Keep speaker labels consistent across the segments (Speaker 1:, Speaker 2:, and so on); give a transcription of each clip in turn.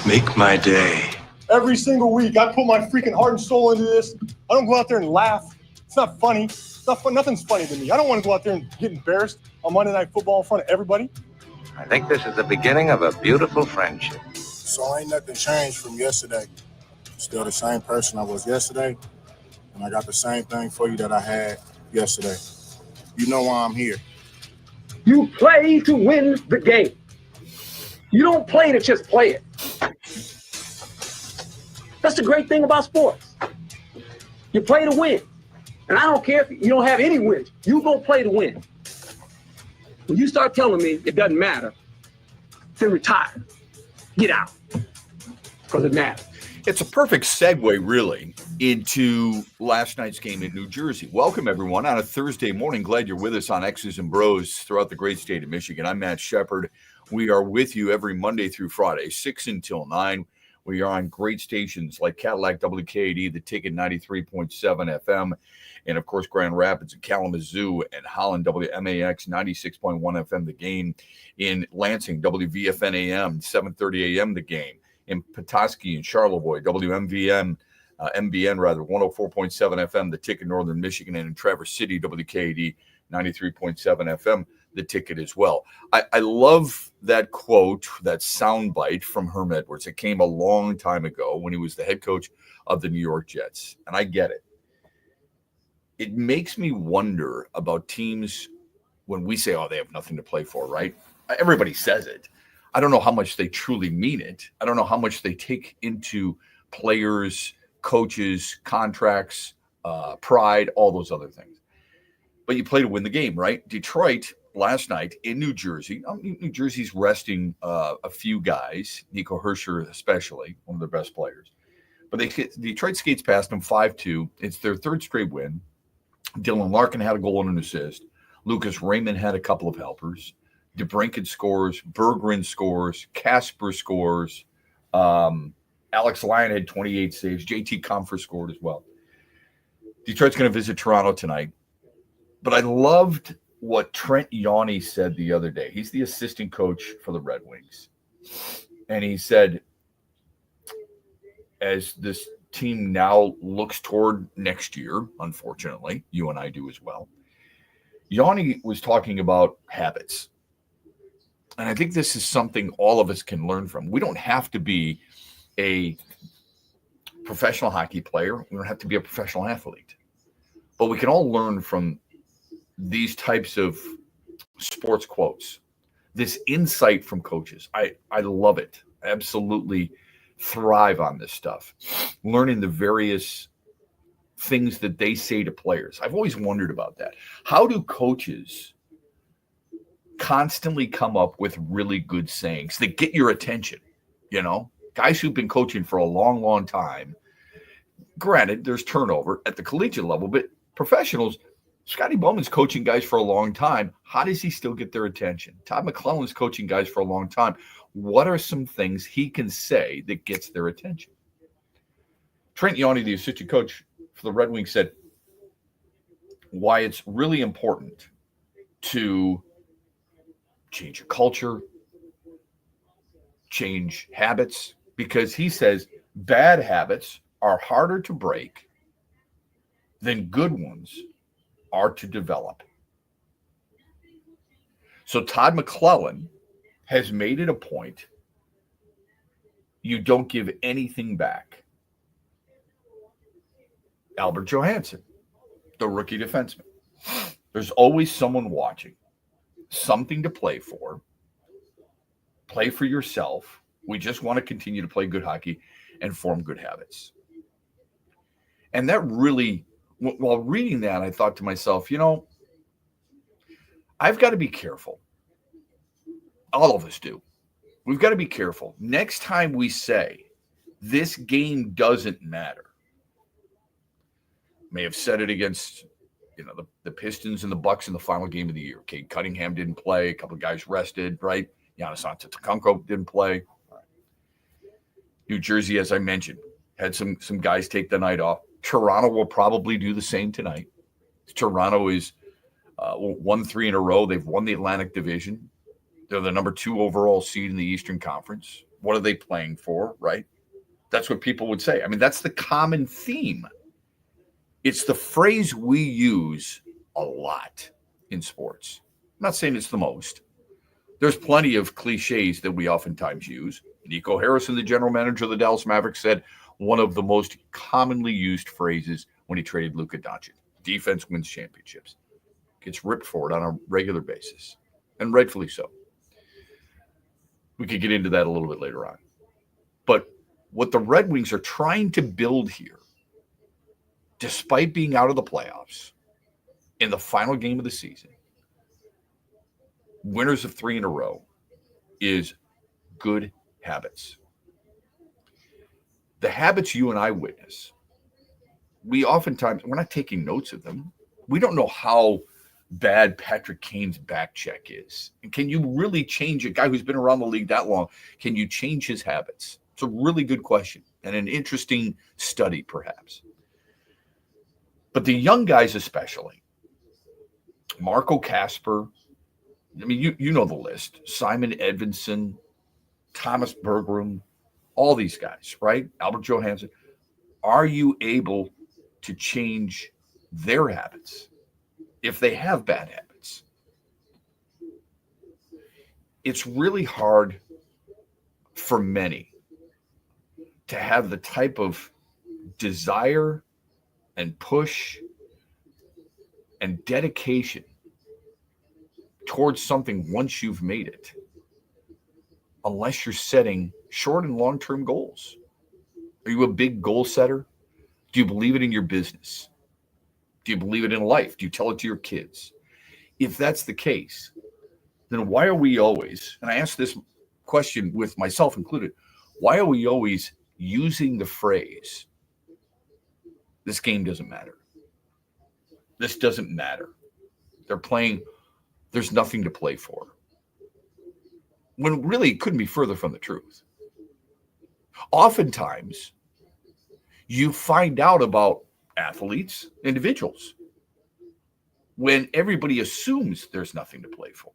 Speaker 1: Make my day.
Speaker 2: Every single week, I put my freaking heart and soul into this. I don't go out there and laugh. It's not funny. It's not fun. Nothing's funny to me. I don't want to go out there and get embarrassed on Monday Night Football in front of everybody.
Speaker 3: I think this is the beginning of a beautiful friendship.
Speaker 4: So ain't nothing changed from yesterday. Still the same person I was yesterday, and I got the same thing for you that I had yesterday. You know why I'm here.
Speaker 5: You play to win the game. You don't play to just play it. That's the great thing about sports. You play to win. And I don't care if you don't have any wins. You go play to win. When you start telling me it doesn't matter, then retire. Get out. Because it matters.
Speaker 6: It's a perfect segue, really, into last night's game in New Jersey. Welcome, everyone, on a Thursday morning. Glad you're with us on X's and Bros throughout the great state of Michigan. I'm Matt Shepard. We are with you every Monday through Friday, 6 until 9. We are on great stations like Cadillac WKAD, The Ticket 93.7 FM, and, of course, Grand Rapids and Kalamazoo and Holland WMAX 96.1 FM, The Game. In Lansing, WVFN AM, 7:30 a.m., The Game. In Petoskey and Charlevoix, WMVN, MBN, 104.7 FM, The Ticket, Northern Michigan, and in Traverse City, WKAD 93.7 FM, The Ticket as well. I love that quote, that soundbite from Herm Edwards. It came a long time ago when he was the head coach of the New York Jets, and I get it. It makes me wonder about teams when we say, oh, they have nothing to play for, right? Everybody says it. I don't know how much they truly mean it. I don't know how much they take into players, coaches, contracts, pride, all those other things. But you play to win the game, right? Detroit last night in New Jersey. New Jersey's resting a few guys, Nico Hersher especially, one of their best players. But Detroit skates past them 5-2. It's their third straight win. Dylan Larkin had a goal and an assist. Lucas Raymond had a couple of helpers. DeBrincat scores, Berggren scores, Casper scores, Alex Lyon had 28 saves, JT Compher scored as well. Detroit's going to visit Toronto tonight. But I loved what Trent Yawney said the other day. He's the assistant coach for the Red Wings. And he said, as this team now looks toward next year, unfortunately, you and I do as well, Yawney was talking about habits. And I think this is something all of us can learn from. We don't have to be a professional hockey player. We don't have to be a professional athlete. But we can all learn from these types of sports quotes, this insight from coaches. I love it. I absolutely thrive on this stuff. Learning the various things that they say to players. I've always wondered about that. How do coaches constantly come up with really good sayings that get your attention? You know, guys who've been coaching for a long, long time. Granted, there's turnover at the collegiate level, but professionals, Scotty Bowman's coaching guys for a long time. How does he still get their attention? Todd McClellan's coaching guys for a long time. What are some things he can say that gets their attention? Trent Yawney, the assistant coach for the Red Wings, said why it's really important to change your culture, change habits, because he says bad habits are harder to break than good ones are to develop. So Todd McClellan has made it a point you don't give anything back. Albert Johansson, the rookie defenseman. There's always someone watching. Something to play for. Play for yourself. We just want to continue to play good hockey and form good habits. And that really, while reading that, I thought to myself, you know, I've got to be careful. All of us do. We've got to be careful. Next time we say, this game doesn't matter. May have said it against, the Pistons and the Bucks in the final game of the year. Cade Cunningham didn't play. A couple of guys rested, right? Giannis Antetokounmpo didn't play. New Jersey, as I mentioned, had some guys take the night off. Toronto will probably do the same tonight. Toronto is won 3 in a row. They've won the Atlantic Division. They're the number 2 overall seed in the Eastern Conference. What are they playing for, right? That's what people would say. I mean, that's the common theme. It's the phrase we use a lot in sports. I'm not saying it's the most. There's plenty of cliches that we oftentimes use. Nico Harrison, the general manager of the Dallas Mavericks, said one of the most commonly used phrases when he traded Luka Doncic. Defense wins championships. Gets ripped for it on a regular basis, and rightfully so. We could get into that a little bit later on. But what the Red Wings are trying to build here, despite being out of the playoffs in the final game of the season, winners of 3 in a row, is good habits. The habits you and I witness, we're not taking notes of them. We don't know how bad Patrick Kane's back check is. And can you really change a guy who's been around the league that long? Can you change his habits? It's a really good question and an interesting study, perhaps. But the young guys especially, Marco Kasper, I mean, you know the list. Simon Edvinsson, Thomas Bergrum, all these guys, right? Albert Johansson. Are you able to change their habits if they have bad habits? It's really hard for many to have the type of desire and push and dedication towards something once you've made it, unless you're setting short and long-term goals. Are you a big goal setter? Do you believe it in your business? Do you believe it in life? Do you tell it to your kids? If that's the case, then why are we always, and I ask this question with myself included, why are we always using the phrase, this game doesn't matter? This doesn't matter. They're playing, there's nothing to play for. When really it couldn't be further from the truth. Oftentimes, you find out about athletes, individuals, when everybody assumes there's nothing to play for.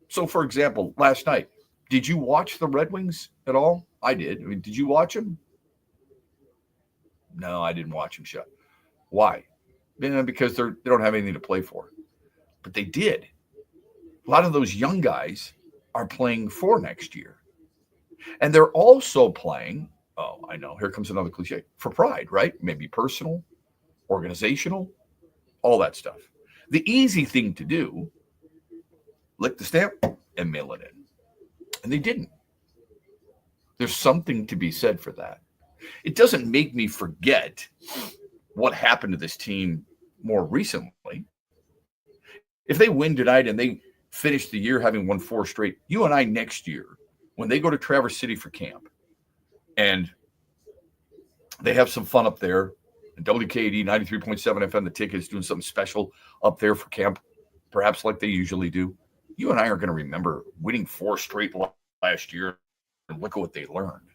Speaker 6: So, for example, last night, did you watch the Red Wings at all? I did. I mean, did you watch them? No, I didn't watch them, Shep. Why? Because they don't have anything to play for. But they did. A lot of those young guys are playing for next year. And they're also playing, oh, I know, here comes another cliche, for pride, right? Maybe personal, organizational, all that stuff. The easy thing to do, lick the stamp and mail it in. And they didn't. There's something to be said for that. It doesn't make me forget what happened to this team more recently. If they win tonight and they finish the year having won 4 straight, you and I next year, when they go to Traverse City for camp and they have some fun up there, and WKD 93.7 FM, the ticket is doing something special up there for camp, perhaps like they usually do, you and I are going to remember winning 4 straight last year and look at what they learned.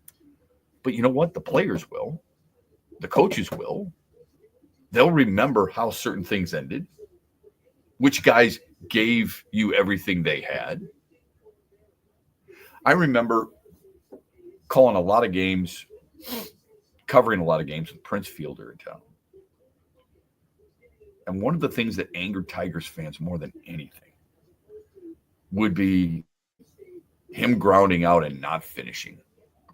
Speaker 6: But you know what? The players will. The coaches will. They'll remember how certain things ended, which guys gave you everything they had. I remember calling a lot of games, covering a lot of games with Prince Fielder in town. And one of the things that angered Tigers fans more than anything would be him grounding out and not finishing,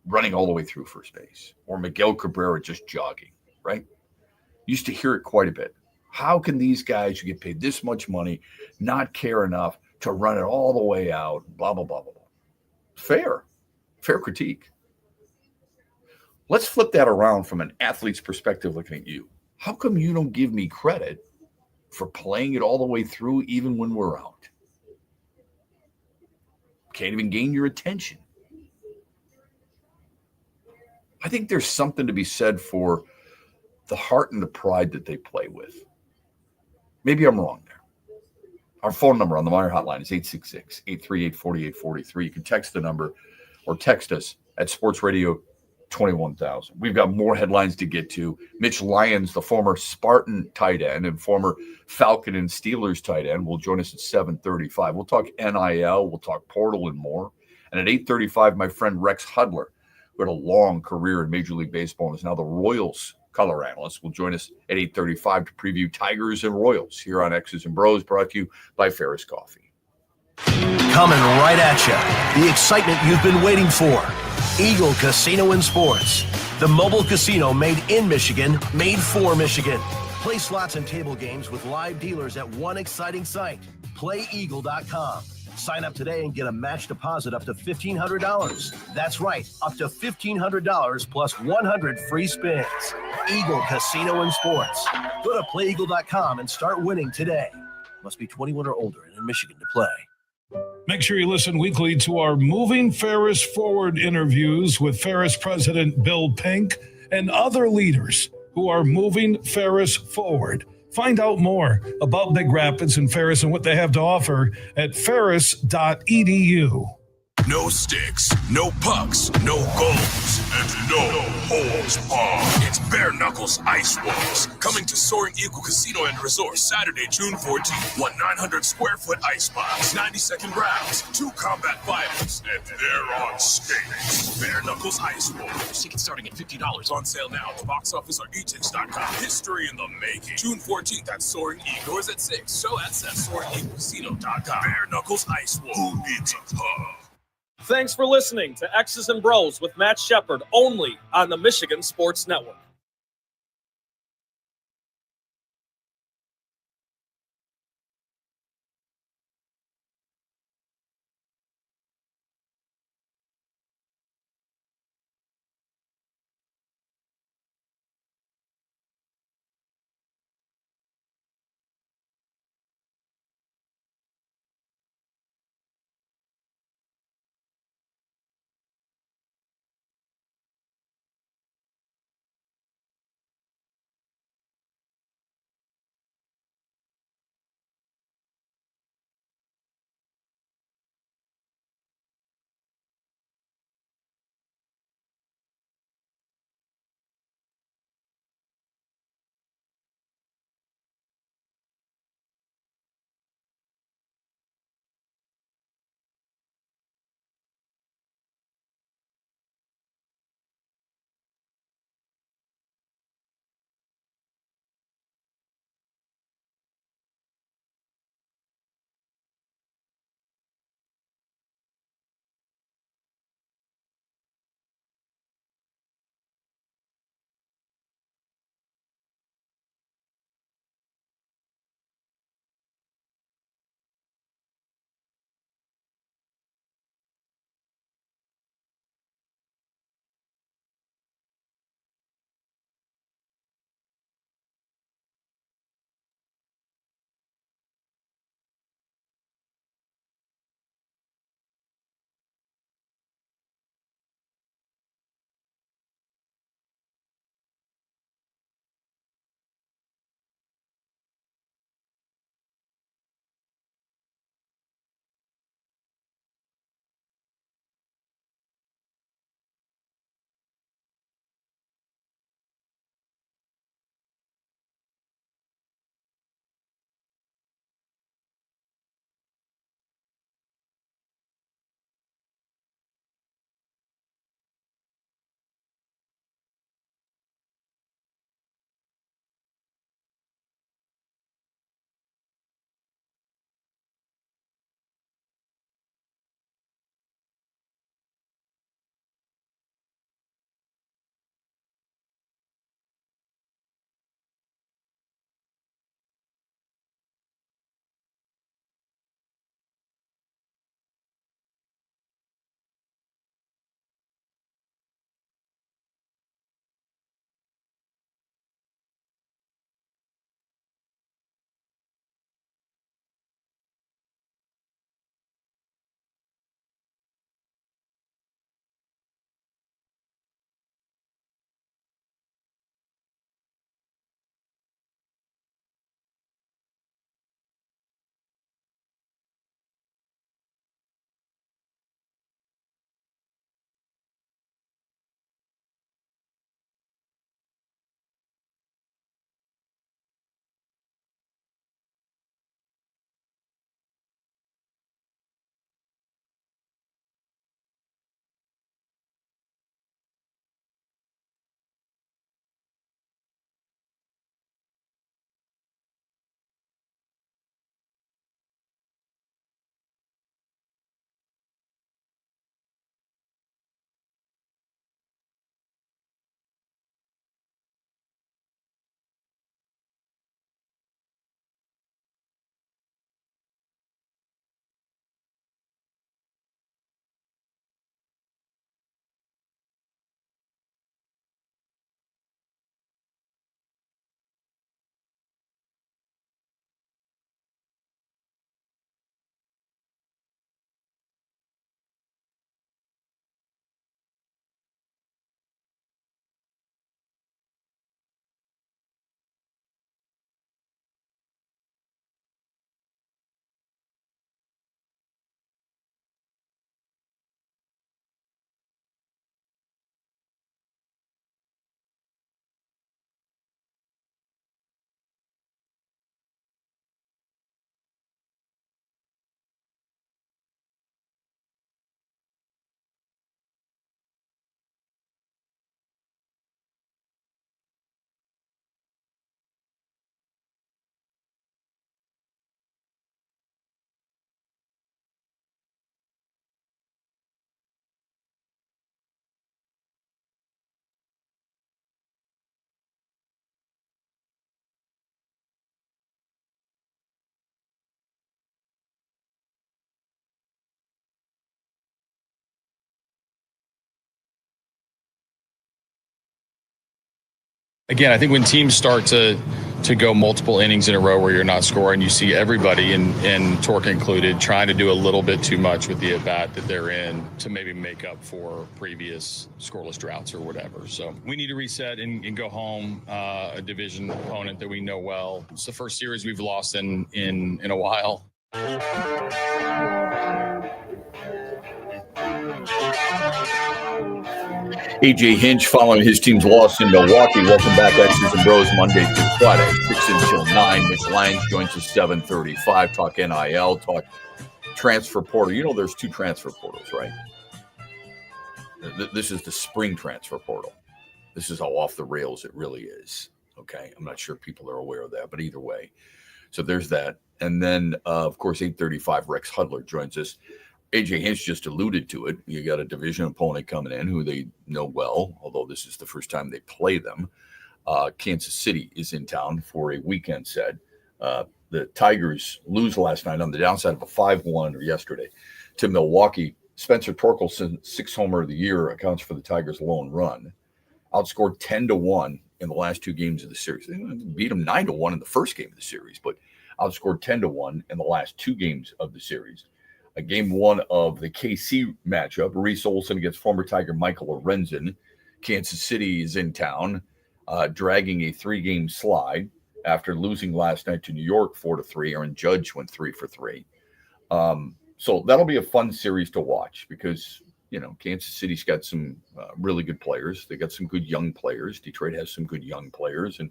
Speaker 6: running all the way through first base, or Miguel Cabrera just jogging, right? Used to hear it quite a bit. How can these guys who get paid this much money not care enough to run it all the way out, blah, blah, blah, blah, blah. Fair critique. Let's flip that around from an athlete's perspective looking at you. How come you don't give me credit for playing it all the way through even when we're out? Can't even gain your attention. I think there's something to be said for the heart and the pride that they play with. Maybe I'm wrong there. Our phone number on the Meyer hotline is 866-838-4843. You can text the number or text us at Sports Radio 21,000. We've got more headlines to get to. Mitch Lyons, the former Spartan tight end and former Falcon and Steelers tight end, will join us at 7:35. We'll talk NIL, we'll talk portal and more. And at 8:35, my friend Rex Hudler, who had a long career in Major League Baseball and is now the Royals color analyst, will join us at 8:35 to preview Tigers and Royals here on X's and Bros, brought to you by Ferris Coffee.
Speaker 1: Coming right at you, the excitement you've been waiting for. Eagle Casino and Sports, the mobile casino made in Michigan, made for Michigan. Play slots and table games with live dealers at one exciting site, playeagle.com. Sign up today and get a match deposit up to $1,500. That's right, up to $1,500 plus 100 free spins. Eagle Casino and Sports. Go to playeagle.com and start winning today. Must be 21 or older and in Michigan to play.
Speaker 7: Make sure you listen weekly to our Moving Ferris Forward interviews with Ferris President Bill Pink and other leaders who are moving Ferris forward. Find out more about Big Rapids and Ferris and what they have to offer at ferris.edu.
Speaker 8: No sticks, no pucks, no goals, and no holds barred. It's Bare Knuckles Ice Walls, coming to Soaring Eagle Casino and Resort Saturday, June 14th. One 900-square-foot ice box, 90-second rounds, 2 combat fighters, and they're on skates. Bare Knuckles Ice Walls. Tickets starting at $50. On sale now at the box office or etix.com. History in the making. June 14th at Soaring Eagle. Doors at 6. Show at SoaringEagleCasino.com. Bare Knuckles Ice Walls. Who needs a pub?
Speaker 9: Thanks for listening to X's and Bros with Matt Shepard, only on the Michigan Sports Network.
Speaker 10: Again, I think when teams start to go multiple innings in a row where you're not scoring, you see everybody, and Torque included, trying to do a little bit too much with the at-bat that they're in to maybe make up for previous scoreless droughts or whatever. So we need to reset and go home, a division opponent that we know well. It's the first series we've lost in a while.
Speaker 6: AJ Hinch following his team's loss in Milwaukee. Welcome back, X's and Bros, Monday through Friday, 6 until 9. Mitch Lange joins us 7:35. Talk NIL, talk transfer portal. You know there's 2 transfer portals, right? This is the spring transfer portal. This is how off the rails it really is. Okay, I'm not sure people are aware of that, but either way. So there's that. And then, of course, 8:35, Rex Hudler joins us. AJ Hinch just alluded to it. You got a division opponent coming in who they know well, although this is the first time they play them. Kansas City is in town for a weekend set. The Tigers lose last night on the downside of a 5-1 or yesterday to Milwaukee. Spencer Torkelson, 6th homer of the year, accounts for the Tigers' lone run. Outscored 10-1 in the last 2 games of the series. They beat them 9-1 in the first game of the series, but outscored 10-1 in the last 2 games of the series. Game 1 of the KC matchup, Reese Olson against former Tiger Michael Lorenzen. Kansas City is in town, dragging a 3-game slide after losing last night to New York 4-3. Aaron Judge went 3 for 3. So that'll be a fun series to watch because, you know, Kansas City's got some really good players. They got some good young players. Detroit has some good young players, and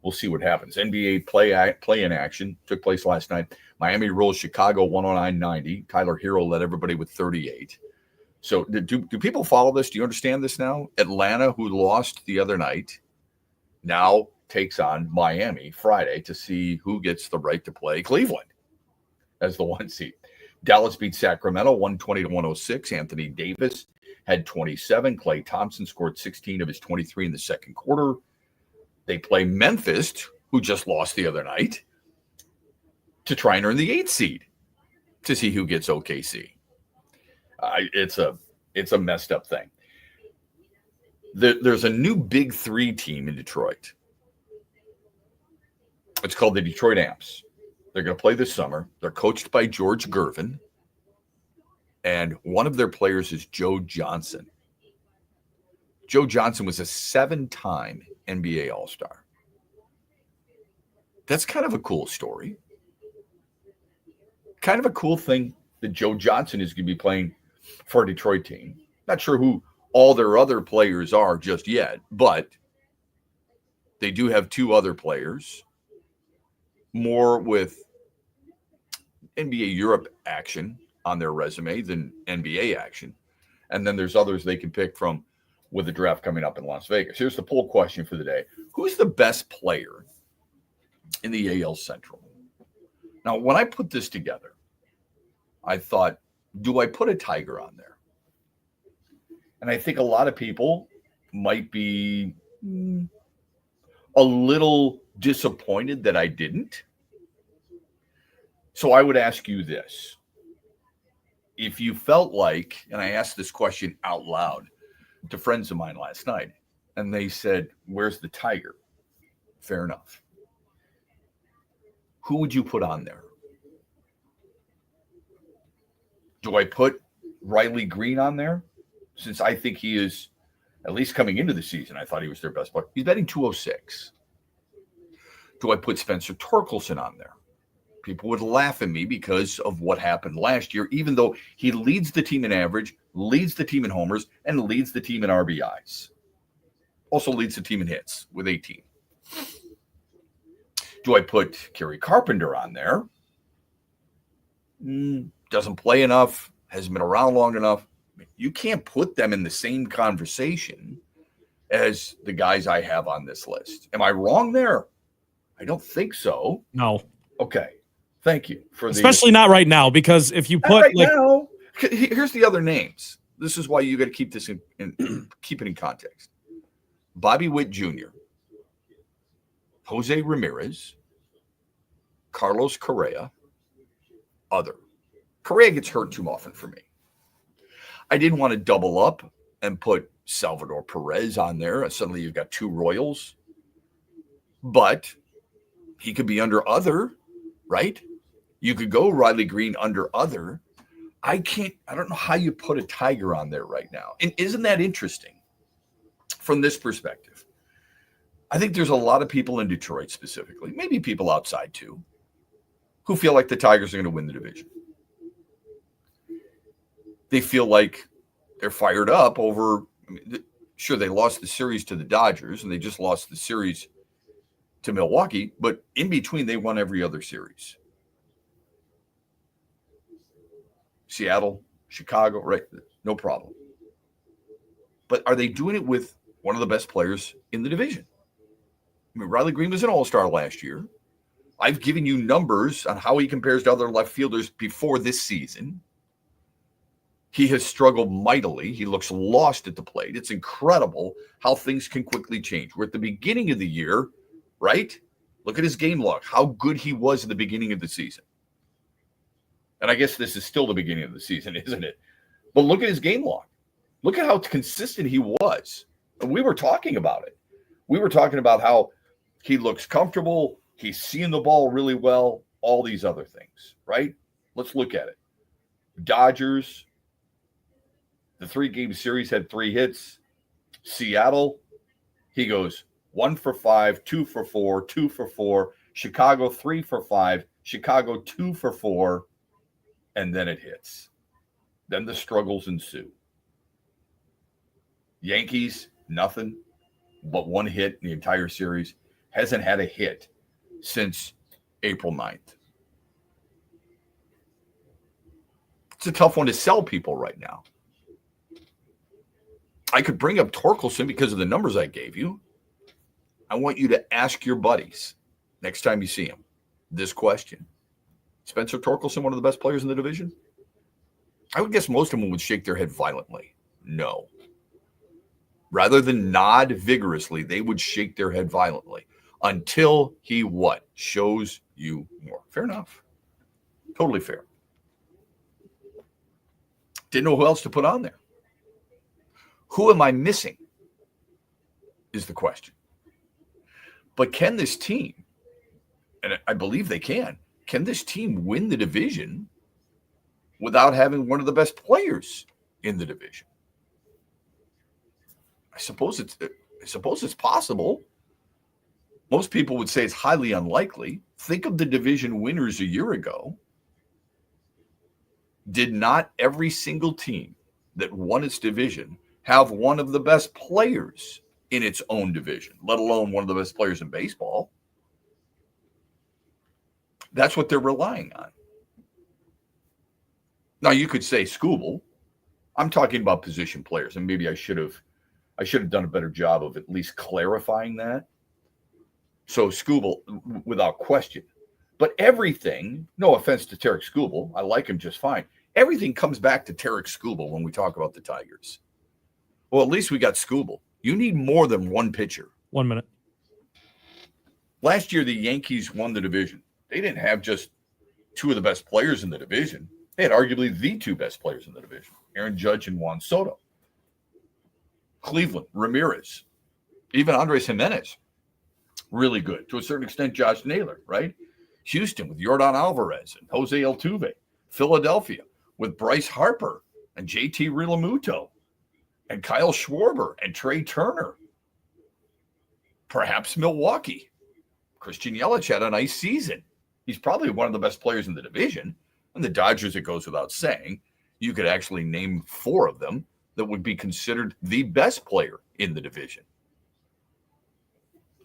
Speaker 6: we'll see what happens. NBA play in action took place last night. Miami rolls Chicago 109-90. Tyler Hero led everybody with 38. So do people follow this? Do you understand this now? Atlanta, who lost the other night, now takes on Miami Friday to see who gets the right to play Cleveland as the 1 seed. Dallas beat Sacramento 120-106. Anthony Davis had 27. Klay Thompson scored 16 of his 23 in the second quarter. They play Memphis, who just lost the other night, to try and earn the 8th seed to see who gets OKC. It's a messed up thing. There's a new Big 3 team in Detroit. It's called the Detroit Amps. They're going to play this summer. They're coached by George Gervin, and one of their players is Joe Johnson. Joe Johnson was a 7-time NBA All-Star. That's kind of a cool story. Kind of a cool thing that Joe Johnson is going to be playing for a Detroit team. Not sure who all their other players are just yet, but they do have 2 other players, more with NBA Europe action on their resume than NBA action. And then there's others they can pick from with the draft coming up in Las Vegas. Here's the poll question for the day. Who's the best player in the AL Central? Now, when I put this together, I thought, do I put a Tiger on there? And I think a lot of people might be a little disappointed that I didn't. So I would ask you this. If you felt like, and I asked this question out loud to friends of mine last night, and they said, where's the Tiger? Fair enough. Who would you put on there? Do I put Riley Green on there? Since I think he is, at least coming into the season, I thought he was their best player. He's batting 206. Do I put Spencer Torkelson on there? People would laugh at me because of what happened last year, even though he leads the team in average, leads the team in homers, and leads the team in RBIs. Also leads the team in hits with 18. Do I put Kerry Carpenter on there? Doesn't play enough, hasn't been around long enough. You can't put them in the same conversation as the guys I have on this list. Am I wrong there? I don't think so.
Speaker 11: No.
Speaker 6: Okay. Thank you for
Speaker 11: especially not right now, because if you put
Speaker 6: now, here's the other names. This is why you got to keep this keep it in context. Bobby Witt Jr., Jose Ramirez, Carlos Correa, other. Correa gets hurt too often for me. I didn't want to double up and put Salvador Perez on there. Suddenly you've got 2 Royals. But he could be under other, right? You could go Riley Green under other. I don't know how you put a Tiger on there right now. And isn't that interesting from this perspective? I think there's a lot of people in Detroit specifically, maybe people outside too, who feel like the Tigers are going to win the division. They feel like they're fired up over, sure, they lost the series to the Dodgers and they just lost the series to Milwaukee, but in between they won every other series. Seattle, Chicago, right? No problem. But are they doing it with one of the best players in the division? I mean, Riley Green was an all-star last year. I've given you numbers on how he compares to other left fielders before this season. He has struggled mightily. He looks lost at the plate. It's incredible how things can quickly change. We're at the beginning of the year, right? Look at his game log, how good he was at the beginning of the season. And I guess this is still the beginning of the season, isn't it? But look at his game log. Look at how consistent he was. And we were talking about it. We were talking about how he looks comfortable. He's seeing the ball really well. All these other things, right? Let's look at it. Dodgers, the 3-game series had 3 hits. Seattle, he goes 1 for 5, 2 for 4, 2 for 4. Chicago, 3 for 5. Chicago, 2 for 4. And then it hits. Then the struggles ensue. Yankees, nothing but 1 hit in the entire series. Hasn't had a hit since April 9th. It's a tough one to sell people right now. I could bring up Torkelson because of the numbers I gave you. I want you to ask your buddies next time you see him this question. Spencer Torkelson, one of the best players in the division? I would guess most of them would shake their head violently. No. Rather than nod vigorously, they would shake their head violently until he what? Shows you more. Fair enough. Totally fair. Didn't know who else to put on there. Who am I missing is the question. But can this team, and I believe they can this team win the division without having one of the best players in the division? I suppose it's possible. Most people would say it's highly unlikely. Think of the division winners a year ago. Did not every single team that won its division have one of the best players in its own division, let alone one of the best players in baseball? That's what they're relying on. Now, you could say Skubal. I'm talking about position players, and maybe I should have done a better job of at least clarifying that. So Skubal, without question. But everything, no offense to Tarek Skubal, I like him just fine. Everything comes back to Tarek Skubal when we talk about the Tigers. Well, at least we got Skubal. You need more than one pitcher.
Speaker 11: 1 minute.
Speaker 6: Last year, the Yankees won the division. They didn't have just 2 of the best players in the division. They had arguably the 2 best players in the division, Aaron Judge and Juan Soto. Cleveland, Ramirez, even Andres Jimenez, really good. To a certain extent, Josh Naylor, right? Houston with Yordan Alvarez and Jose Altuve. Philadelphia with Bryce Harper and JT Realmuto and Kyle Schwarber and Trey Turner. Perhaps Milwaukee. Christian Yelich had a nice season. He's probably one of the best players in the division. And the Dodgers, it goes without saying, you could actually name 4 of them that would be considered the best player in the division.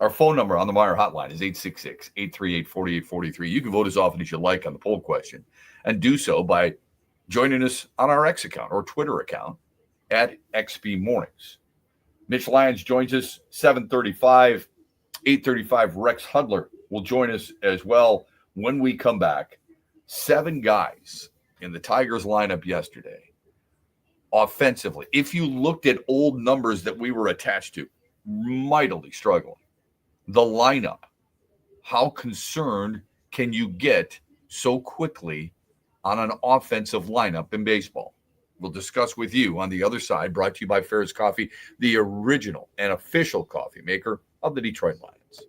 Speaker 6: Our phone number on the Meyer hotline is 866-838-4843. You can vote as often as you like on the poll question, and do so by joining us on our X account or Twitter account at XB Mornings. Mitch Lyons joins us 7:35, 8:35. Rex Hudler will join us as well when we come back. 7 guys in the Tigers lineup yesterday. Offensively, if you looked at old numbers that we were attached to, mightily struggling. The lineup, how concerned can you get so quickly on an offensive lineup in baseball? We'll discuss with you on the other side, brought to you by Ferris Coffee, the original and official coffee maker of the Detroit Lions.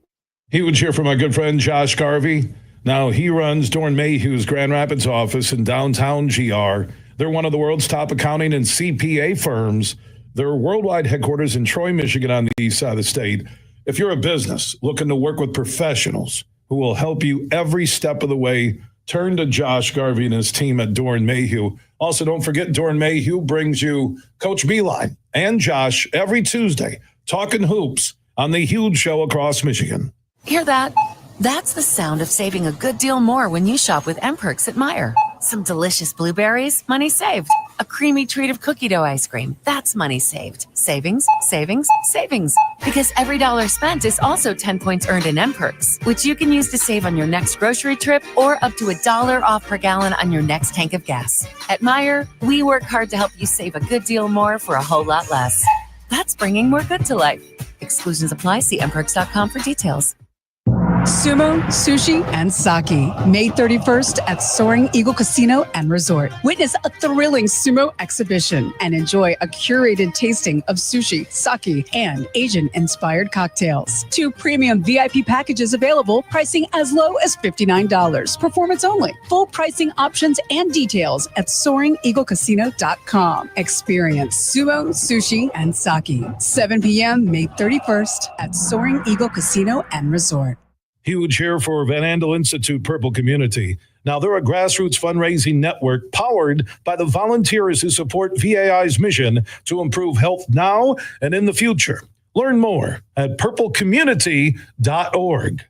Speaker 7: Huge here from my good friend Josh Garvey. Now, he runs Dorn Mayhew's Grand Rapids office in downtown GR. They're one of the world's top accounting and CPA firms. Their worldwide headquarters in Troy, Michigan, on the east side of the state. If you're a business looking to work with professionals who will help you every step of the way, turn to Josh Garvey and his team at Dorn Mayhew. Also, don't forget Dorn Mayhew brings you Coach Beeline and Josh every Tuesday, talking hoops on the Huge Show across Michigan.
Speaker 12: Hear that? That's the sound of saving a good deal more when you shop with M-Perks at Meijer. Some delicious blueberries, money saved. A creamy treat of cookie dough ice cream, that's money saved. Savings, savings, savings. Because every dollar spent is also 10 points earned in M-Perks, which you can use to save on your next grocery trip or up to $1 off per gallon on your next tank of gas. At Meijer, we work hard to help you save a good deal more for a whole lot less. That's bringing more good to life. Exclusions apply. See mperks.com for details.
Speaker 13: Sumo, sushi, and sake. May 31st at Soaring Eagle Casino and Resort. Witness a thrilling sumo exhibition and enjoy a curated tasting of sushi, sake, and Asian-inspired cocktails. 2 premium VIP packages available, pricing as low as $59. Performance only. Full pricing options and details at SoaringEagleCasino.com. Experience sumo, sushi, and sake. 7 p.m. May 31st at Soaring Eagle Casino and Resort.
Speaker 7: Huge here for Van Andel Institute Purple Community. Now, they're a grassroots fundraising network powered by the volunteers who support VAI's mission to improve health now and in the future. Learn more at purplecommunity.org.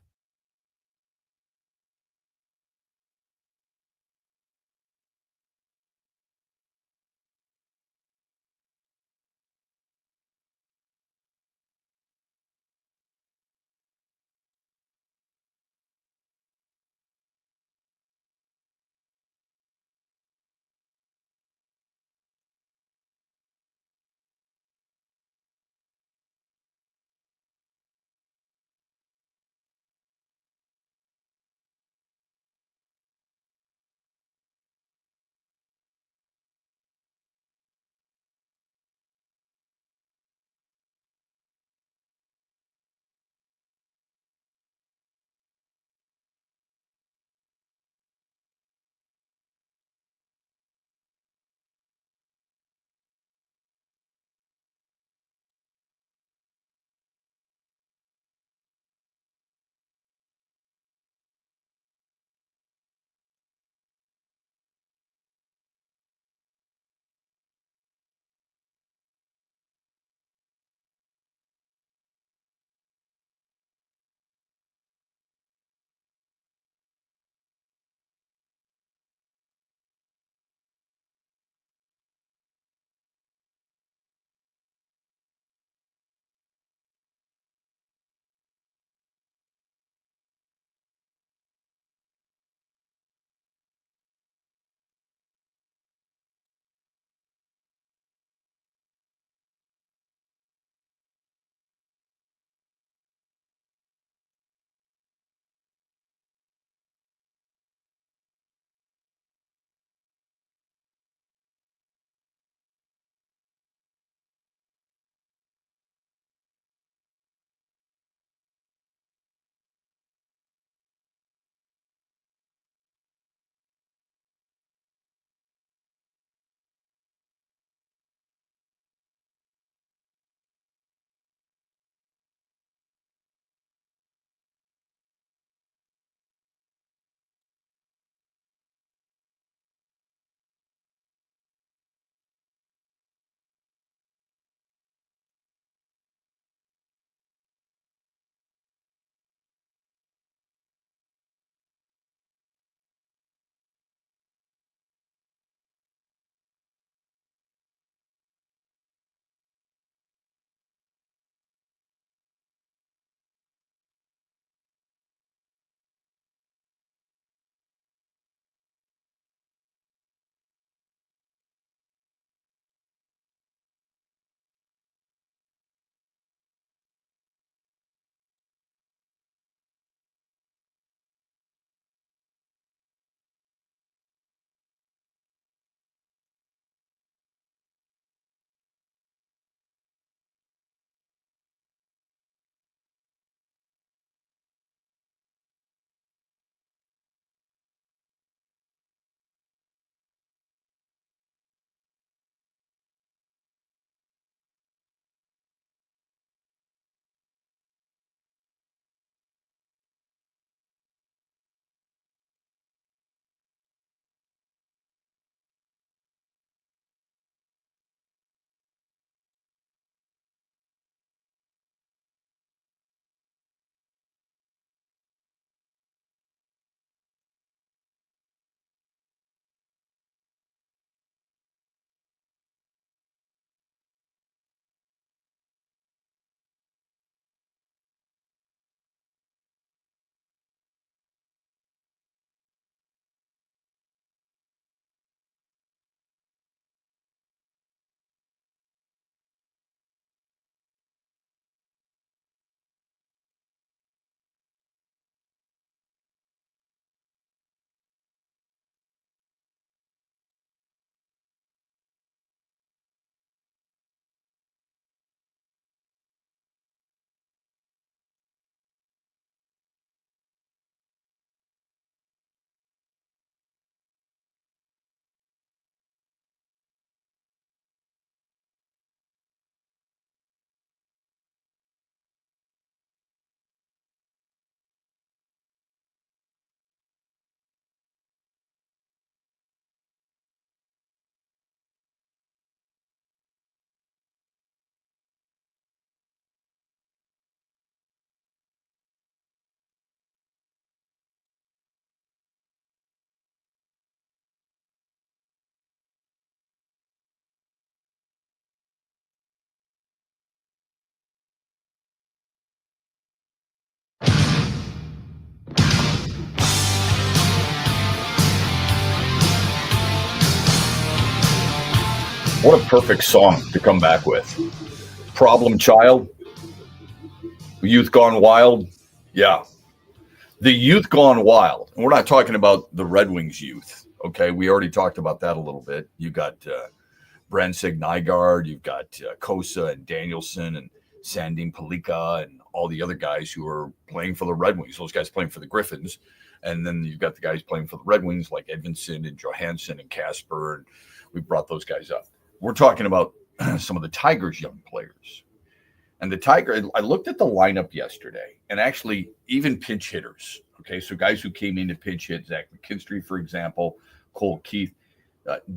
Speaker 6: What a perfect song to come back with. Problem Child. Youth Gone Wild. Yeah. The youth gone wild. And we're not talking about the Red Wings youth. Okay. We already talked about that a little bit. You got Brensig Nygaard. You've got Kosa and Danielson and Sandin Pellikka and all the other guys who are playing for the Red Wings. Those guys playing for the Griffins. And then you've got the guys playing for the Red Wings like Edvinsson and Johansson and Kasper. And we brought those guys up. We're talking about some of the Tigers' young players. And the Tiger, I looked at the lineup yesterday, and actually even pinch hitters. Okay, so guys who came in to pinch hit, Zach McKinstry, for example, Cole Keith,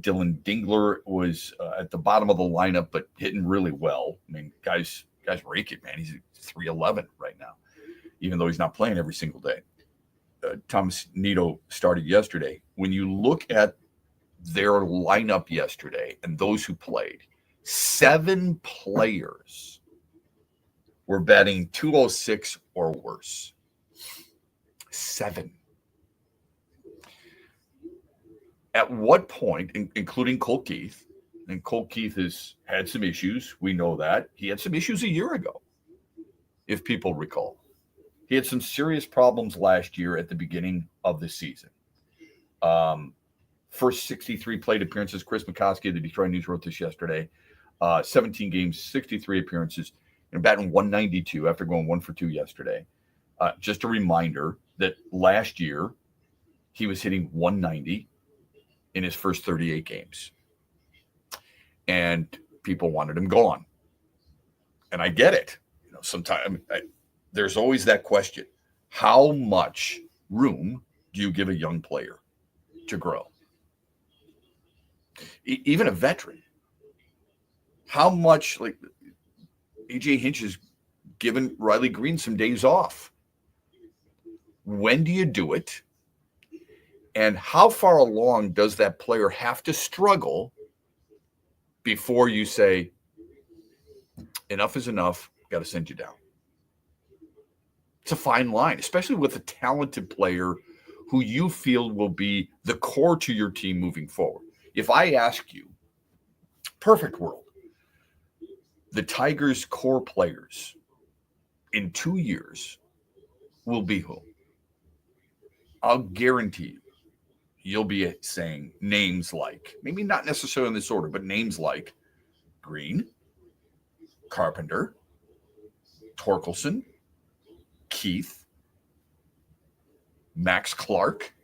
Speaker 6: Dylan Dingler was at the bottom of the lineup, but hitting really well. I mean, guys rake it, man. He's 311 right now, even though he's not playing every single day. Thomas Nito started yesterday. When you look at their lineup yesterday and those who played, 7 players were batting 206 or worse. 7. At what point, including Cole Keith, and Cole Keith has had some issues, we know that. He had some issues a year ago, if people recall. He had some serious problems last year at the beginning of the season. First 63 plate appearances, Chris McCoskey of the Detroit News wrote this yesterday. 17 games, 63 appearances, and batting 192 after going 1 for 2 yesterday. Just a reminder that last year he was hitting 190 in his first 38 games. And people wanted him gone. And I get it. You know, sometimes there's always that question. How much room do you give a young player to grow? Even a veteran. How much, like, AJ Hinch has given Riley Green some days off. When do you do it? And how far along does that player have to struggle before you say, enough is enough, got to send you down? It's a fine line, especially with a talented player who you feel will be the core to your team moving forward. If I ask you, perfect world, the Tigers' core players in 2 years will be who? I'll guarantee you'll be saying names like, maybe not necessarily in this order, but names like Green, Carpenter, Torkelson, Keith, Max Clark,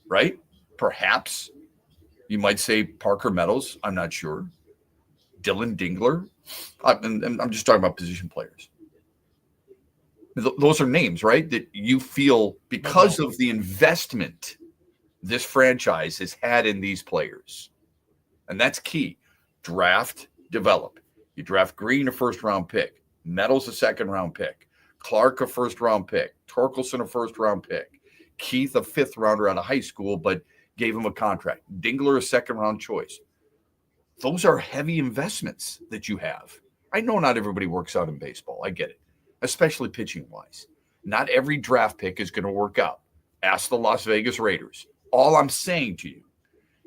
Speaker 6: right? Perhaps you might say Parker Meadows. I'm not sure. Dylan Dingler. And I'm just talking about position players. Those are names, right? That you feel because of the investment this franchise has had in these players. And that's key. Draft, develop. You draft Green, a first-round pick. Meadows, a second-round pick. Clark, a first-round pick. Torkelson, a first-round pick. Keith, a fifth-rounder out of high school, but gave him a contract. Dingler, a second-round choice. Those are heavy investments that you have. I know not everybody works out in baseball. I get it, especially pitching-wise. Not every draft pick is going to work out. Ask the Las Vegas Raiders. All I'm saying to you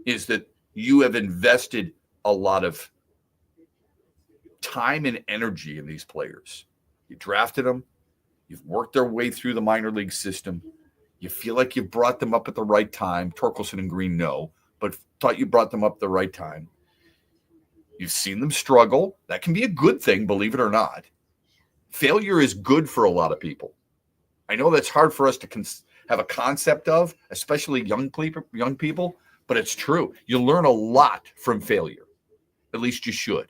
Speaker 6: is that you have invested a lot of time and energy in these players. You drafted them. You've worked their way through the minor league system. You feel like you brought them up at the right time. Torkelson and Green, no, but thought you brought them up at the right time. You've seen them struggle. That can be a good thing, believe it or not. Failure is good for a lot of people. I know that's hard for us to have a concept of, especially young people, but it's true. You learn a lot from failure. At least you should.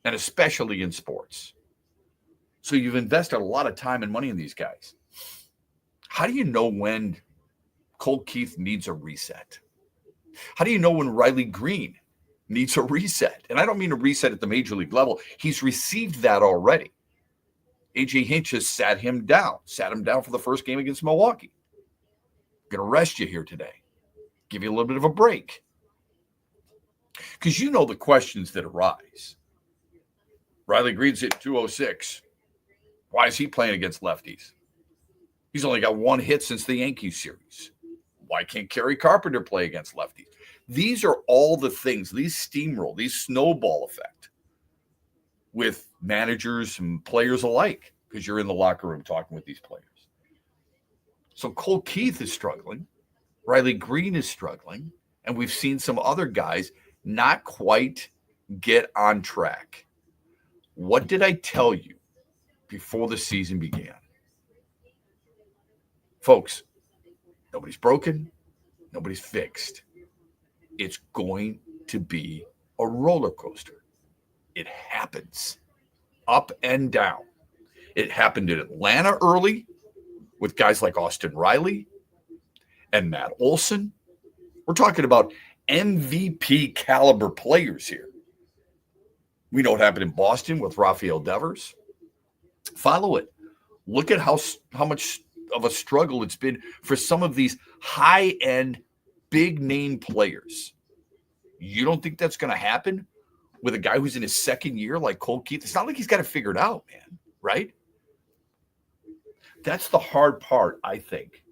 Speaker 6: And especially in sports. So you've invested a lot of time and money in these guys. How do you know when Cole Keith needs a reset? How do you know when Riley Green needs a reset? And I don't mean a reset at the major league level. He's received that already. AJ Hinch has sat him down for the first game against Milwaukee. I'm going to rest you here today. Give you a little bit of a break. Because you know the questions that arise. Riley Green's hit 206. Why is he playing against lefties? He's only got one hit since the Yankees series. Why can't Kerry Carpenter play against lefties? These are all the things, these steamroll, these snowball effect with managers and players alike, because you're in the locker room talking with these players. So Cole Keith is struggling. Riley Green is struggling. And we've seen some other guys not quite get on track. What did I tell you before the season began? Folks, nobody's broken. Nobody's fixed. It's going to be a roller coaster. It happens up and down. It happened in Atlanta early with guys like Austin Riley and Matt Olson. We're talking about MVP caliber players here. We know what happened in Boston with Rafael Devers. Follow it. Look at how much of a struggle it's been for some of these high-end, big-name players. You don't think that's going to happen with a guy who's in his second year like Cole Keith? It's not like he's got to figure it out, man, right? That's the hard part, I think,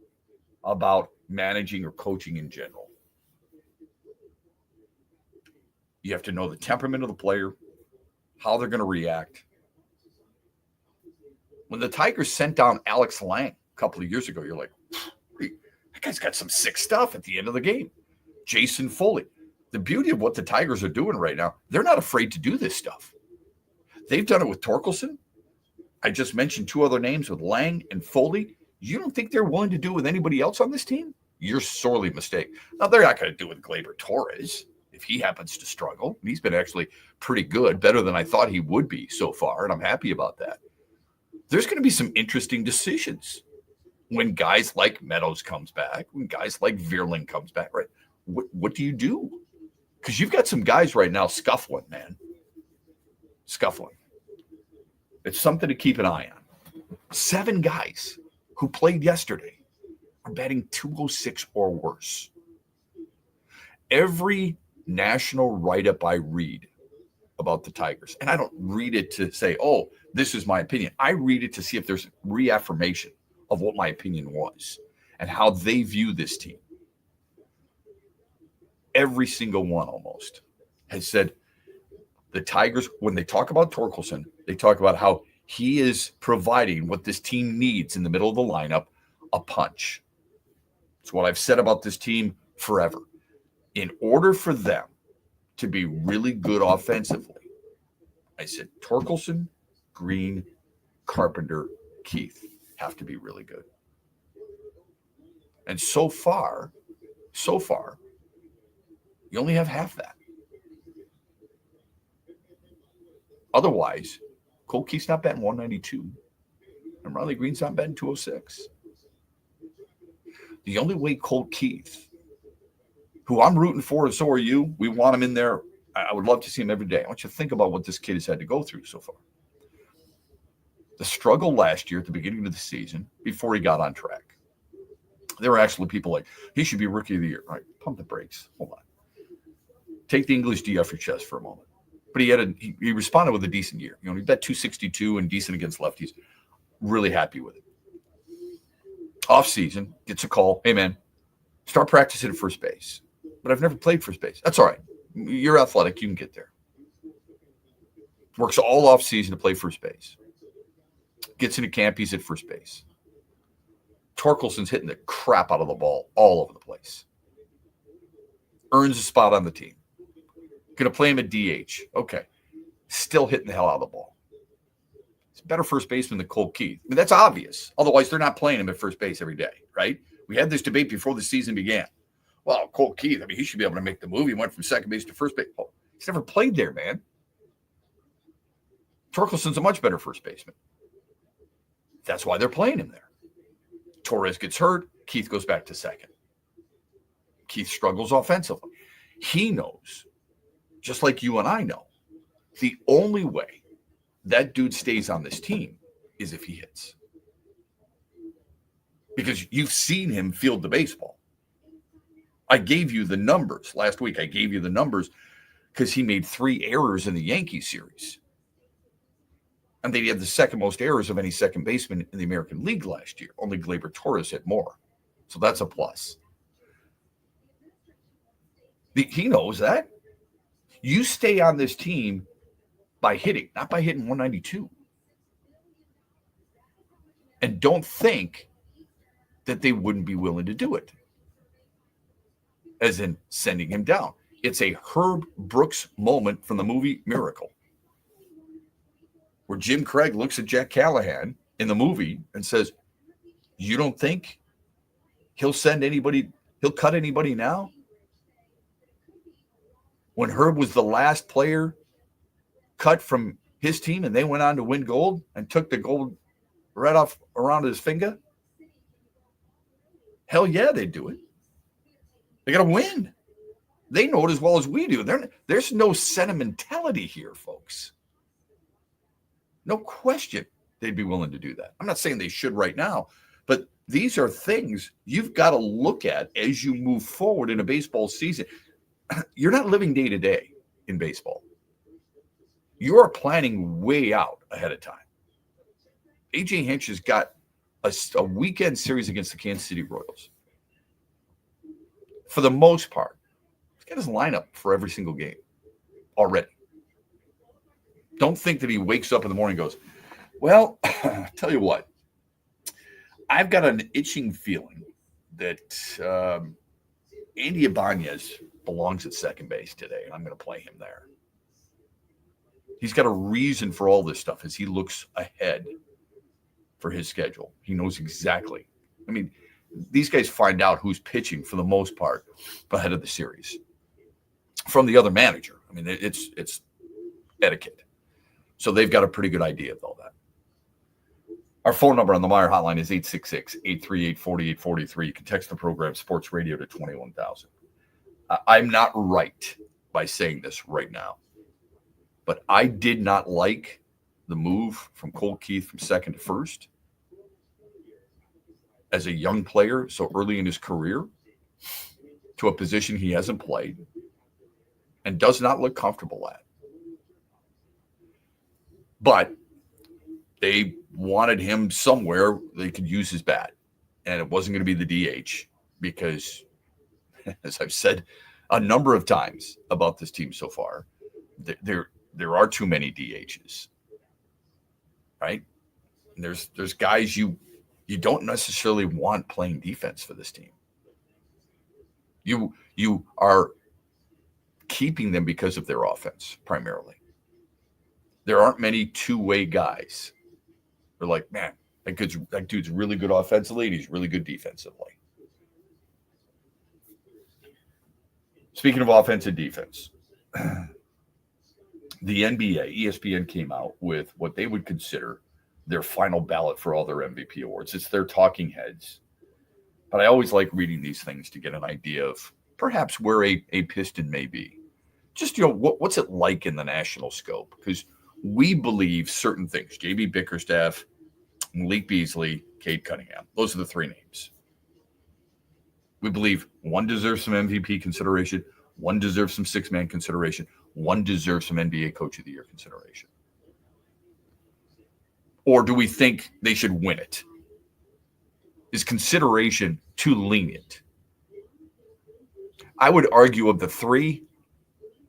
Speaker 6: about managing or coaching in general. You have to know the temperament of the player, how they're going to react. When the Tigers sent down Alex Lang a couple of years ago, you're like, that guy's got some sick stuff at the end of the game. Jason Foley. The beauty of what the Tigers are doing right now, they're not afraid to do this stuff. They've done it with Torkelson. I just mentioned two other names with Lang and Foley. You don't think they're willing to do it with anybody else on this team? You're sorely mistaken. Now, they're not going to do it with Gleyber Torres if he happens to struggle. He's been actually pretty good, better than I thought he would be so far, and I'm happy about that. There's going to be some interesting decisions when guys like Meadows comes back, when guys like Vierling comes back, right? What do you do? Because you've got some guys right now scuffling, man. Scuffling. It's something to keep an eye on. 7 guys who played yesterday are batting .206 or worse. Every national write-up I read about the Tigers, and I don't read it to say, oh, this is my opinion. I read it to see if there's reaffirmation of what my opinion was and how they view this team. Every single one almost has said the Tigers, when they talk about Torkelson, they talk about how he is providing what this team needs in the middle of the lineup, a punch. It's what I've said about this team forever. In order for them to be really good offensively, I said Torkelson, Green, Carpenter, Keith have to be really good. And so far, you only have half that. Otherwise, Cole Keith's not batting 192, and Riley Green's not batting 206. The only way Cole Keith, who I'm rooting for, and so are you, we want him in there. I would love to see him every day. I want you to think about what this kid has had to go through so far. The struggle last year at the beginning of the season, before he got on track, there were actually people like, he should be Rookie of the Year. All right, pump the brakes. Hold on. Take the English D off your chest for a moment. But he responded with a decent year. He bet 262 and decent against lefties. Really happy with it. Off season, gets a call. Hey, man, start practicing at first base. But I've never played first base. That's all right. You're athletic. You can get there. Works all off season to play first base. Gets into camp. He's at first base. Torkelson's hitting the crap out of the ball all over the place. Earns a spot on the team. Going to play him at DH. Okay. Still hitting the hell out of the ball. He's a better first baseman than Cole Keith. I mean, that's obvious. Otherwise, they're not playing him at first base every day, right? We had this debate before the season began. Well, Cole Keith, I mean, he should be able to make the move. He went from second base to first base. Oh, he's never played there, man. Torkelson's a much better first baseman. That's why they're playing him there. Torres gets hurt. Keith goes back to second. Keith struggles offensively. He knows, just like you and I know, the only way that dude stays on this team is if he hits. Because you've seen him field the baseball. I gave you the numbers last week. I gave you the numbers because he made 3 errors in the Yankees series. And they had the second most errors of any second baseman in the American League last year. Only Gleyber Torres had more. So that's a plus. He knows that. You stay on this team by hitting, not by hitting 192. And don't think that they wouldn't be willing to do it, as in sending him down. It's a Herb Brooks moment from the movie Miracle, where Jim Craig looks at Jack Callahan in the movie and says, you don't think he'll cut anybody now? When Herb was the last player cut from his team and they went on to win gold and took the gold right off around his finger, hell yeah, they do it. They got to win. They know it as well as we do. There's no sentimentality here, folks. No question they'd be willing to do that. I'm not saying they should right now, but these are things you've got to look at as you move forward in a baseball season. You're not living day to day in baseball. You are planning way out ahead of time. A.J. Hinch has got a weekend series against the Kansas City Royals. For the most part, he's got his lineup for every single game already. Don't think that he wakes up in the morning and goes, well, tell you what, I've got an itching feeling that Andy Ibanez belongs at second base today, and I'm going to play him there. He's got a reason for all this stuff as he looks ahead for his schedule. He knows exactly. I mean, these guys find out who's pitching for the most part ahead of the series from the other manager. I mean, it's etiquette. So they've got a pretty good idea of all that. Our phone number on the Meyer hotline is 866-838-4843. You can text the program Sports Radio to 21,000. I'm not right by saying this right now, but I did not like the move from Cole Keith from second to first as a young player so early in his career to a position he hasn't played and does not look comfortable at. But they wanted him somewhere they could use his bat, and it wasn't going to be the DH because, as I've said a number of times about this team so far, there are too many DHs, right? And there's guys you don't necessarily want playing defense for this team. You are keeping them because of their offense primarily. There aren't many two-way guys. They're like, man, that dude's really good offensively and he's really good defensively. Speaking of offense and defense, the NBA, ESPN came out with what they would consider their final ballot for all their MVP awards. It's their talking heads. But I always like reading these things to get an idea of perhaps where a Piston may be. Just, what's it like in the national scope? Because we believe certain things. J.B. Bickerstaff, Malik Beasley, Cade Cunningham. Those are the three names. We believe one deserves some MVP consideration, one deserves some six-man consideration, one deserves some NBA Coach of the Year consideration. Or do we think they should win it? Is consideration too lenient? I would argue of the three,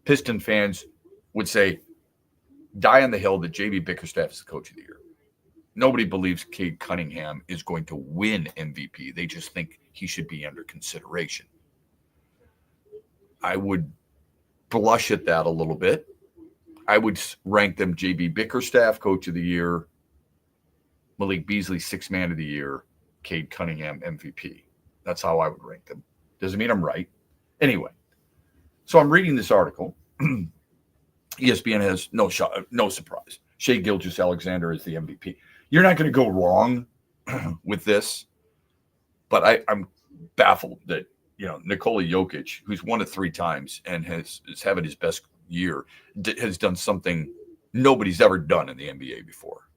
Speaker 6: Piston fans would say, die on the hill that J.B. Bickerstaff is the Coach of the Year. Nobody believes Cade Cunningham is going to win MVP. They just think he should be under consideration. I would blush at that a little bit. I would rank them J.B. Bickerstaff, Coach of the Year, Malik Beasley, Sixth Man of the Year, Cade Cunningham, MVP. That's how I would rank them. Doesn't mean I'm right. Anyway, so I'm reading this article. ESPN has no surprise. Shai Gilgeous-Alexander is the MVP. You're not going to go wrong with this, but I'm baffled that Nikola Jokic, who's won it 3 times and is having his best year, has done something nobody's ever done in the NBA before,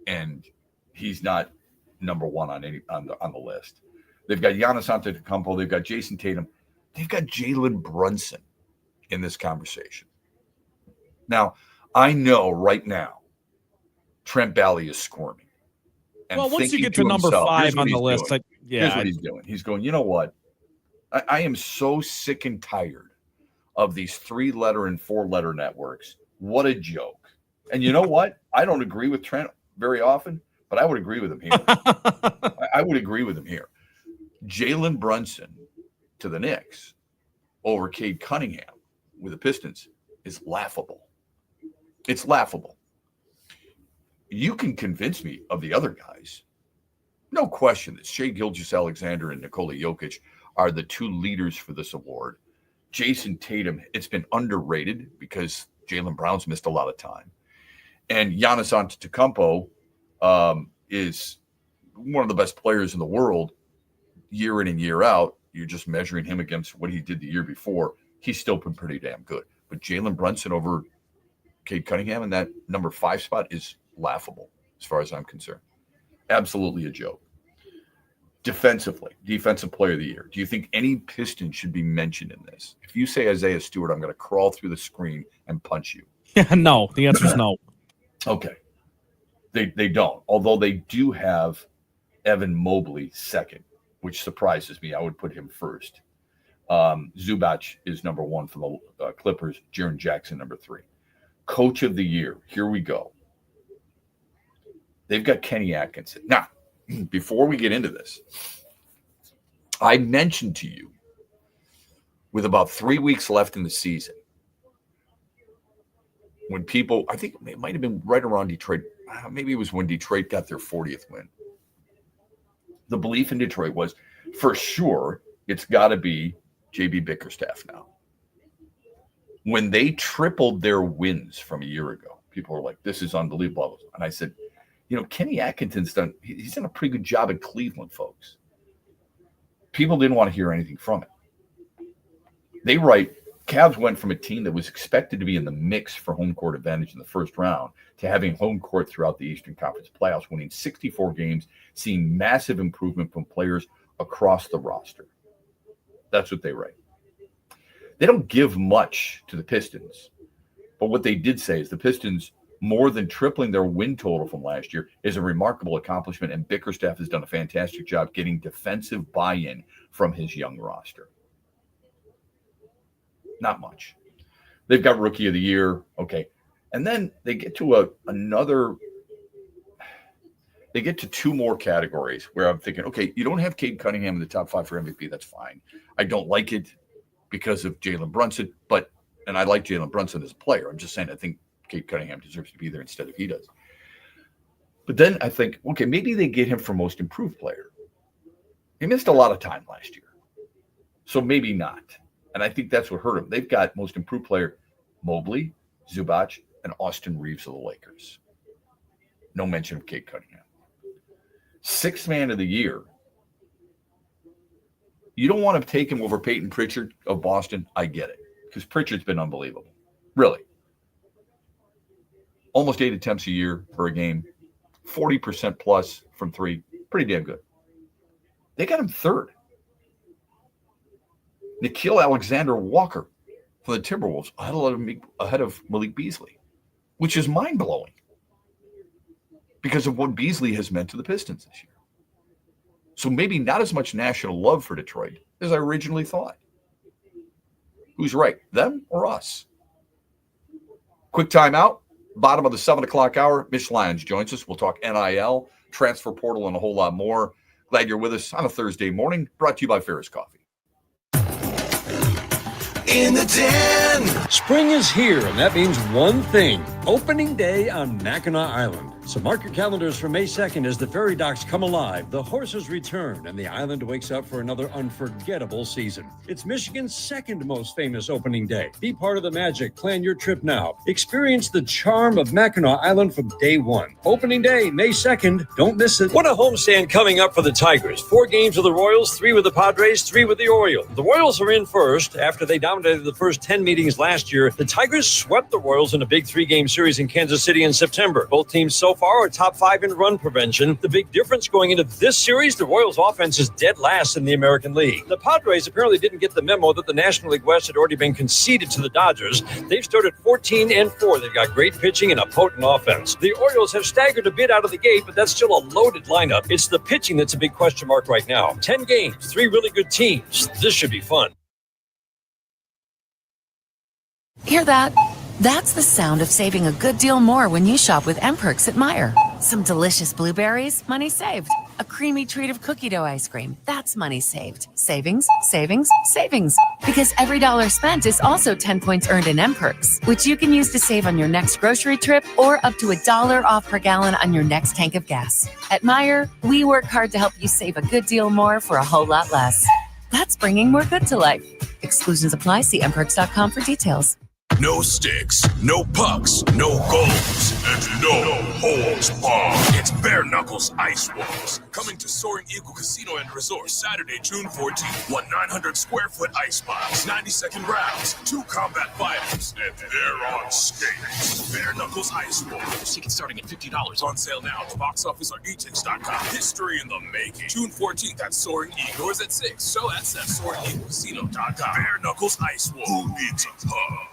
Speaker 6: and he's not number one on the list. They've got Giannis Antetokounmpo, they've got Jason Tatum, they've got Jalen Brunson in this conversation. Now, I know right now Trent Bally is squirming.
Speaker 11: Well, once you get to number 5 on the list,
Speaker 6: here's what he's doing. He's going, you know what? I am so sick and tired of these 3-letter and 4-letter networks. What a joke. And you know what? I don't agree with Trent very often, but I would agree with him here. I would agree with him here. Jalen Brunson to the Knicks over Cade Cunningham with the Pistons is laughable. It's laughable. You can convince me of the other guys. No question that Shai Gilgeous-Alexander and Nikola Jokic are the 2 leaders for this award. Jason Tatum, it's been underrated because Jaylen Brown's missed a lot of time. And Giannis Antetokounmpo is one of the best players in the world year in and year out. You're just measuring him against what he did the year before. He's still been pretty damn good. But Jalen Brunson over Cade Cunningham in that number 5 spot is laughable as far as I'm concerned. Absolutely a joke. Defensively, defensive player of the year. Do you think any Piston should be mentioned in this? If you say Isaiah Stewart, I'm going to crawl through the screen and punch you.
Speaker 11: Yeah, no. The answer is no.
Speaker 6: Okay. They don't. Although they do have Evan Mobley second, which surprises me. I would put him first. Zubac is number 1 for the Clippers. Jaren Jackson, number 3. Coach of the year. Here we go. They've got Kenny Atkinson. Now, before we get into this, I mentioned to you with about 3 weeks left in the season, when people, I think it might have been right around Detroit, maybe it was when Detroit got their 40th win. The belief in Detroit was, for sure, it's got to be JB Bickerstaff now. When they tripled their wins from a year ago, people were like, this is unbelievable. And I said, Kenny Atkinson's he's done a pretty good job in Cleveland, folks. People didn't want to hear anything from it. They write, Cavs went from a team that was expected to be in the mix for home court advantage in the first round to having home court throughout the Eastern Conference playoffs, winning 64 games, seeing massive improvement from players across the roster. That's what they write. They don't give much to the Pistons, but what they did say is the Pistons more than tripling their win total from last year is a remarkable accomplishment, and Bickerstaff has done a fantastic job getting defensive buy-in from his young roster. Not much. They've got Rookie of the Year. Okay. And then they get to they get to 2 more categories where I'm thinking, okay, you don't have Cade Cunningham in the top 5 for MVP. That's fine. I don't like it because of Jalen Brunson, and I like Jalen Brunson as a player. I'm just saying I think Cade Cunningham deserves to be there instead of he does. But then I think, okay, maybe they get him for most improved player. He missed a lot of time last year. So maybe not. And I think that's what hurt him. They've got most improved player Mobley, Zubac, and Austin Reeves of the Lakers. No mention of Cade Cunningham. 6th man of the year. You don't want to take him over Peyton Pritchard of Boston. I get it. Because Pritchard's been unbelievable. Really. Almost 8 attempts a year for a game. 40% plus from 3. Pretty damn good. They got him 3rd. Nickeil Alexander-Walker from the Timberwolves ahead of Malik Beasley, which is mind-blowing because of what Beasley has meant to the Pistons this year. So maybe not as much national love for Detroit as I originally thought. Who's right, them or us? Quick timeout. Bottom of the 7 o'clock hour, Mitch Lyons joins us. We'll talk NIL, transfer portal, and a whole lot more. Glad you're with us on a Thursday morning. Brought to you by Ferris Coffee.
Speaker 8: In the den. Spring is here, and that means one thing: opening day on Mackinac Island. So mark your calendars for May 2nd as the ferry docks come alive, the horses return, and the island wakes up for another unforgettable season. It's Michigan's 2nd most famous opening day. Be part of the magic. Plan your trip now. Experience the charm of Mackinac Island from day one. Opening day, May 2nd. Don't miss it. What a homestand coming up for the Tigers. 4 games with the Royals, 3 with the Padres, 3 with the Orioles. The Royals are in first after they dominated the first 10 meetings last year. The Tigers swept the Royals in a big 3-game
Speaker 14: series in Kansas City in September. Both teams so far are top 5 in run prevention. The big difference going into this series, the Royals' offense is dead last in the American League. The Padres apparently didn't get the memo that the National League West had already been conceded to the Dodgers. They've started 14-4. They've got great pitching and a potent offense. The Orioles have staggered a bit out of the gate, but that's still a loaded lineup. It's the pitching that's a big question mark right now. 10 games, 3 really good teams. This should be fun.
Speaker 12: Hear that? That's the sound of saving a good deal more when you shop with MPerks at Meijer. Some delicious blueberries, money saved. A creamy treat of cookie dough ice cream, that's money saved. Savings, savings, savings. Because every dollar spent is also 10 points earned in MPerks, which you can use to save on your next grocery trip or up to $1 off per gallon on your next tank of gas. At Meijer, we work hard to help you save a good deal more for a whole lot less. That's bringing more good to life. Exclusions apply. See mperks.com for details.
Speaker 8: No sticks, no pucks, no goals, and no holds barred. It's Bare Knuckles Ice Walls. Coming to Soaring Eagle Casino and Resort Saturday, June 14th. 900 square foot ice box, 90-second rounds, 2 combat fighters, and they're on skates. Bare Knuckles Ice Walls. Tickets starting at $50. On sale now at the box office or etix.com. History in the making. June 14th at Soaring Eagle. Doors at 6. Show at SoaringEagleCasino.com. Bare Knuckles Ice Walls. Who needs a pub?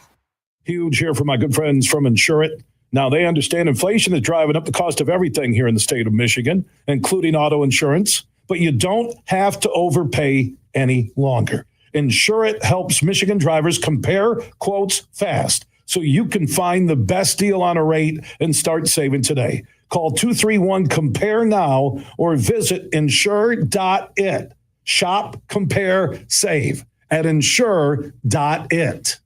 Speaker 7: Huge here from my good friends from Insurant. Now, they understand inflation is driving up the cost of everything here in the state of Michigan, including auto insurance. But you don't have to overpay any longer. Insurant helps Michigan drivers compare quotes fast so you can find the best deal on a rate and start saving today. Call 231-COMPARE now or visit insure.it. Shop, compare, save at insure.it.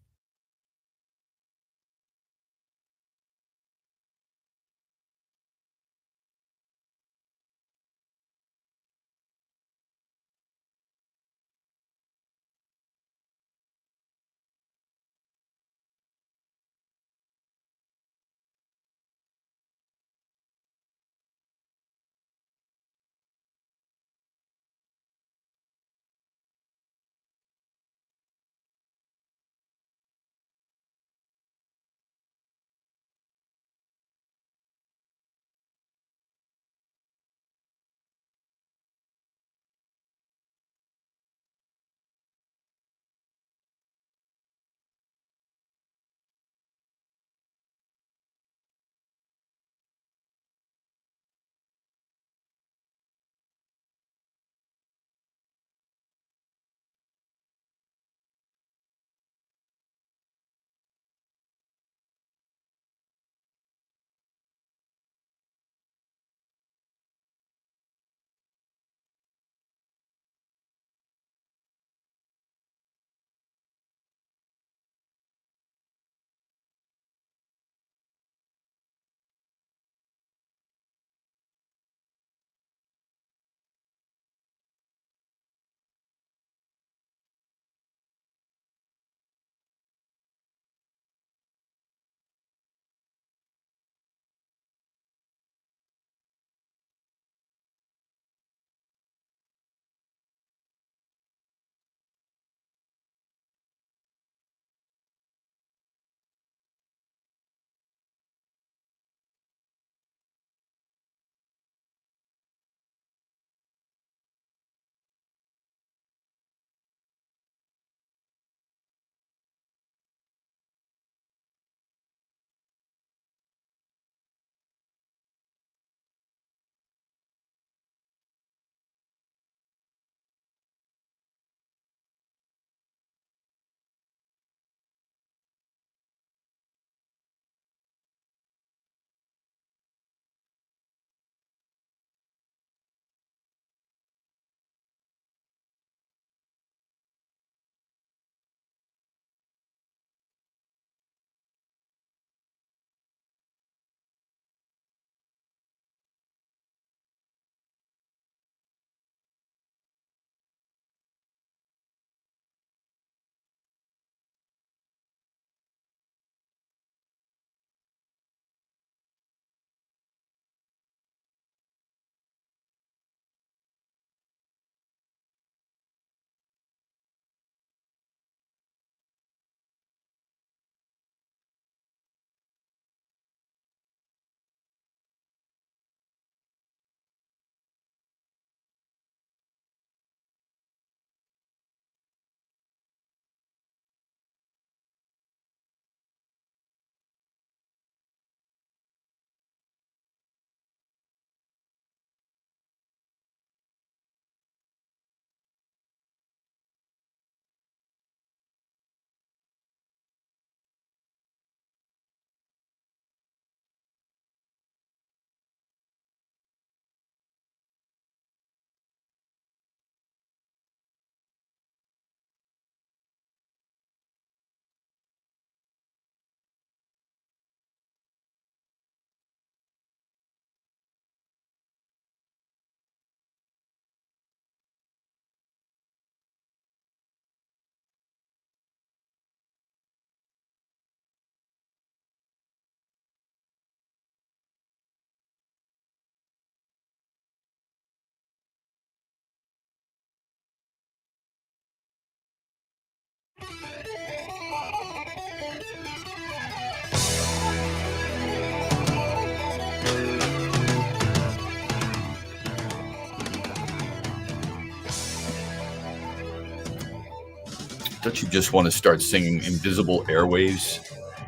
Speaker 6: Don't you just want to start singing Invisible Airways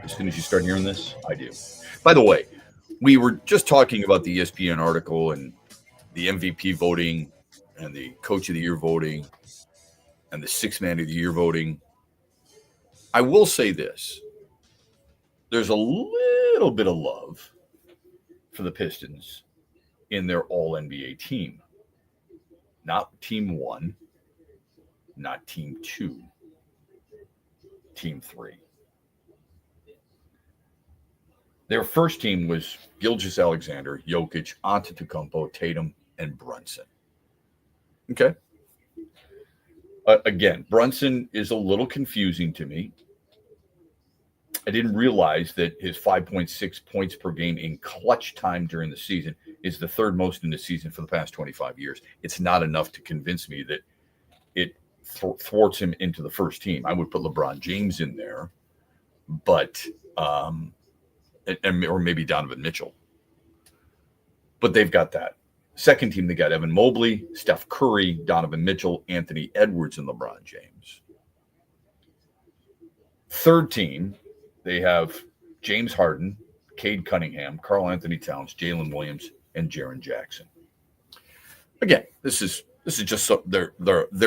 Speaker 6: as soon as you start hearing this? I do. By the way, we were just talking about the ESPN article and the MVP voting and the Coach of the Year voting and the Sixth Man of the Year voting. I will say this. There's a little bit of love for the Pistons in their All-NBA team. Not Team 1, not Team 2, Team 3. Their first team was Gilgeous-Alexander, Jokic, Antetokounmpo, Tatum, and Brunson. Okay? Again, Brunson is a little confusing to me. I didn't realize that his 5.6 points per game in clutch time during the season is the third most in the season for the past 25 years. It's not enough to convince me that it thwarts him into the first team. I would put LeBron James in there, but or maybe Donovan Mitchell. But they've got that. Second team, they got Evan Mobley, Steph Curry, Donovan Mitchell, Anthony Edwards, and LeBron James. Third team, they have James Harden, Cade Cunningham, Karl Anthony Towns, Jalen Williams, and Jaren Jackson. Again, this is just they're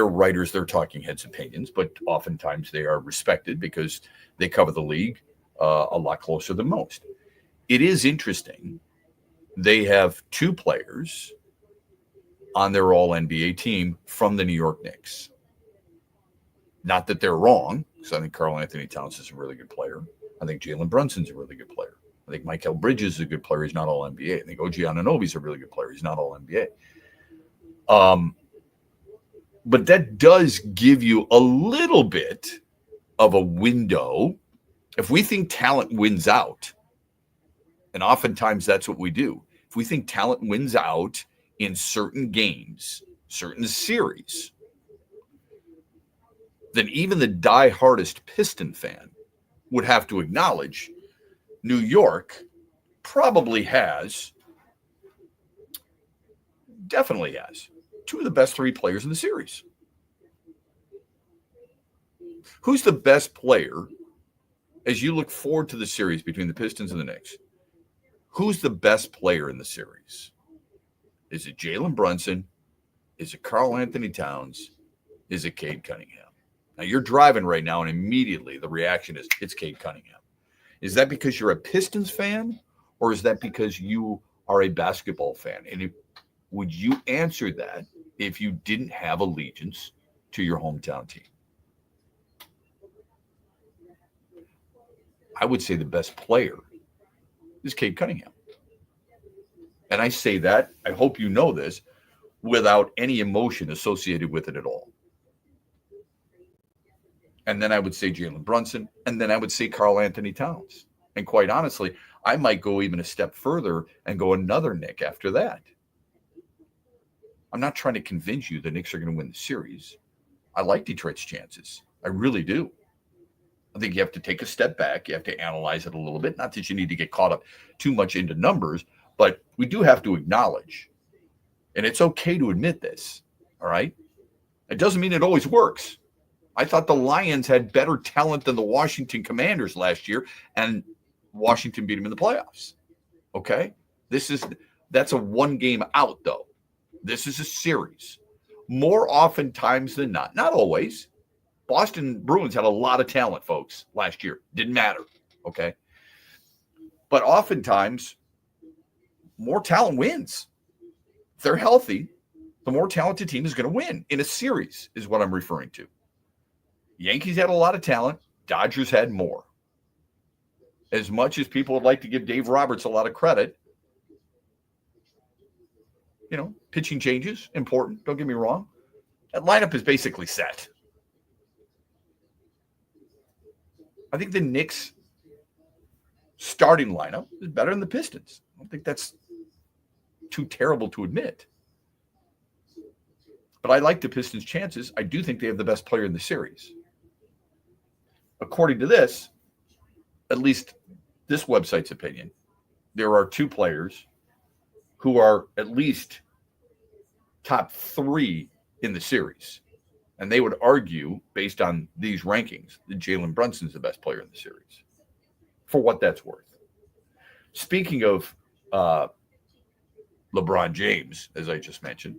Speaker 6: writers, they're talking heads' opinions, but oftentimes they are respected because they cover the league a lot closer than most. It is interesting. They have two players on their All-NBA team from the New York Knicks. Not that they're wrong, because I think Karl Anthony Towns is a really good player. I think Jalen Brunson's a really good player. I think Mikal Bridges is a good player. He's not All-NBA. I think OG Anunoby's a really good player. He's not All-NBA. But that does give you a little bit of a window. If we think talent wins out, and oftentimes that's what we do. If we think talent wins out in certain games, certain series, then even the die-hardest Piston fan would have to acknowledge New York definitely has two of the best three players in the series. Who's the best player as you look forward to the series between the Pistons and the Knicks? Who's the best player in the series? Is it Jalen Brunson? Is it Karl Anthony Towns? Is it Cade Cunningham? Now, you're driving right now, and immediately the reaction is, it's Cade Cunningham. Is that because you're a Pistons fan, or is that because you are a basketball fan? And would you answer that if you didn't have allegiance to your hometown team? I would say the best player is Cade Cunningham. And I say that, I hope you know this, without any emotion associated with it at all. And then I would say Jalen Brunson, and then I would say Karl Anthony Towns. And quite honestly, I might go even a step further and go another Knick after that. I'm not trying to convince you the Knicks are going to win the series. I like Detroit's chances. I really do. I think you have to take a step back. You have to analyze it a little bit. Not that you need to get caught up too much into numbers, but we do have to acknowledge, and it's okay to admit this, all right? It doesn't mean it always works. I thought the Lions had better talent than the Washington Commanders last year, and Washington beat them in the playoffs. Okay? That's a one game out, though. This is a series. More oftentimes than not always. Boston Bruins had a lot of talent, folks, last year. Didn't matter. Okay? But oftentimes, more talent wins. If they're healthy, the more talented team is going to win in a series, is what I'm referring to. Yankees had a lot of talent. Dodgers had more. As much as people would like to give Dave Roberts a lot of credit, pitching changes, important, don't get me wrong. That lineup is basically set. I think the Knicks' starting lineup is better than the Pistons. I don't think that's too terrible to admit. But I like the Pistons' chances. I do think they have the best player in the series. According to this, at least this website's opinion, there are two players who are at least top three in the series. And they would argue, based on these rankings, that Jalen Brunson's the best player in the series, for what that's worth. Speaking of LeBron James, as I just mentioned,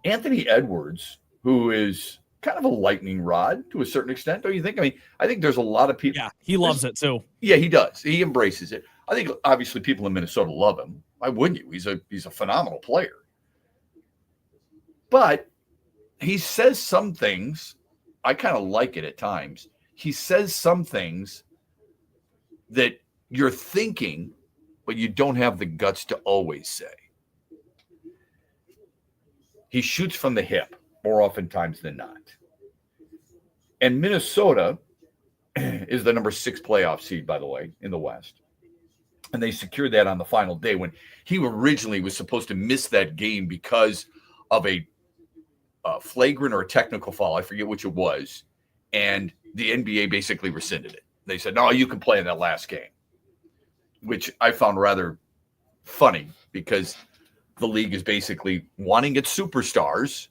Speaker 6: Anthony Edwards, who is kind of a lightning rod to a certain extent, don't you think? I mean, I think there's a lot of people.
Speaker 11: Yeah, he loves it too.
Speaker 6: Yeah, he does. He embraces it. I think obviously people in Minnesota love him. Why wouldn't you? He's a phenomenal player. But he says some things, I kind of like it at times. He says some things that you're thinking, but you don't have the guts to always say. He shoots from the hip more oftentimes than not. And Minnesota is the number 6 playoff seed, by the way, in the West. And they secured that on the final day when he originally was supposed to miss that game because of a flagrant or a technical foul. I forget which it was. And the NBA basically rescinded it. They said, no, you can play in that last game, which I found rather funny because the league is basically wanting its superstars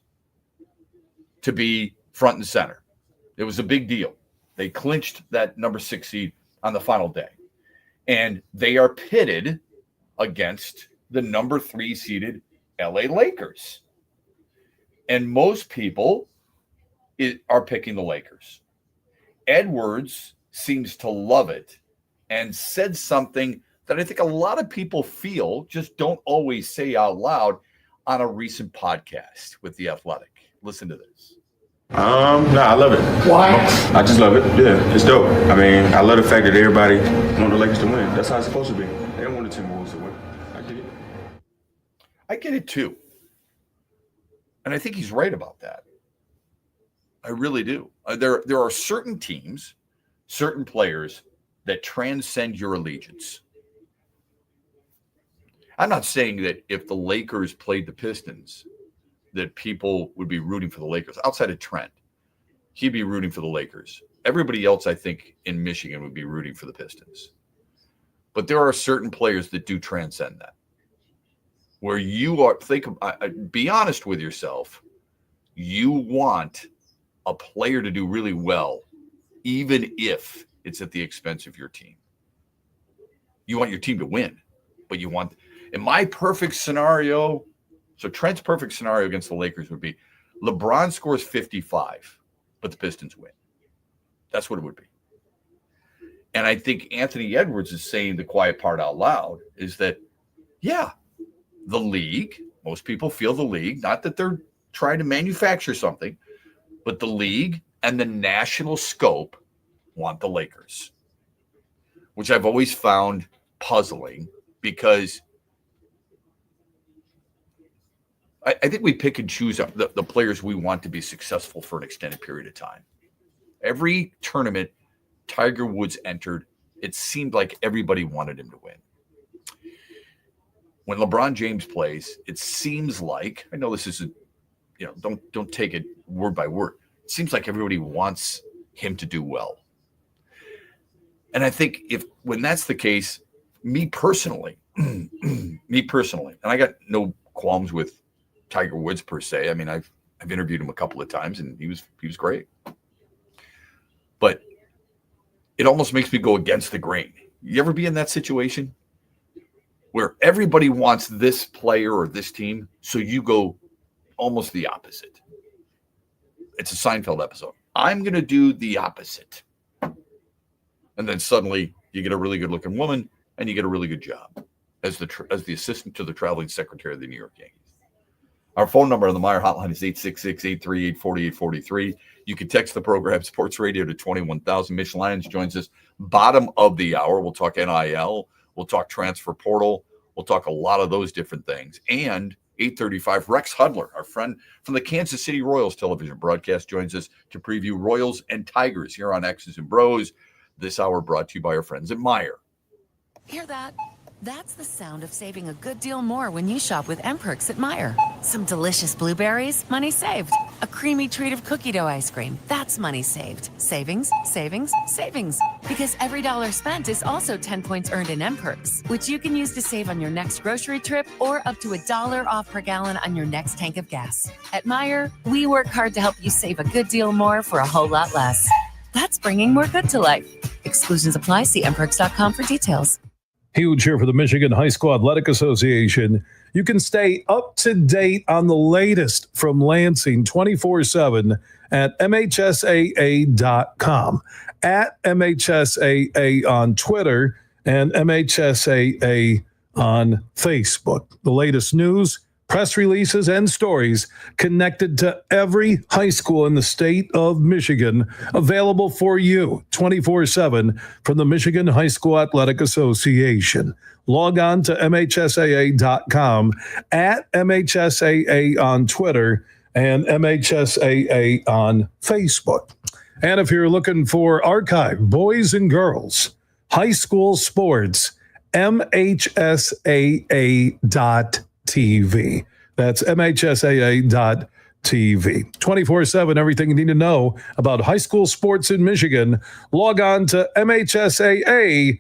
Speaker 6: to be front and center. It was a big deal. They clinched that number 6 seed on the final day. And they are pitted against the number 3 seeded LA Lakers. And most people are picking the Lakers. Edwards seems to love it and said something that I think a lot of people feel, just don't always say out loud, on a recent podcast with The Athletic. Listen to this.
Speaker 15: No, I love it.
Speaker 2: Why?
Speaker 15: I just love it. Yeah, it's dope. I mean, I love the fact that everybody want the Lakers to win. That's how it's supposed to be. They don't want the Timberwolves to win. I get it.
Speaker 6: I get it too. And I think he's right about that. I really do. There are certain teams, certain players that transcend your allegiance. I'm not saying that if the Lakers played the Pistons, that people would be rooting for the Lakers. Outside of Trent, he'd be rooting for the Lakers. Everybody else, I think, in Michigan would be rooting for the Pistons. But there are certain players that do transcend that. Where you are, be honest with yourself, you want a player to do really well, even if it's at the expense of your team. You want your team to win, but you want, in my perfect scenario, so Trent's perfect scenario against the Lakers would be LeBron scores 55, but the Pistons win. That's what it would be. And I think Anthony Edwards is saying the quiet part out loud is that, yeah, the league, most people feel the league, not that they're trying to manufacture something, but the league and the national scope want the Lakers, which I've always found puzzling because I think we pick and choose the players we want to be successful for an extended period of time. Every tournament Tiger Woods entered, it seemed like everybody wanted him to win. When LeBron James plays, it seems like, I know this isn't, don't take it word by word. It seems like everybody wants him to do well. And I think when that's the case, me personally, and I got no qualms with Tiger Woods per se. I mean, I've interviewed him a couple of times and he was great. But it almost makes me go against the grain. You ever be in that situation where everybody wants this player or this team, so you go almost the opposite? It's a Seinfeld episode. I'm going to do the opposite. And then suddenly you get a really good-looking woman and you get a really good job as the assistant to the traveling secretary of the New York Yankees. Our phone number on the Meyer hotline is 866-838-4843. You can text the program Sports Radio to 21,000. Mitch Lyons joins us bottom of the hour. We'll talk NIL. We'll talk transfer portal. We'll talk a lot of those different things. And 8:35, Rex Hudler, our friend from the Kansas City Royals television broadcast, joins us to preview Royals and Tigers here on X's and BrO's. This hour brought to you by our friends at Meyer.
Speaker 12: Hear that? That's the sound of saving a good deal more when you shop with MPerks at Meijer. Some delicious blueberries, money saved. A creamy treat of cookie dough ice cream, that's money saved. Savings, savings, savings. Because every dollar spent is also 10 points earned in MPerks, which you can use to save on your next grocery trip or up to $1 off per gallon on your next tank of gas. At Meijer, we work hard to help you save a good deal more for a whole lot less. That's bringing more good to life. Exclusions apply. See mperks.com for details.
Speaker 7: Huge here for the Michigan High School Athletic Association. You can stay up to date on the latest from Lansing 24/7 at MHSAA.com, at MHSAA on Twitter, and MHSAA on Facebook. The latest news, press releases, and stories connected to every high school in the state of Michigan, available for you 24/7 from the Michigan High School Athletic Association. Log on to MHSAA.com, at MHSAA on Twitter, and MHSAA on Facebook. And if you're looking for archive, boys and girls, high school sports, MHSAA.TV. That's MHSAA.TV. 24/7, everything you need to know about high school sports in Michigan. Log on to MHSAA.com.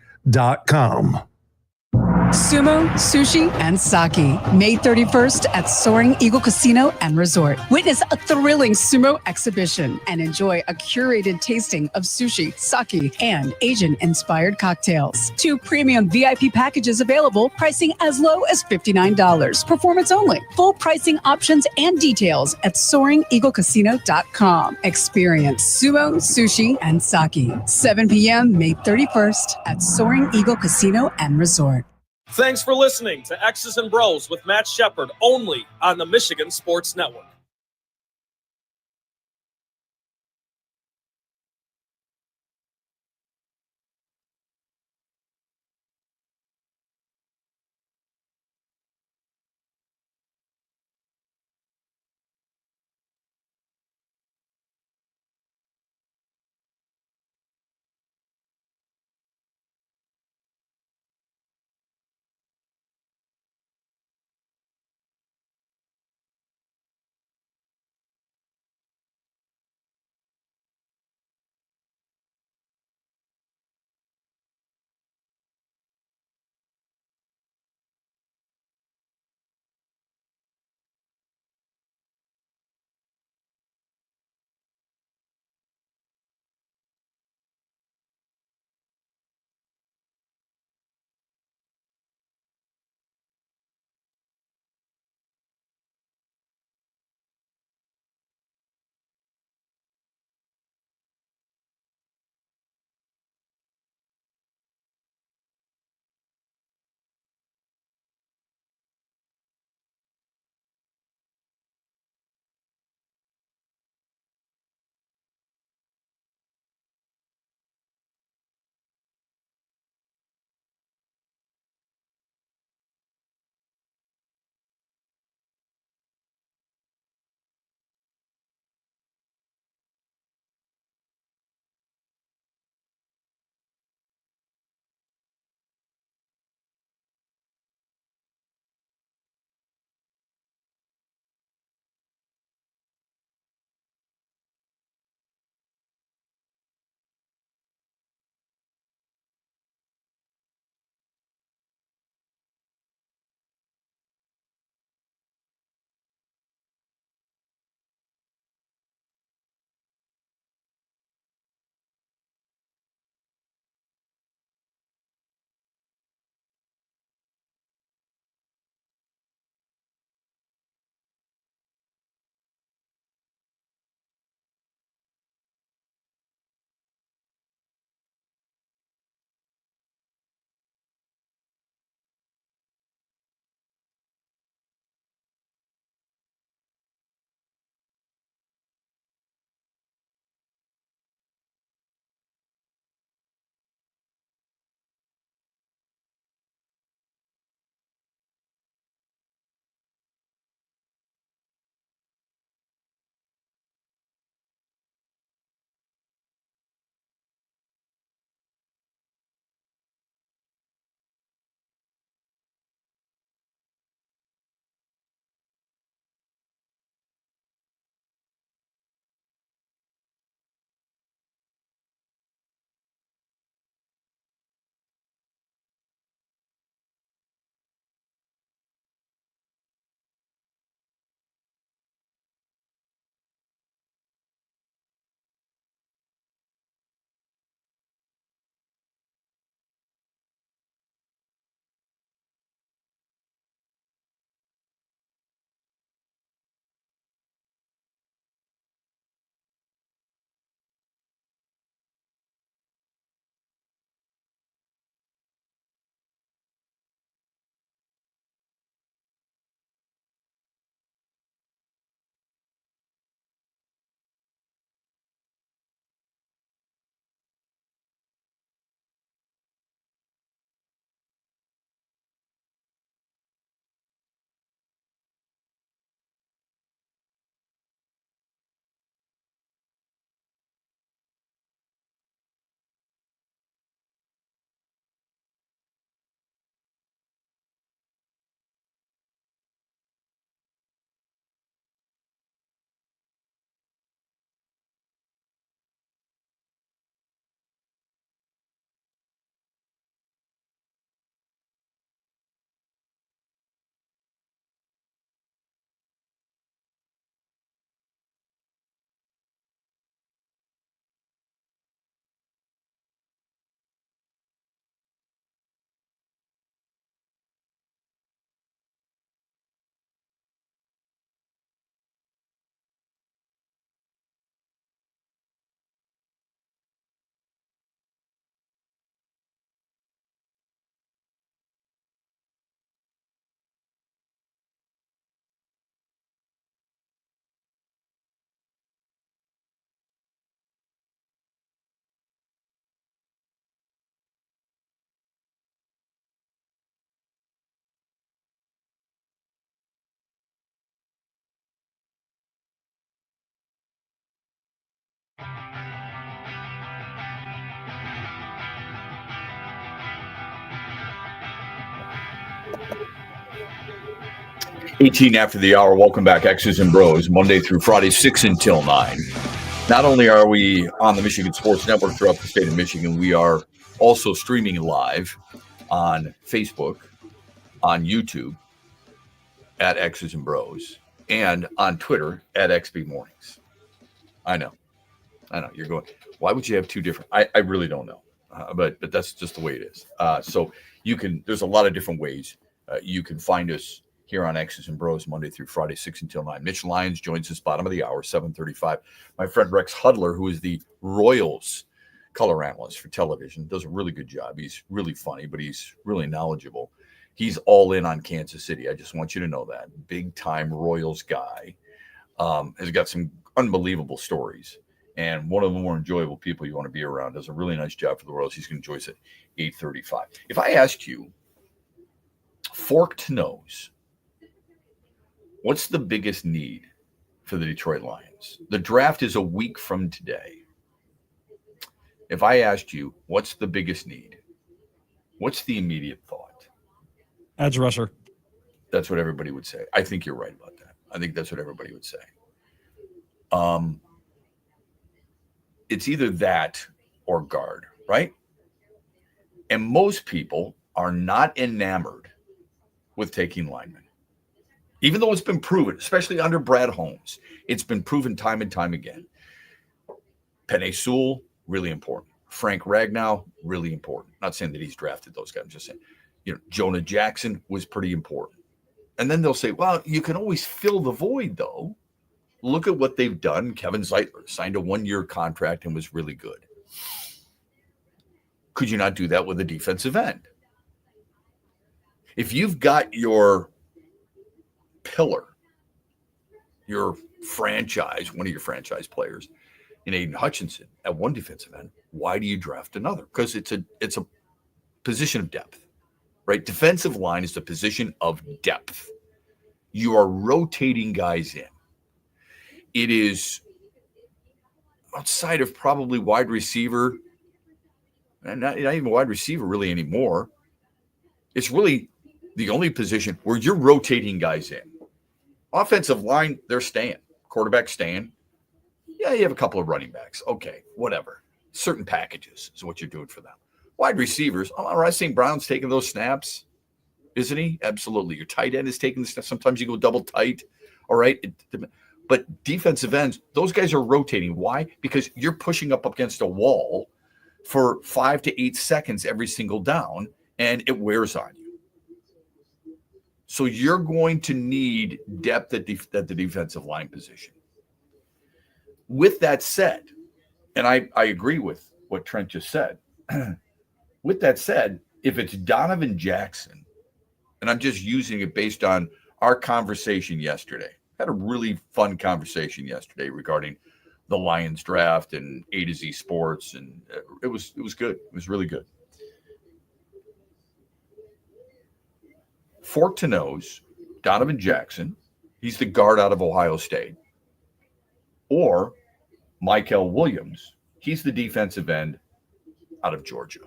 Speaker 13: Sumo, sushi, and sake. May 31st at Soaring Eagle Casino and Resort. Witness a thrilling sumo exhibition and enjoy a curated tasting of sushi, sake, and Asian-inspired cocktails. 2 premium VIP packages available, pricing as low as $59. Performance only. Full pricing options and details at SoaringEagleCasino.com. Experience sumo, sushi, and sake. 7 p.m. May 31st at Soaring Eagle Casino and Resort.
Speaker 9: Thanks for listening to X's and Bros with Matt Shepard, only on the Michigan Sports Network.
Speaker 6: 18 after the hour. Welcome back, X's and Bros, Monday through Friday, 6 until 9. Not only are we on the Michigan Sports Network throughout the state of Michigan, we are also streaming live on Facebook, on YouTube at X's and Bros, and on Twitter at XB Mornings. I know. You're going, why would you have two different? I really don't know. But that's just the way it is. So there's a lot of different ways you can find us here on X's and Bros Monday through Friday, 6 until 9. Mitch Lyons joins us bottom of the hour, 7:35. My friend Rex Hudler, who is the Royals color analyst for television, does a really good job. He's really funny, but he's really knowledgeable. He's all in on Kansas City. I just want you to know that. Big time Royals guy. Has got some unbelievable stories. And one of the more enjoyable people you want to be around. Does a really nice job for the Royals. He's going to join us at 8:35. If I asked you, forked nose, what's the biggest need for the Detroit Lions? The draft is a week from today. If I asked you, what's the biggest need? What's the immediate thought?
Speaker 11: Edge rusher.
Speaker 6: That's what everybody would say. I think you're right about that. I think that's what everybody would say. It's either that or guard, right? And most people are not enamored with taking linemen. Even though it's been proven, especially under Brad Holmes, it's been proven time and time again. Penei Sewell, really important. Frank Ragnow, really important. Not saying that he's drafted those guys. I'm just saying, Jonah Jackson was pretty important. And then they'll say, well, you can always fill the void, though. Look at what they've done. Kevin Zeitler signed a 1-year contract and was really good. Could you not do that with a defensive end? If you've got your pillar, your franchise, one of your franchise players in Aiden Hutchinson at one defensive end, why do you draft another? Because it's a position of depth, right? Defensive line is the position of depth. You are rotating guys in. It is outside of probably wide receiver, and not even wide receiver really anymore. It's really the only position where you're rotating guys in. Offensive line, they're staying. Quarterback staying. Yeah, you have a couple of running backs. Okay, whatever. Certain packages is what you're doing for them. Wide receivers, St. Brown's taking those snaps, isn't he? Absolutely. Your tight end is taking the snaps. Sometimes you go double tight. All right. But defensive ends, those guys are rotating. Why? Because you're pushing up against a wall for 5 to 8 seconds every single down, and it wears on you. So you're going to need depth at the defensive line position. With that said, and I agree with what Trent just said. With that said, if it's Donovan Jackson, and I'm just using it based on our conversation yesterday, had a really fun conversation yesterday regarding the Lions draft and A to Z Sports, and it was good. It was really good. Fork to nose, Donovan Jackson, he's the guard out of Ohio State, or Michael Williams, he's the defensive end out of Georgia.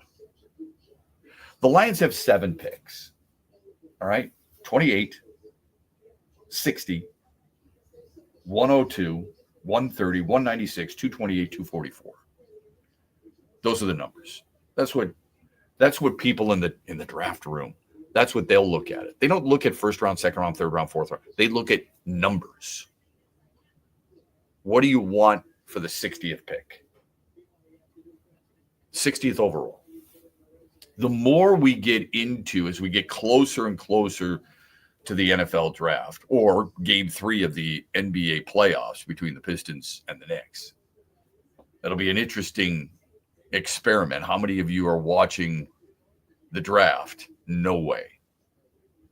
Speaker 6: The Lions have 7 picks. All right, 28, 60, 102, 130, 196, 228, 244. Those are the numbers. That's what people in the draft room, that's what they'll look at it. They don't look at first round, second round, third round, fourth round. They look at numbers. What do you want for the 60th pick? 60th overall. The more we get into, as we get closer and closer to the NFL draft or game 3 of the NBA playoffs between the Pistons and the Knicks, that'll be an interesting experiment. How many of you are watching the draft? No way.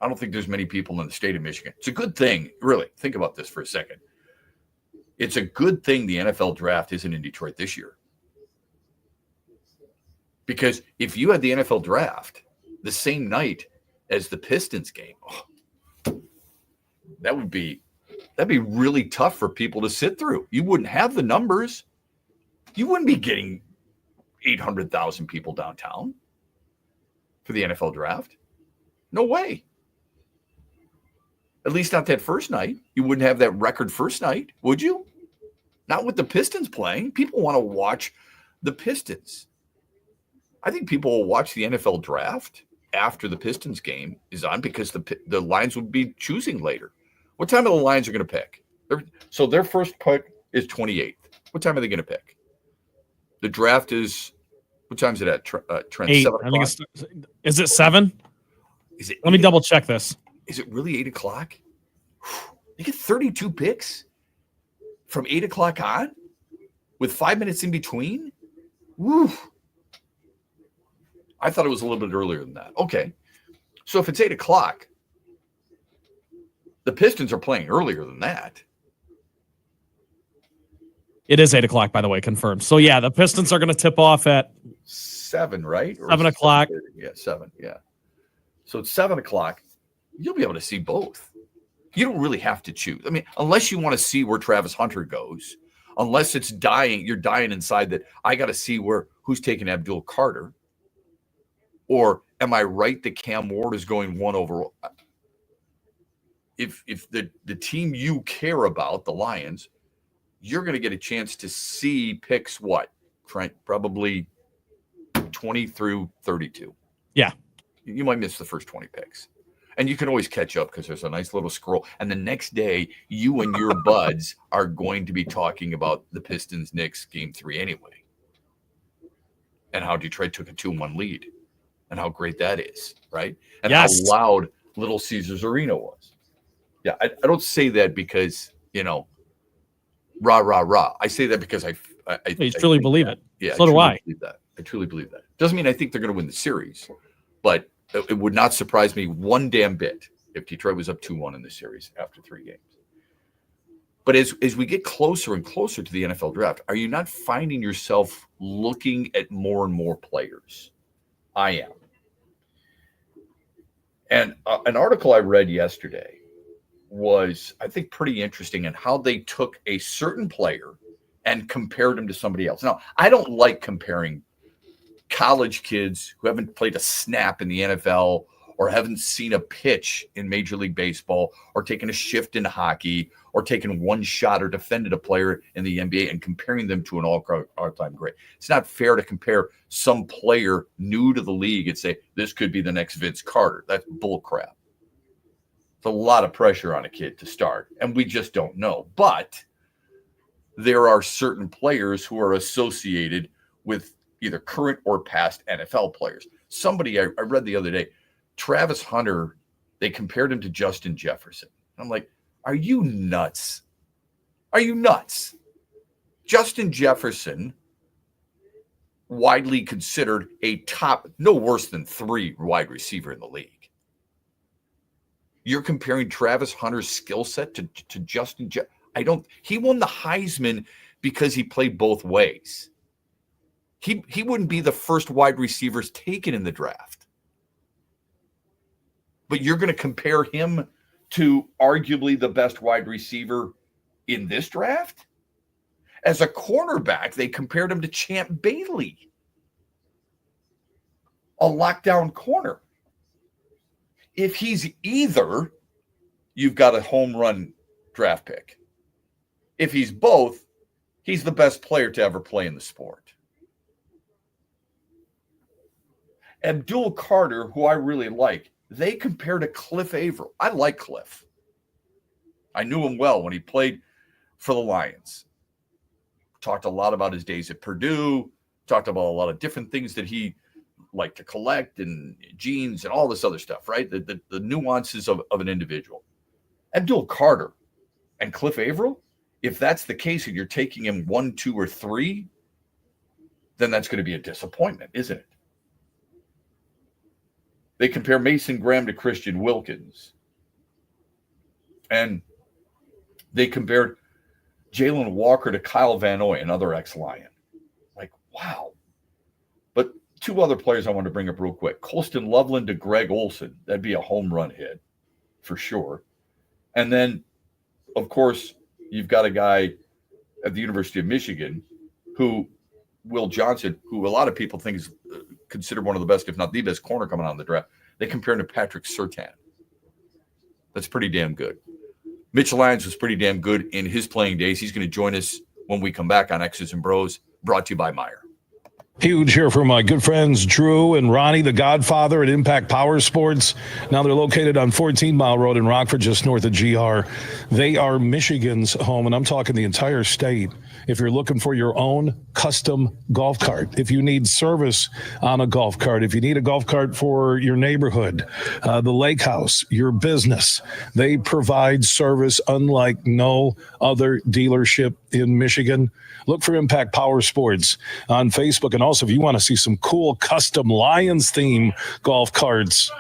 Speaker 6: I don't think there's many people in the state of Michigan. It's a good thing. Really, think about this for a second. It's a good thing the NFL draft isn't in Detroit this year. Because if you had the NFL draft the same night as the Pistons game, that'd be really tough for people to sit through. You wouldn't have the numbers. You wouldn't be getting 800,000 people downtown for the NFL draft. No way. At least not that first night. You wouldn't have that record first night, would you? Not with the Pistons playing. People want to watch the Pistons. I think people will watch the NFL draft after the Pistons game is on because the Lions would be choosing later. What time are the Lions going to pick? So their first pick is 28th. What time are they going to pick? The draft is, what time is it at, Trent?
Speaker 11: 8.
Speaker 6: 7
Speaker 11: I think
Speaker 6: o'clock?
Speaker 11: is it 7?
Speaker 6: Is it?
Speaker 11: Let me double check this.
Speaker 6: Is it really 8 o'clock? You get 32 picks from 8 o'clock on with 5 minutes in between? Woo. I thought it was a little bit earlier than that. Okay. So if it's 8 o'clock, the Pistons are playing earlier than that.
Speaker 11: It is 8 o'clock, by the way, confirmed. So yeah, the Pistons are going to tip off at
Speaker 6: 7, right? Or
Speaker 11: 7 o'clock.
Speaker 6: 7:30? Yeah, 7. Yeah. So it's 7 o'clock. You'll be able to see both. You don't really have to choose. I mean, unless you want to see where Travis Hunter goes, unless it's dying, you're dying inside that I got to see who's taking Abdul Carter. Or am I right that Cam Ward is going 1 overall? If the team you care about, the Lions, you're going to get a chance to see picks what, Trent? Probably 20 through 32.
Speaker 11: Yeah.
Speaker 6: You might miss the first 20 picks. And you can always catch up because there's a nice little scroll. And the next day, you and your buds are going to be talking about the Pistons-Knicks Game 3 anyway. And how Detroit took a 2-1 lead. And how great that is, right? And how loud Little Caesars Arena was. Yeah, I don't say that because, rah, rah, rah. I say that because I
Speaker 11: truly believe it.
Speaker 6: Yeah,
Speaker 11: so do I.
Speaker 6: I truly believe that. Doesn't mean I think they're going to win the series, but it would not surprise me one damn bit if Detroit was up 2-1 in the series after 3 games. But as we get closer and closer to the NFL draft, are you not finding yourself looking at more and more players? I am. And an article I read yesterday was, I think, pretty interesting in how they took a certain player and compared him to somebody else. Now, I don't like comparing college kids who haven't played a snap in the NFL or haven't seen a pitch in Major League Baseball or taken a shift in hockey or taken one shot or defended a player in the NBA and comparing them to an all-time great. It's not fair to compare some player new to the league and say, this could be the next Vince Carter. That's bull crap. It's a lot of pressure on a kid to start, and we just don't know. But there are certain players who are associated with either current or past NFL players. Somebody I read the other day, Travis Hunter, they compared him to Justin Jefferson. I'm like, are you nuts? Are you nuts? Justin Jefferson, widely considered a top, no worse than 3 wide receiver in the league. You're comparing Travis Hunter's skill set to Justin Jefferson. He won the Heisman because he played both ways. He wouldn't be the first wide receivers taken in the draft. But you're going to compare him to arguably the best wide receiver in this draft? As a cornerback, they compared him to Champ Bailey, a lockdown corner. If he's either, you've got a home run draft pick. If he's both, he's the best player to ever play in the sport. Abdul Carter, who I really like, they compare to Cliff Averill. I like Cliff. I knew him well when he played for the Lions. Talked a lot about his days at Purdue. Talked about a lot of different things that he liked to collect and jeans and all this other stuff, right? The nuances of an individual. Abdul Carter and Cliff Averill, if that's the case and you're taking him 1, 2, or 3, then that's going to be a disappointment, isn't it? They compare Mason Graham to Christian Wilkins. And they compared Jalen Walker to Kyle Van Noy, another ex-Lion. Like, wow. But 2 other players I want to bring up real quick. Colston Loveland to Greg Olson. That'd be a home run hit for sure. And then, of course, you've got a guy at the University of Michigan who, Will Johnson, who a lot of people think is considered one of the best, if not the best corner coming out of the draft. They compare him to Patrick Surtain. That's pretty damn good. Mitchell Lyons was pretty damn good in his playing days. He's going to join us when we come back on X's and Bros, brought to you by Meyer.
Speaker 7: Huge here for my good friends Drew and Ronnie, the Godfather at Impact Power Sports. Now they're located on 14 Mile Road in Rockford, just north of GR. They are Michigan's home, and I'm talking the entire state. If you're looking for your own custom golf cart, if you need service on a golf cart, if you need a golf cart for your neighborhood, the lake house, your business, they provide service unlike no other dealership in Michigan. Look for Impact Power Sports on Facebook. And also, if you want to see some cool custom Lions theme golf carts,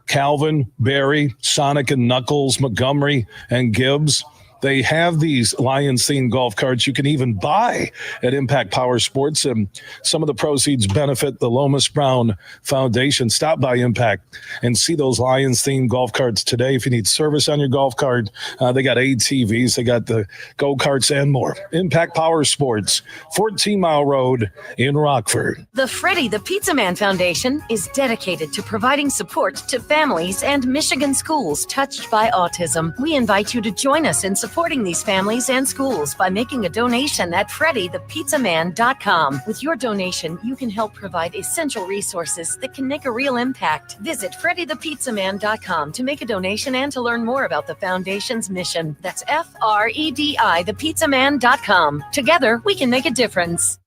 Speaker 7: Calvin, Barry, Sonic and Knuckles, Montgomery, and Gibbs, they have these Lions themed golf carts you can even buy at Impact Power Sports, and some of the proceeds benefit the Lomas Brown Foundation. Stop by Impact and see those Lions themed golf carts today. If you need service on your golf cart, they got ATVs, they got the go-karts and more. Impact Power Sports, 14 Mile Road in Rockford.
Speaker 16: The Freddie the Pizza Man Foundation is dedicated to providing support to families and Michigan schools touched by autism. We invite you to join us in supporting these families and schools by making a donation at freddythepizzaman.com. With your donation, you can help provide essential resources that can make a real impact. Visit freddythepizzaman.com to make a donation and to learn more about the foundation's mission. That's FREDI thepizzaman.com. Together, we can make a difference.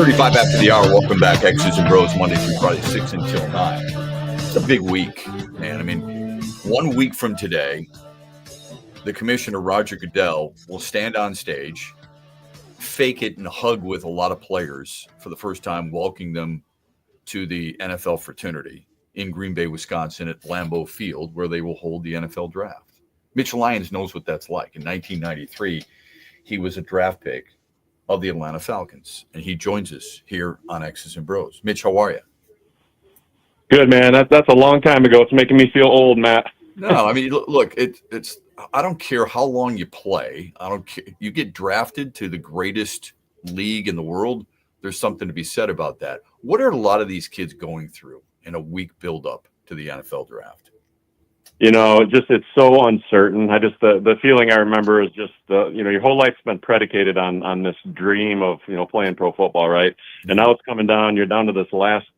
Speaker 6: 35 after the hour. Welcome back. X's and Bros, Monday through Friday, 6 until 9. It's a big week, man. I mean, 1 week from today, the commissioner, Roger Goodell, will stand on stage, fake it, and hug with a lot of players for the first time, welcoming them to the NFL fraternity in Green Bay, Wisconsin at Lambeau Field, where they will hold the NFL draft. Mitch Lyons knows what that's like. In 1993, he was a draft pick of the Atlanta Falcons, and he joins us here on X's and Bros. Mitch, how are you?
Speaker 17: Good, man. That's a long time ago. It's making me feel old, Matt.
Speaker 6: No, I mean, look, it's. I don't care how long you play. I don't care. You get drafted to the greatest league in the world. There's something to be said about that. What are a lot of these kids going through in a week build-up to the NFL draft?
Speaker 17: You know, it's so uncertain. The feeling I remember is just, your whole life's been predicated on this dream of, playing pro football, right? And now it's coming down. You're down to this last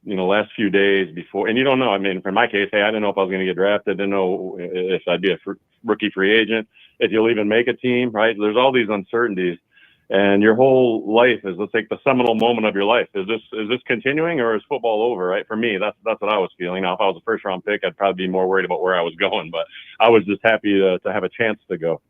Speaker 17: few days before, and you don't know. I mean, in my case, hey, I didn't know if I was going to get drafted. Didn't know if I'd be a rookie free agent, if you'll even make a team, right? There's all these uncertainties. And your whole life is, let's take the seminal moment of your life. Is this continuing, or is football over? Right? For me, that's what I was feeling. Now, if I was a first round pick, I'd probably be more worried about where I was going. But I was just happy to have a chance to go.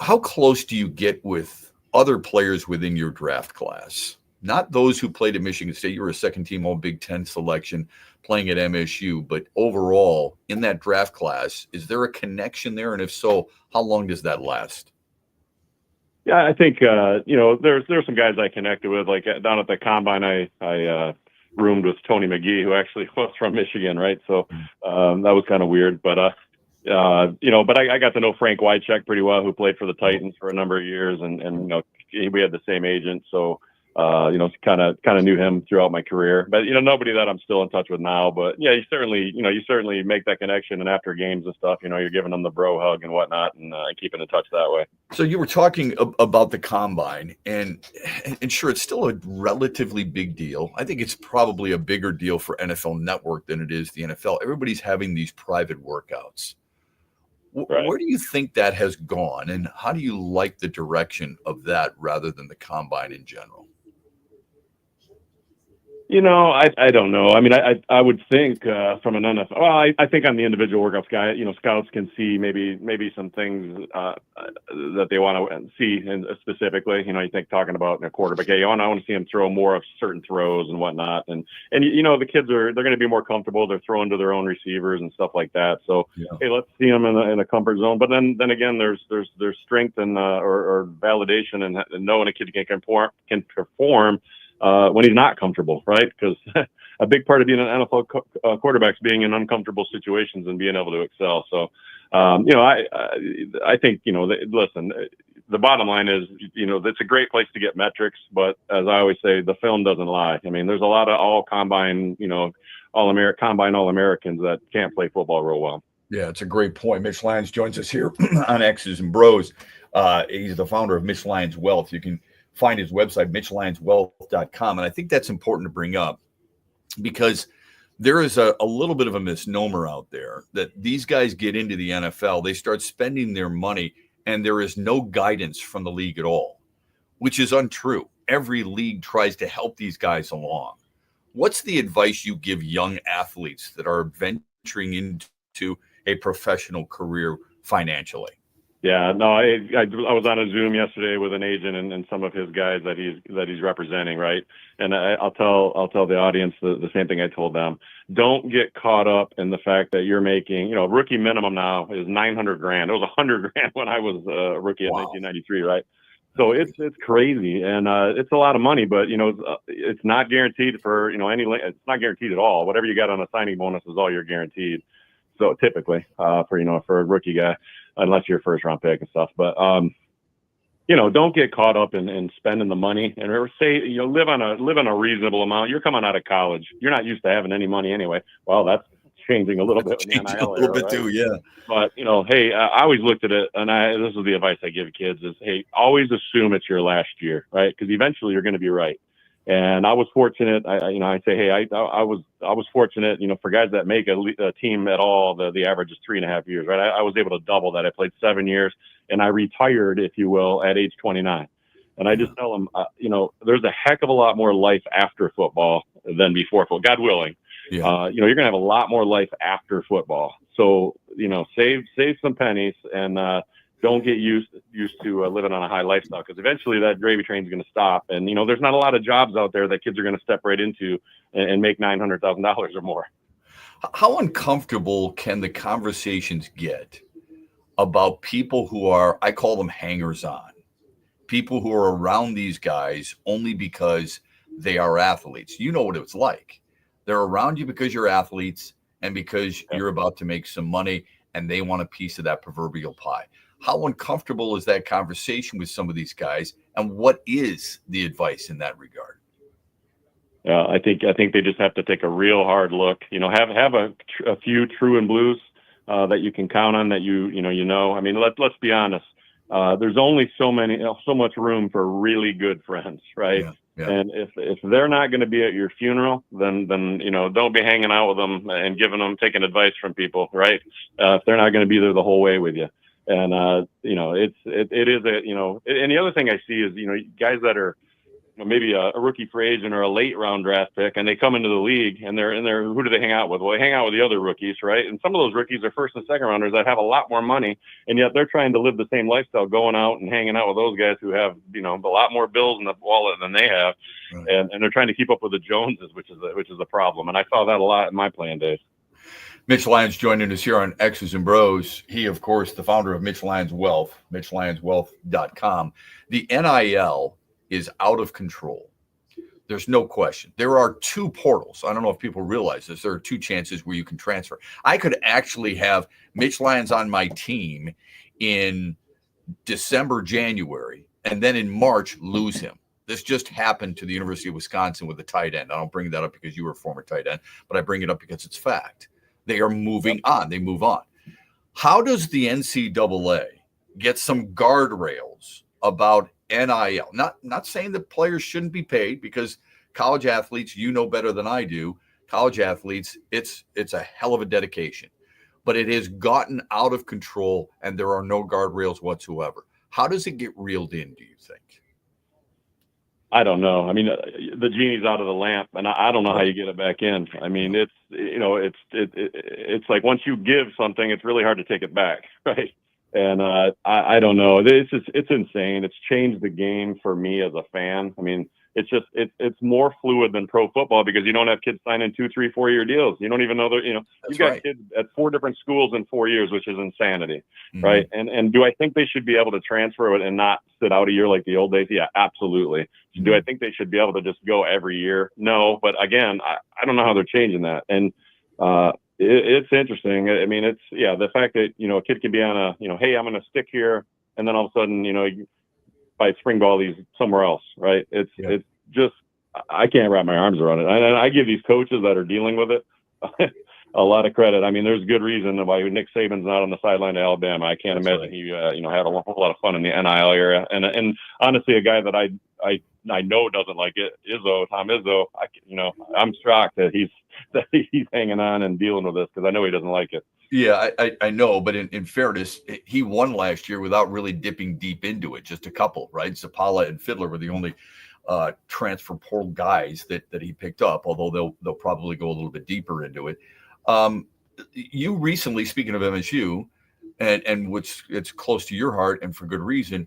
Speaker 6: How close do you get with other players within your draft class? Not those who played at Michigan State. You were a second team All Big Ten selection playing at MSU. But overall, in that draft class, is there a connection there? And if so, how long does that last?
Speaker 17: Yeah, I think there's some guys I connected with, like down at the combine. I roomed with Tony McGee, who actually was from Michigan, right? So that was kind of weird, but I got to know Frank Wycheck pretty well, who played for the Titans for a number of years, and we had the same agent, so kind of knew him throughout my career. But nobody that I'm still in touch with now. But yeah, you certainly make that connection, and after games and stuff, you're giving them the bro hug and whatnot, and keeping in touch that way.
Speaker 6: So you were talking about the combine, and sure, it's still a relatively big deal. I think it's probably a bigger deal for NFL Network than it is the NFL. Everybody's having these private workouts. Right. Where do you think that has gone, and how do you like the direction of that rather than the combine in general?
Speaker 17: I don't know. I mean, I would think from an NFL. Well, I think on the individual workouts guy, scouts can see maybe some things that they want to see, and specifically, you think talking about a quarterback. Hey, I want to see him throw more of certain throws and whatnot, and the kids they're going to be more comfortable. They're throwing to their own receivers and stuff like that. So hey, let's see them in a comfort zone. But then again, there's strength and or validation and knowing a kid can perform. When he's not comfortable, right? Because a big part of being an NFL quarterback is being in uncomfortable situations and being able to excel. So, I think, listen, the bottom line is, it's a great place to get metrics, but as I always say, the film doesn't lie. I mean, there's a lot of all combine All-Americans that can't play football real well.
Speaker 6: Yeah, it's a great point. Mitch Lyons joins us here on X's and Bros. He's the founder of Mitch Lyons Wealth. You can find his website, MitchLyonsWealth.com. And I think that's important to bring up because there is a little bit of a misnomer out there that these guys get into the NFL, they start spending their money, and there is no guidance from the league at all, which is untrue. Every league tries to help these guys along. What's the advice you give young athletes that are venturing into a professional career financially?
Speaker 17: Yeah, no, I was on a Zoom yesterday with an agent and some of his guys that he's representing, right? And I'll tell the audience the same thing I told them. Don't get caught up in the fact that you're making, rookie minimum now is $900,000. It was $100,000 when I was a rookie in 1993, right? So it's crazy, and it's a lot of money, but it's not guaranteed for it's not guaranteed at all. Whatever you got on a signing bonus is all you're guaranteed. So typically for a rookie guy, unless you're a first round pick and stuff. But don't get caught up in spending the money, and live on a reasonable amount. You're coming out of college. You're not used to having any money anyway. Well, that's changing a little bit.
Speaker 6: Too, yeah.
Speaker 17: But hey, I always looked at it, and this is the advice I give kids: is hey, always assume it's your last year, right? Because eventually you're going to be right. And I was fortunate. I say, hey, I was fortunate. For guys that make a team at all, the average is 3.5 years, right? I was able to double that. I played 7 years, and I retired, if you will, at age 29. And I just tell them, there's a heck of a lot more life after football than before football, God willing.
Speaker 6: Yeah.
Speaker 17: You're going to have a lot more life after football. So, save some pennies and don't get used to living on a high lifestyle, because eventually that gravy train is going to stop. And, there's not a lot of jobs out there that kids are going to step right into and make $900,000 or more.
Speaker 6: How uncomfortable can the conversations get about people who are, I call them hangers on, people who are around these guys only because they are athletes? You know what it's like. They're around you because you're athletes and because you're about to make some money, and they want a piece of that proverbial pie. How uncomfortable is that conversation with some of these guys, and what is the advice in that regard?
Speaker 17: I think they just have to take a real hard look. Have a few true and blues that you can count on. That I mean, let's be honest. There's only so much room for really good friends, right?
Speaker 6: Yeah.
Speaker 17: And if they're not going to be at your funeral, then don't be hanging out with them and taking advice from people, right? If they're not going to be there the whole way with you. And it is and the other thing I see is guys that are maybe a rookie free agent or a late round draft pick, and they come into the league and they're who do they hang out with? Well, they hang out with the other rookies, right? And some of those rookies are first and second rounders that have a lot more money, and yet they're trying to live the same lifestyle, going out and hanging out with those guys who have a lot more bills in the wallet than they have, right. and they're trying to keep up with the Joneses, which is a problem. And I saw that a lot in my playing days.
Speaker 6: Mitch Lyons joining us here on X's and Bros. He, of course, the founder of Mitch Lyons Wealth, MitchLyonsWealth.com. The NIL is out of control. There's no question. There are two portals. I don't know if people realize this. There are two chances where you can transfer. I could actually have Mitch Lyons on my team in December, January, and then in March lose him. This just happened to the University of Wisconsin with a tight end. I don't bring that up because you were a former tight end, but I bring it up because it's fact. They are moving on. They move on. How does the NCAA get some guardrails about NIL? Not saying that players shouldn't be paid, because college athletes, better than I do, college athletes, it's a hell of a dedication. But it has gotten out of control, and there are no guardrails whatsoever. How does it get reeled in, do you think?
Speaker 17: I don't know. I mean, the genie's out of the lamp, and I don't know how you get it back in. I mean, it's like once you give something, it's really hard to take it back, right? And I don't know. It's insane. It's changed the game for me as a fan. I mean, it's more fluid than pro football, because you don't have kids signing 2, 3, 4 year deals. You don't even know that, you've got kids at 4 different schools in 4 years, which is insanity. Mm-hmm. Right. And do I think they should be able to transfer it and not sit out a year like the old days? Yeah, absolutely. Mm-hmm. Do I think they should be able to just go every year? No. But again, I don't know how they're changing that. And it's interesting. I mean, the fact that, a kid can be on a, hey, I'm going to stick here, and then all of a sudden, by spring ball, he's somewhere else, right? It's just, I can't wrap my arms around it. And I give these coaches that are dealing with it a lot of credit. I mean, there's good reason why Nick Saban's not on the sideline of Alabama. I can't imagine he, had a whole lot of fun in the NIL area. And honestly, a guy that I know doesn't like it, Tom Izzo. I'm shocked that he's hanging on and dealing with this, because I know he doesn't like it.
Speaker 6: Yeah, I know, but in fairness, he won last year without really dipping deep into it. Just a couple, right? Zapala and Fiddler were the only transfer portal guys that he picked up, although they'll probably go a little bit deeper into it. You recently, speaking of MSU, and which it's close to your heart, and for good reason,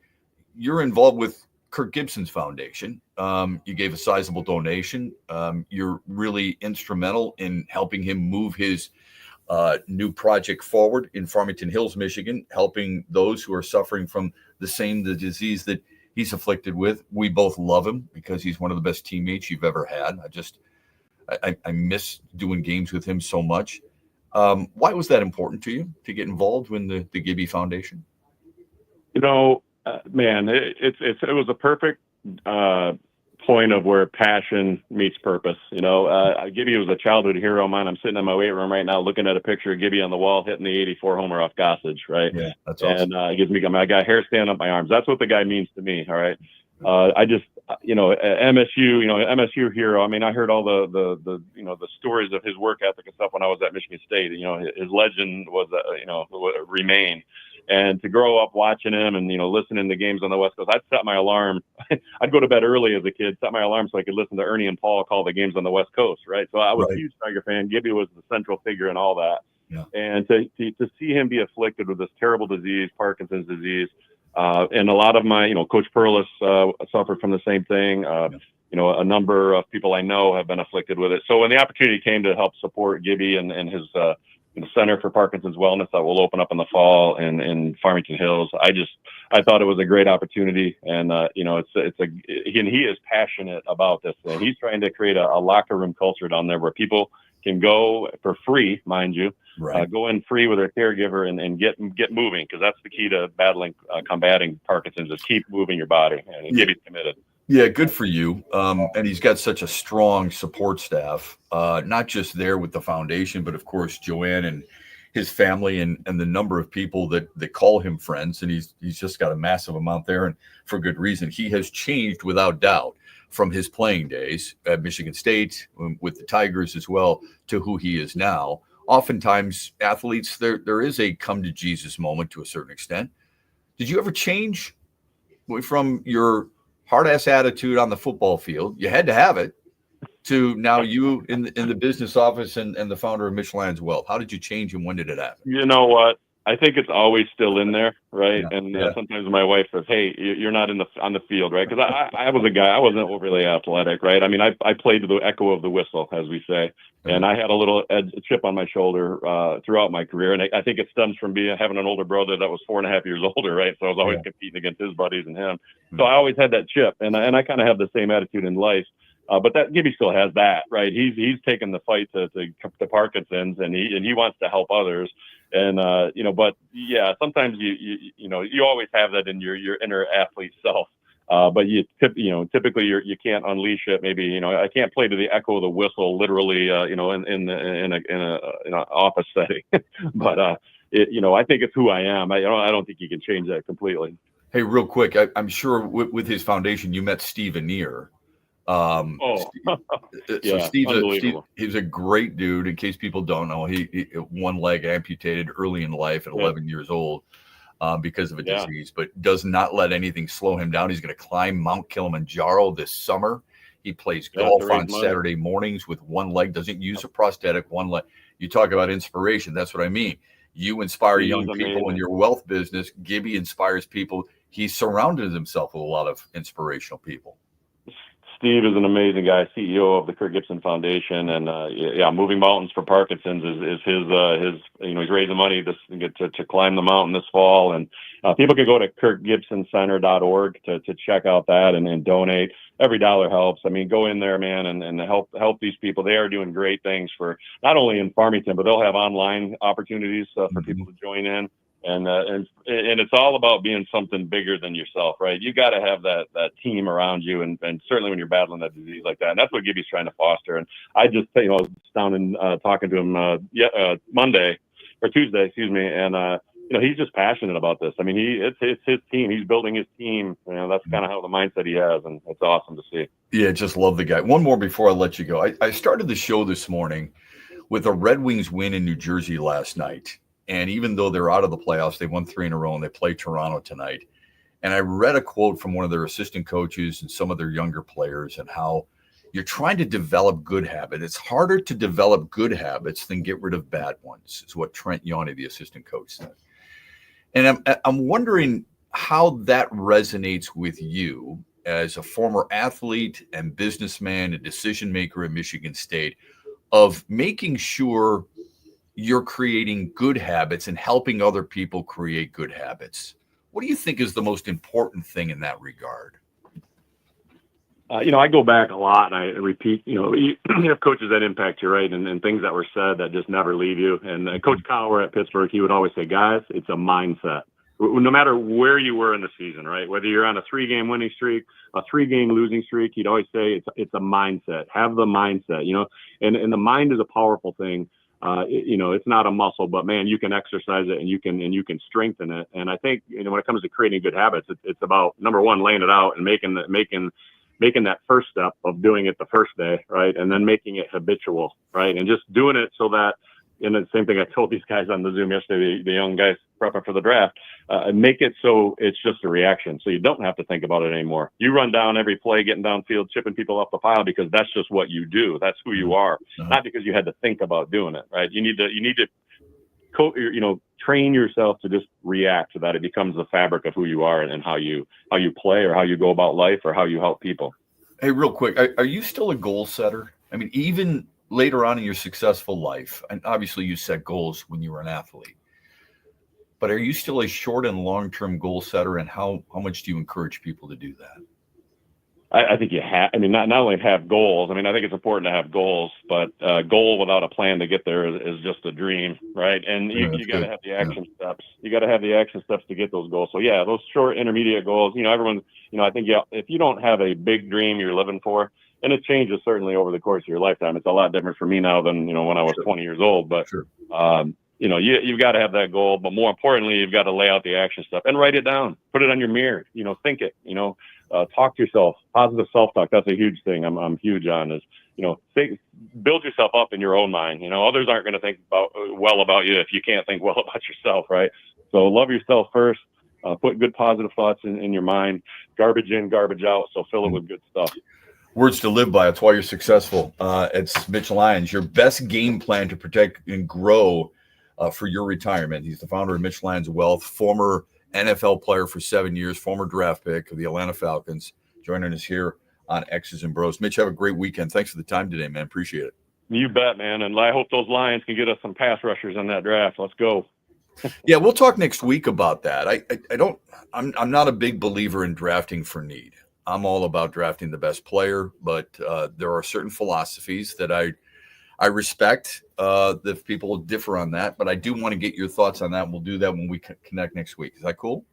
Speaker 6: you're involved with Kirk Gibson's foundation. You gave a sizable donation. You're really instrumental in helping him move his new project forward in Farmington Hills, Michigan, helping those who are suffering from the disease that he's afflicted with. We both love him because he's one of the best teammates you've ever had. I miss doing games with him so much. Why was that important to you to get involved in the Gibby Foundation?
Speaker 17: Man, it was a perfect point of where passion meets purpose. Gibby was a childhood hero of mine. I'm sitting in my weight room right now looking at a picture of Gibby on the wall hitting the 84 homer off Gossage, right?
Speaker 6: Yeah, that's awesome.
Speaker 17: And it gives me, I got hair standing up my arms. That's what the guy means to me, all right? I just, MSU hero. I mean, I heard all the stories of his work ethic and stuff when I was at Michigan State. His legend was, remained. And to grow up watching him and, listening to games on the West Coast, I'd set my alarm. I'd go to bed early as a kid, set my alarm so I could listen to Ernie and Paul call the games on the West Coast, right? So I was a huge Tiger fan. Gibby was the central figure in all that.
Speaker 6: Yeah.
Speaker 17: And to see him be afflicted with this terrible disease, Parkinson's disease, and a lot of my, Coach Perlis suffered from the same thing. A number of people I know have been afflicted with it. So when the opportunity came to help support Gibby and his Center for Parkinson's Wellness that will open up in the fall in Farmington Hills, I thought it was a great opportunity. And he is passionate about this thing. He's trying to create a locker room culture down there where people can go for free, mind you, go in free with their caregiver and get moving, because that's the key to combating Parkinson's, is keep moving your body, and Gibby's committed.
Speaker 6: Yeah, good for you. And he's got such a strong support staff, not just there with the foundation, but of course Joanne and his family and the number of people that call him friends. And he's just got a massive amount there, and for good reason. He has changed without doubt from his playing days at Michigan State with the Tigers as well to who he is now. Oftentimes athletes, there is a come to Jesus moment to a certain extent. Did you ever change from your hard ass attitude on the football field? You had to have it, to now you in the business office and the founder of Michelin's Wealth. How did you change, and when did it happen?
Speaker 17: You know what? I think it's always still in there, right? Sometimes my wife says, "Hey, you're not on the field, right?" Because I was a guy, I wasn't overly athletic, right? I mean, I played to the echo of the whistle, as we say, and I had a little chip on my shoulder throughout my career, and I think it stems from having an older brother that was 4.5 years older, right? So I was always competing against his buddies and him. So I always had that chip, and I kind of have the same attitude in life. But that Gibby still has that, right? He's taken the fight to Parkinson's, and he wants to help others. And but yeah, sometimes you always have that in your inner athlete self. But typically you can't unleash it. Maybe I can't play to the echo of the whistle, literally. In an office setting. But I think it's who I am. I don't think you can change that completely.
Speaker 6: Hey, real quick, I'm sure with his foundation, you met Steve Anier. He's a great dude. In case people don't know, he one leg amputated early in life at 11 years old because of a disease, but does not let anything slow him down. He's going to climb Mount Kilimanjaro this summer. He plays golf on Saturday mornings with one leg, doesn't use a prosthetic, one leg. You talk about inspiration. That's what I mean. You inspire young people in your wealth business. Gibby inspires people. He's surrounded himself with a lot of inspirational people.
Speaker 17: Steve is an amazing guy, CEO of the Kirk Gibson Foundation, and Moving Mountains for Parkinson's is his he's raising money to climb the mountain this fall, and people can go to kirkgibsoncenter.org to check out that and donate. Every dollar helps. I mean, go in there, man, and help these people. They are doing great things for not only in Farmington, but they'll have online opportunities for people to join in. And it's all about being something bigger than yourself, right? You got to have that team around you, and certainly when you're battling that disease like that. And that's what Gibby's trying to foster. And I just, was down and talking to him Tuesday, and he's just passionate about this. I mean, it's his team. He's building his team. That's kind of how the mindset he has, and it's awesome to see.
Speaker 6: Yeah, just love the guy. One more before I let you go. I started the show this morning with a Red Wings win in New Jersey last night. And even though they're out of the playoffs, they won 3 in a row, and they play Toronto tonight. And I read a quote from one of their assistant coaches and some of their younger players, and how you're trying to develop good habits. It's harder to develop good habits than get rid of bad ones, is what Trent Yanni, the assistant coach, said. And I'm wondering how that resonates with you as a former athlete and businessman and decision maker at Michigan State, of making sure you're creating good habits and helping other people create good habits. What do you think is the most important thing in that regard?
Speaker 17: I go back a lot, and I repeat, you have coaches that impact you, right? And things that were said that just never leave you. And Coach Cowher at Pittsburgh, he would always say, guys, it's a mindset. No matter where you were in the season, right? Whether you're on a 3-game winning streak, a 3-game losing streak, he'd always say it's a mindset. Have the mindset, and the mind is a powerful thing. It's not a muscle, but man, you can exercise it and you can strengthen it. And I think, when it comes to creating good habits, it's about, number one, laying it out and making that first step of doing it the first day, right? And then making it habitual, right? And just doing it so that, and the same thing I told these guys on the Zoom yesterday, the young guys prepping for the draft, make it so it's just a reaction. So you don't have to think about it anymore. You run down every play, getting downfield, chipping people off the pile because that's just what you do. That's who you are, not because you had to think about doing it, right? You need to train yourself to just react so that it becomes the fabric of who you are and how you play or how you go about life or how you help people.
Speaker 6: Hey, real quick, are you still a goal setter? I mean, even later on in your successful life, and obviously you set goals when you were an athlete, but are you still a short and long-term goal setter, and how much do you encourage people to do that?
Speaker 17: I think you have, not only have goals, I think it's important to have goals, but a goal without a plan to get there is just a dream, right? And you got to have the action steps. You got to have the action steps to get those goals. So yeah, those short, intermediate goals, everyone, I think if you don't have a big dream you're living for, and it changes certainly over the course of your lifetime. It's a lot different for me now than, when I was 20 years old, but, you've got to have that goal, but more importantly, you've got to lay out the action stuff and write it down, put it on your mirror, think it, talk to yourself, positive self-talk. That's a huge thing I'm huge on is, build yourself up in your own mind. Others aren't going to think well about you if you can't think well about yourself, right? So love yourself first, put good positive thoughts in your mind, garbage in, garbage out. So fill it with good stuff.
Speaker 6: Words to live by. That's why you're successful. It's Mitch Lyons. Your best game plan to protect and grow for your retirement. He's the founder of Mitch Lyons Wealth, former NFL player for 7 years, former draft pick of the Atlanta Falcons, joining us here on X's and Bros. Mitch, have a great weekend. Thanks for the time today, man. Appreciate it.
Speaker 17: You bet, man. And I hope those Lions can get us some pass rushers in that draft. Let's go.
Speaker 6: Yeah, we'll talk next week about that. I'm not a big believer in drafting for need. I'm all about drafting the best player, but there are certain philosophies that I respect. If people differ on that, but I do want to get your thoughts on that. We'll do that when we connect next week. Is that cool?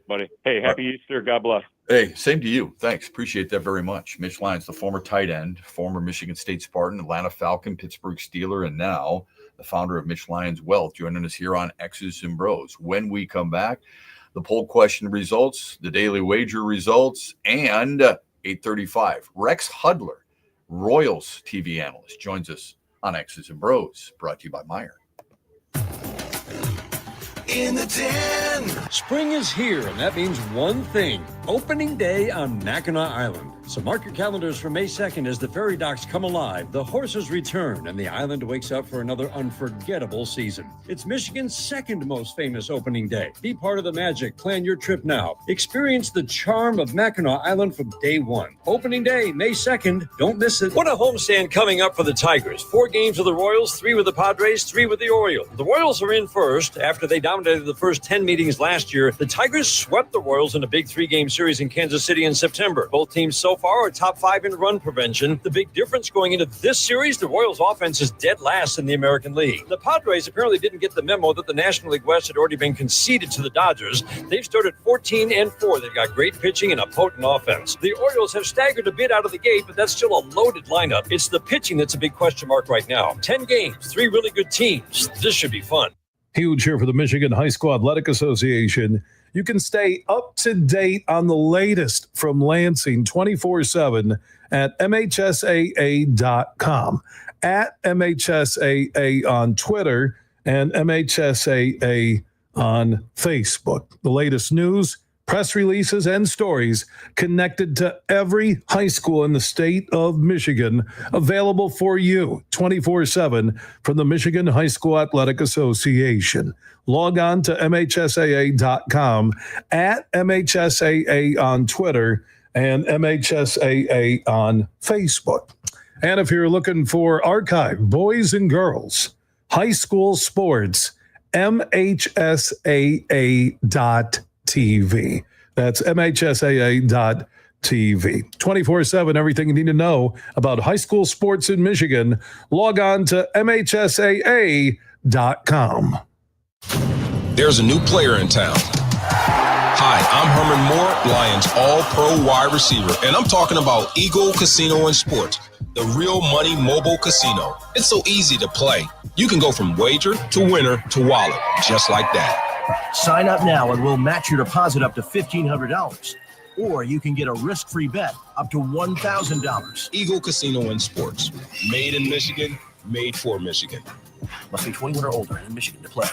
Speaker 17: Buddy. Hey, happy Easter. God bless.
Speaker 6: Hey, same to you. Thanks. Appreciate that very much. Mitch Lyons, the former tight end, former Michigan State Spartan, Atlanta Falcon, Pittsburgh Steeler, and now the founder of Mitch Lyons Wealth, joining us here on X's and Bros. When we come back, the poll question results, the daily wager results, and 8:35. Rex Hudler, Royals TV analyst, joins us on X's and Bros, brought to you by Meyer.
Speaker 8: In the den.
Speaker 14: Spring is here, and that means one thing: opening day on Mackinac Island. So mark your calendars for May 2nd as the ferry docks come alive, the horses return, and the island wakes up for another unforgettable season. It's Michigan's second most famous opening day. Be part of the magic. Plan your trip now. Experience the charm of Mackinac Island from day one. Opening day, May 2nd. Don't miss it. What a homestand coming up for the Tigers. 4 games with the Royals, 3 with the Padres, 3 with the Orioles. The Royals are in first. After they dominated the first 10 meetings last year, the Tigers swept the Royals in a big 3-game series in Kansas City in September. Both teams so far are top 5 in run prevention. The big difference going into this series, the Royals offense is dead last in the American League. The Padres apparently didn't get the memo that the National League West had already been conceded to the Dodgers. They've started 14-4. They've got great pitching and a potent offense. The Orioles have staggered a bit out of the gate, but that's still a loaded lineup. It's the pitching that's a big question mark right now. 10 games, 3 really good teams. This should be fun.
Speaker 7: Huge here for the Michigan High School Athletic Association. You can stay up to date on the latest from Lansing 24/7 at MHSAA.com, at MHSAA on Twitter, and MHSAA on Facebook. The latest news, press releases, and stories connected to every high school in the state of Michigan, available for you 24/7 from the Michigan High School Athletic Association. Log on to MHSAA.com, at MHSAA on Twitter, and MHSAA on Facebook. And if you're looking for archive boys and girls high school sports, MHSAA.TV. That's MHSAA.TV. 24/7, everything you need to know about high school sports in Michigan. Log on to MHSAA.com.
Speaker 8: There's a new player in town. Hi, I'm Herman Moore, Lions All-Pro wide receiver, and I'm talking about Eagle Casino and Sports, the real money mobile casino. It's so easy to play. You can go from wager to winner to wallet, just like that.
Speaker 1: Sign up now and we'll match your deposit up to $1,500. Or you can get a risk-free bet up to $1,000.
Speaker 8: Eagle Casino and Sports, made in Michigan, made for Michigan.
Speaker 1: Must be 21 or older and in Michigan to play.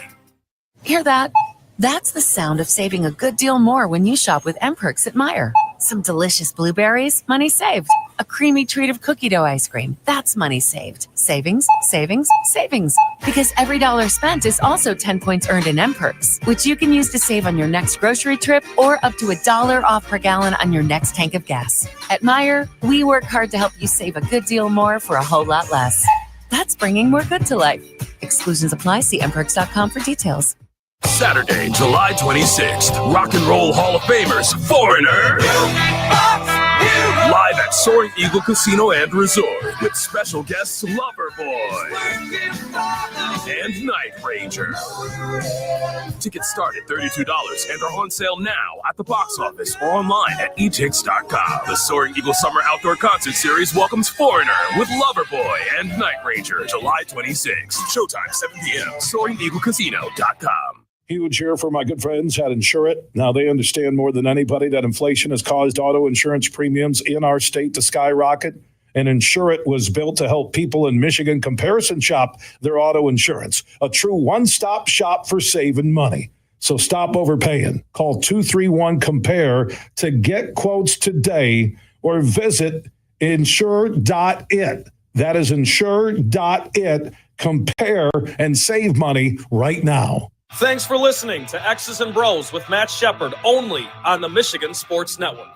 Speaker 12: Hear that? That's the sound of saving a good deal more when you shop with MPerks at Meijer. Some delicious blueberries, money saved. A creamy treat of cookie dough ice cream, that's money saved. Savings, savings, savings. Because every dollar spent is also 10 points earned in MPerks, which you can use to save on your next grocery trip or up to $1 off per gallon on your next tank of gas. At Meijer, we work hard to help you save a good deal more for a whole lot less. That's bringing more good to life. Exclusions apply. See mperks.com for details.
Speaker 8: Saturday, July 26th, Rock and Roll Hall of Famers, Foreigner. Live at Soaring Eagle Casino and Resort with special guests Loverboy and Night Ranger. Tickets start at $32 and are on sale now at the box office or online at etix.com. The Soaring Eagle Summer Outdoor Concert Series welcomes Foreigner with Loverboy and Night Ranger, July 26th. Showtime 7 p.m. SoaringEagleCasino.com.
Speaker 7: Huge here for my good friends at Insurit. Now they understand more than anybody that inflation has caused auto insurance premiums in our state to skyrocket. And Insurit was built to help people in Michigan comparison shop their auto insurance. A true one-stop shop for saving money. So stop overpaying. Call 231-COMPARE to get quotes today or visit insure.it. That is insure.it. Compare and save money right now.
Speaker 9: Thanks for listening to X's and Bros with Matt Shepard, only on the Michigan Sports Network.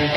Speaker 18: When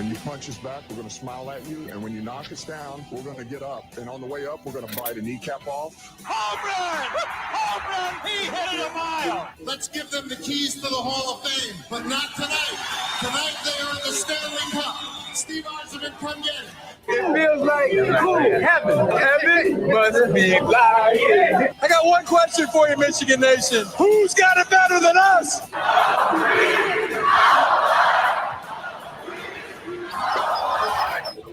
Speaker 18: you punch us back, we're going to smile at you, and when you knock us down, we're going to get up. And on the way up, we're going to bite a kneecap off.
Speaker 19: Home run! Home run! He hit it a mile! Let's give them the keys to the Hall of Fame, but not tonight. Tonight they are in the Stanley Cup. Steve Eisenman, come get it.
Speaker 20: It feels like cool. Heaven must be lying. I got one question for you, Michigan Nation. Who's got it better than us?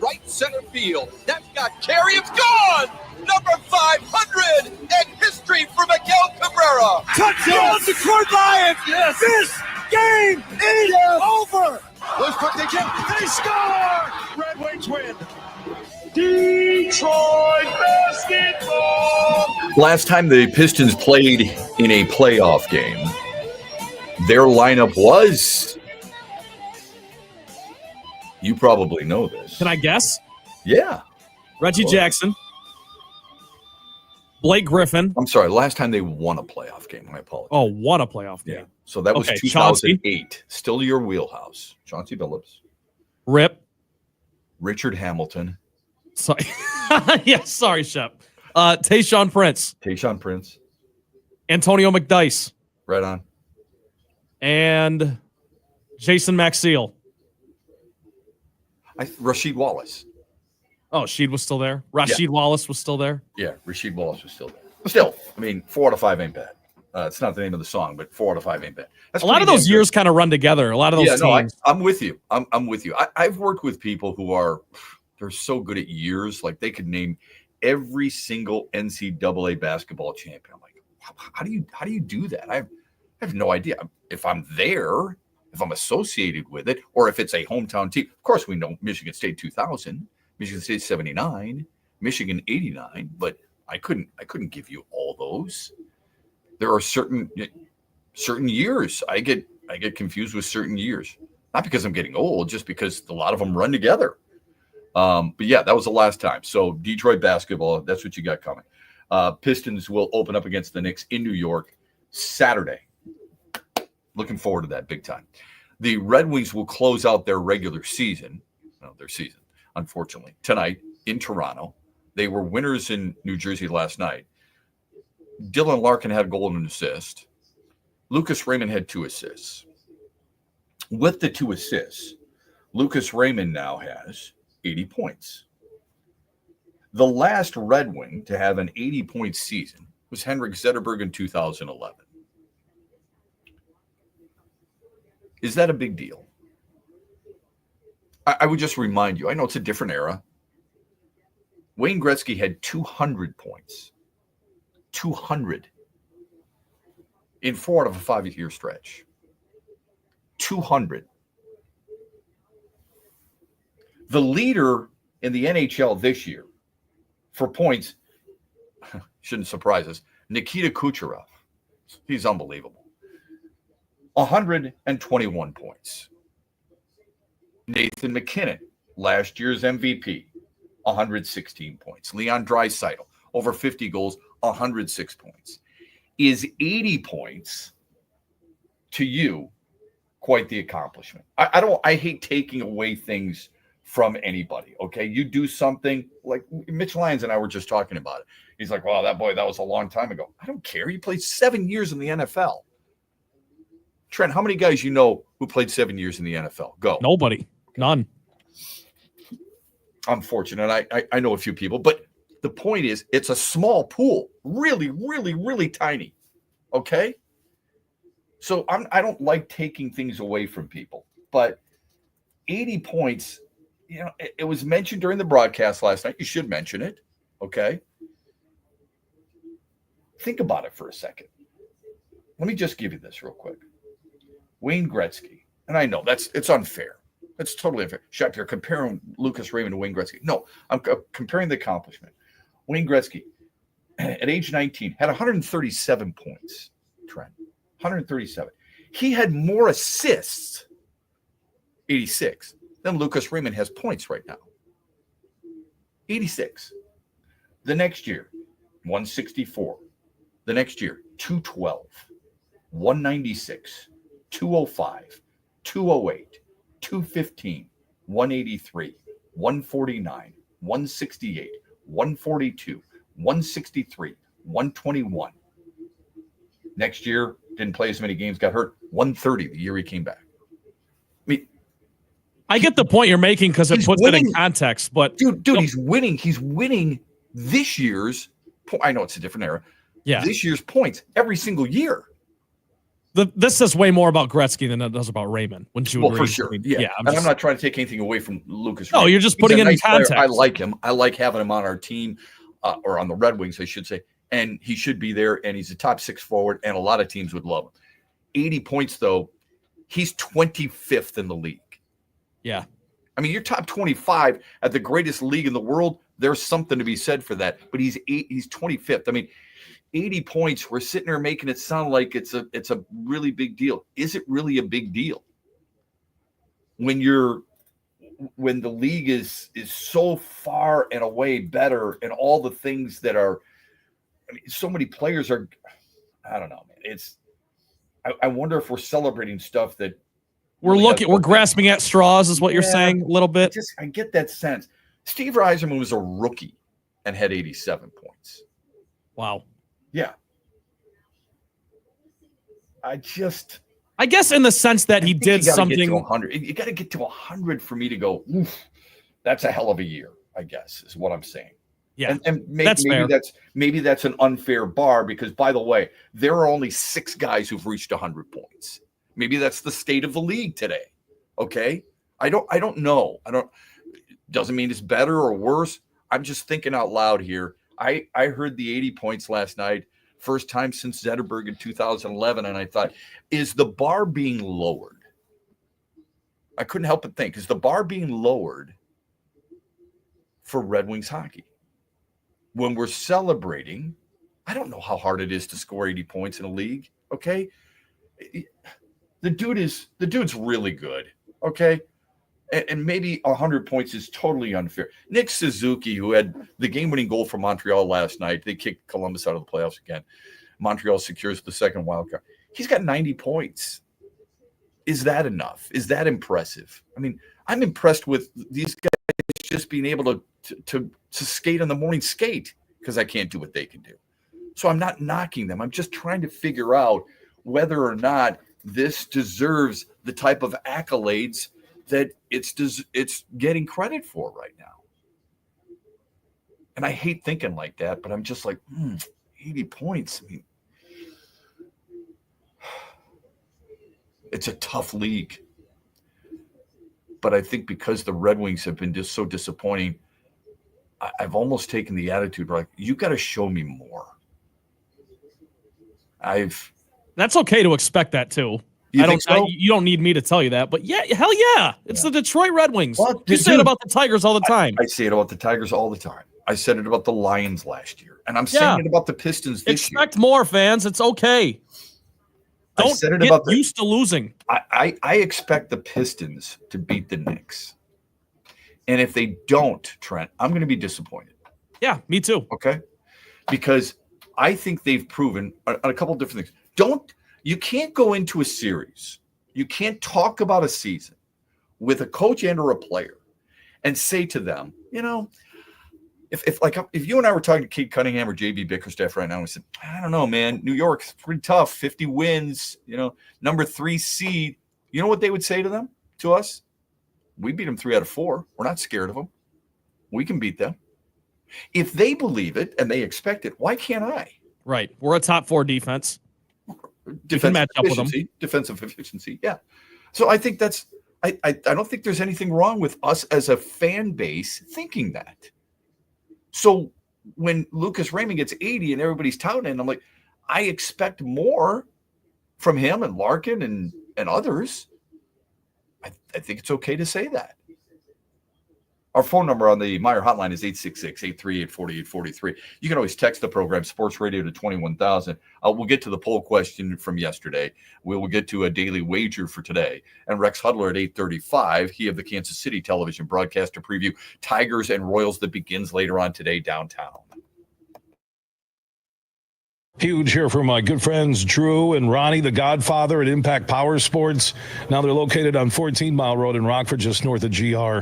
Speaker 21: Right center field. That's got carry. It's gone. Number 500 and history for Miguel Cabrera.
Speaker 20: Touchdown, Detroit Lions. Yes. This game is over.
Speaker 21: Those quick they jump.
Speaker 20: They score. Red Wings win. Detroit basketball.
Speaker 6: Last time the Pistons played in a playoff game, their lineup was, you probably know this.
Speaker 11: Can I guess?
Speaker 6: Yeah.
Speaker 11: Reggie Jackson. Blake Griffin.
Speaker 6: I'm sorry, last time they won a playoff game. I apologize.
Speaker 11: Oh, what a playoff game.
Speaker 6: Yeah. So that was 2008. Still your wheelhouse. Chauncey Billups.
Speaker 11: Rip.
Speaker 6: Richard Hamilton.
Speaker 11: Sorry. Yeah, sorry, Shep. Tayshaun Prince.
Speaker 6: Tayshaun Prince.
Speaker 11: Antonio McDyess.
Speaker 6: Right on.
Speaker 11: And Jason Maxiel.
Speaker 6: Rasheed Wallace.
Speaker 11: Oh, Sheed was still there. Rasheed Wallace was still there.
Speaker 6: Yeah, Rasheed Wallace was still there. Still, I mean, 4 out of 5 ain't bad. It's not the name of the song, but 4 out of 5 ain't bad. That's
Speaker 11: a lot of those years kind of run together. A lot of those teams.
Speaker 6: I'm with you. I'm with you. I've worked with people who they're so good at years. Like they could name every single NCAA basketball champion. I'm like, how do you do that? I have no idea. If I'm there, if I'm associated with it, or if it's a hometown team. Of course, we know Michigan State 2000, Michigan State 79, Michigan 89, but I couldn't give you all those. There are certain years I get confused with certain years, not because I'm getting old, just because a lot of them run together. But yeah, that was the last time. So Detroit basketball, that's what you got coming. Pistons will open up against the Knicks in New York Saturday. Looking forward to that big time. The Red Wings will close out their regular season, unfortunately, tonight in Toronto. They were winners in New Jersey last night. Dylan Larkin had a goal and an assist. Lucas Raymond had 2 assists. With the 2 assists, Lucas Raymond now has 80 points. The last Red Wing to have an 80-point season was Henrik Zetterberg in 2011. Is that a big deal? I would just remind you, I know it's a different era. Wayne Gretzky had 200 points. 200 in 4 out of a 5-year stretch. 200. The leader in the NHL this year for points, shouldn't surprise us, Nikita Kucherov. He's unbelievable. 121 points. Nathan McKinnon, last year's MVP, 116 points. Leon Draisaitl, over 50 goals, 106 points. Is 80 points to you quite the accomplishment? I hate taking away things from anybody, okay? You do something like Mitch Lyons and I were just talking about it. He's like, wow, that was a long time ago. I don't care. He played 7 years in the NFL. Trent, how many guys you know who played 7 years in the NFL? Go.
Speaker 11: Nobody. None.
Speaker 6: I'm fortunate. I know a few people, but the point is it's a small pool. Really, really, really tiny. Okay? So I don't like taking things away from people. But 80 points, it was mentioned during the broadcast last night. You should mention it. Okay? Think about it for a second. Let me just give you this real quick. Wayne Gretzky, and I know it's unfair. It's totally unfair. Shep, you're comparing Lucas Raymond to Wayne Gretzky. No, I'm comparing the accomplishment. Wayne Gretzky, at age 19, had 137 points, Trent. 137. He had more assists, 86, than Lucas Raymond has points right now. 86. The next year, 164. The next year, 212, 196, 205, 208, 215, 183, 149, 168, 142, 163, 121. Next year, didn't play as many games, got hurt. 130 the year he came back. I mean,
Speaker 11: I get the point you're making because it puts it in context. But
Speaker 6: dude, he's winning. He's winning this year's. I know it's a different era.
Speaker 11: Yeah,
Speaker 6: this year's points every single year.
Speaker 11: This says way more about Gretzky than it does about Raymond. Wouldn't you agree?
Speaker 6: For sure. Yeah. I'm not trying to take anything away from Lucas.
Speaker 11: No, you're just putting it in context.
Speaker 6: I like him. I like having him on our team, or on the Red Wings, I should say. And he should be there. And he's a top 6 forward, and a lot of teams would love him. 80 points, though. He's 25th in the league.
Speaker 11: Yeah.
Speaker 6: I mean, you're top 25 at the greatest league in the world. There's something to be said for that. But he's 25th. I mean, 80 points. We're sitting there making it sound like it's a really big deal. Is it really a big deal when the league is so far and away better, and all the things that are? I mean, so many players are. I don't know, man. I wonder if we're celebrating stuff that
Speaker 11: we're grasping at straws, is what you're saying a little bit.
Speaker 6: I get that sense. Steve Yzerman was a rookie and had 87 points.
Speaker 11: Wow.
Speaker 6: Yeah. I
Speaker 11: guess in the sense that he did something.
Speaker 6: Get to 100. You got to get to 100 for me to go, oof, that's a hell of a year, I guess, is what I'm saying.
Speaker 11: Yeah,
Speaker 6: and maybe that's an unfair bar, because, by the way, there are only 6 guys who've reached 100 points. Maybe that's the state of the league today. Okay, I don't know. Doesn't mean it's better or worse. I'm just thinking out loud here. I heard the 80 points last night, first time since Zetterberg in 2011, and I thought, is the bar being lowered? I couldn't help but think, is the bar being lowered for Red Wings hockey? When we're celebrating, I don't know how hard it is to score 80 points in a league, okay? The dude's really good, okay? And maybe 100 points is totally unfair. Nick Suzuki, who had the game-winning goal for Montreal last night, they kicked Columbus out of the playoffs again. Montreal secures the second wild card. He's got 90 points. Is that enough? Is that impressive? I mean, I'm impressed with these guys just being able to skate on the morning skate, because I can't do what they can do. So I'm not knocking them. I'm just trying to figure out whether or not this deserves the type of accolades that it's getting credit for right now. And I hate thinking like that, but I'm just like, 80 points. I mean, it's a tough league. But I think because the Red Wings have been just so disappointing, I've almost taken the attitude like, you got to show me more.
Speaker 11: That's okay to expect that too. You don't need me to tell you that, but yeah, hell yeah. It's the Detroit Red Wings. Well, you say it about the Tigers all the time.
Speaker 6: I say it about the Tigers all the time. I said it about the Lions last year, and I'm saying it about the Pistons this year.
Speaker 11: Expect more, fans. It's okay. Don't get used to losing.
Speaker 6: I expect the Pistons to beat the Knicks. And if they don't, Trent, I'm going to be disappointed.
Speaker 11: Yeah, me too.
Speaker 6: Okay? Because I think they've proven on a couple of different things. You can't go into a series. You can't talk about a season with a coach and or a player and say to them, if you and I were talking to Kate Cunningham or JB Bickerstaff right now, and we said, I don't know, man, New York's pretty tough, 50 wins, number 3 seed. You know what they would say to us? We beat them 3 out of 4. We're not scared of them. We can beat them. If they believe it and they expect it, why can't I?
Speaker 11: Right. We're a top 4 defense.
Speaker 6: Defensive efficiency. Yeah. So I think I don't think there's anything wrong with us as a fan base thinking that. So when Lucas Raymond gets 80 and everybody's touting it, I'm like, I expect more from him and Larkin and others. I think it's okay to say that. Our phone number on the Meyer hotline is 866-838-4843. You can always text the program, Sports Radio, to 21,000. We'll get to the poll question from yesterday. We will get to a daily wager for today. And Rex Hudler at 8:35, he of the Kansas City television broadcast to preview Tigers and Royals that begins later on today downtown.
Speaker 7: Huge here for my good friends Drew and Ronnie, the Godfather at Impact Power Sports. Now they're located on 14 Mile Road in Rockford, just north of GR.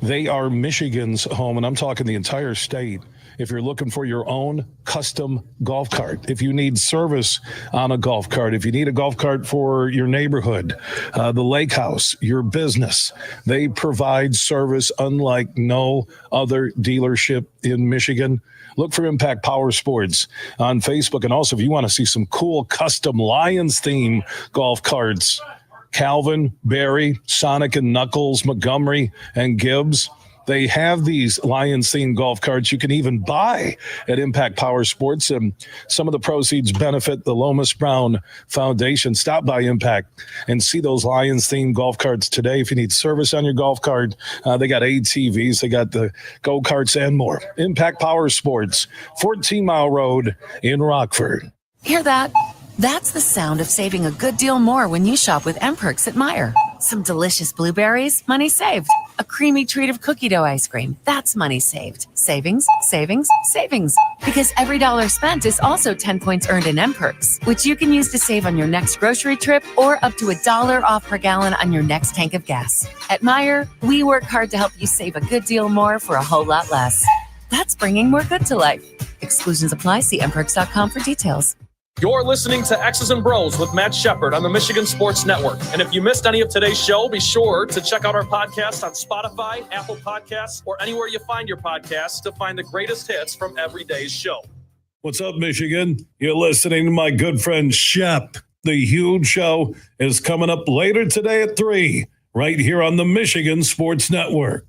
Speaker 7: They are Michigan's home, and I'm talking the entire state. If you're looking for your own custom golf cart, if you need service on a golf cart, if you need a golf cart for your neighborhood, the lake house, your business, they provide service unlike no other dealership in Michigan. Look for Impact Power Sports on Facebook. And also, if you want to see some cool custom Lions theme golf carts, Calvin, Barry, Sonic and Knuckles, Montgomery, and Gibbs, they have these Lions themed golf carts you can even buy at Impact Power Sports. And some of the proceeds benefit the Lomas Brown Foundation. Stop by Impact and see those Lions themed golf carts today. If you need service on your golf cart, they got ATVs, they got the go-karts and more. Impact Power Sports, 14 Mile Road in Rockford.
Speaker 12: Hear that? That's the sound of saving a good deal more when you shop with MPerks at Meijer. Some delicious blueberries, money saved. A creamy treat of cookie dough ice cream, that's money saved. Savings, savings, savings. Because every dollar spent is also 10 points earned in MPerks, which you can use to save on your next grocery trip or up to $1 off per gallon on your next tank of gas. At Meijer, we work hard to help you save a good deal more for a whole lot less. That's bringing more good to life. Exclusions apply. See MPerks.com for details.
Speaker 9: You're listening to X's and Bros with Matt Shepard on the Michigan Sports Network. And if you missed any of today's show, be sure to check out our podcast on Spotify, Apple Podcasts, or anywhere you find your podcasts to find the greatest hits from every day's show.
Speaker 7: What's up, Michigan? You're listening to my good friend Shep. The Huge Show is coming up later today at 3, right here on the Michigan Sports Network.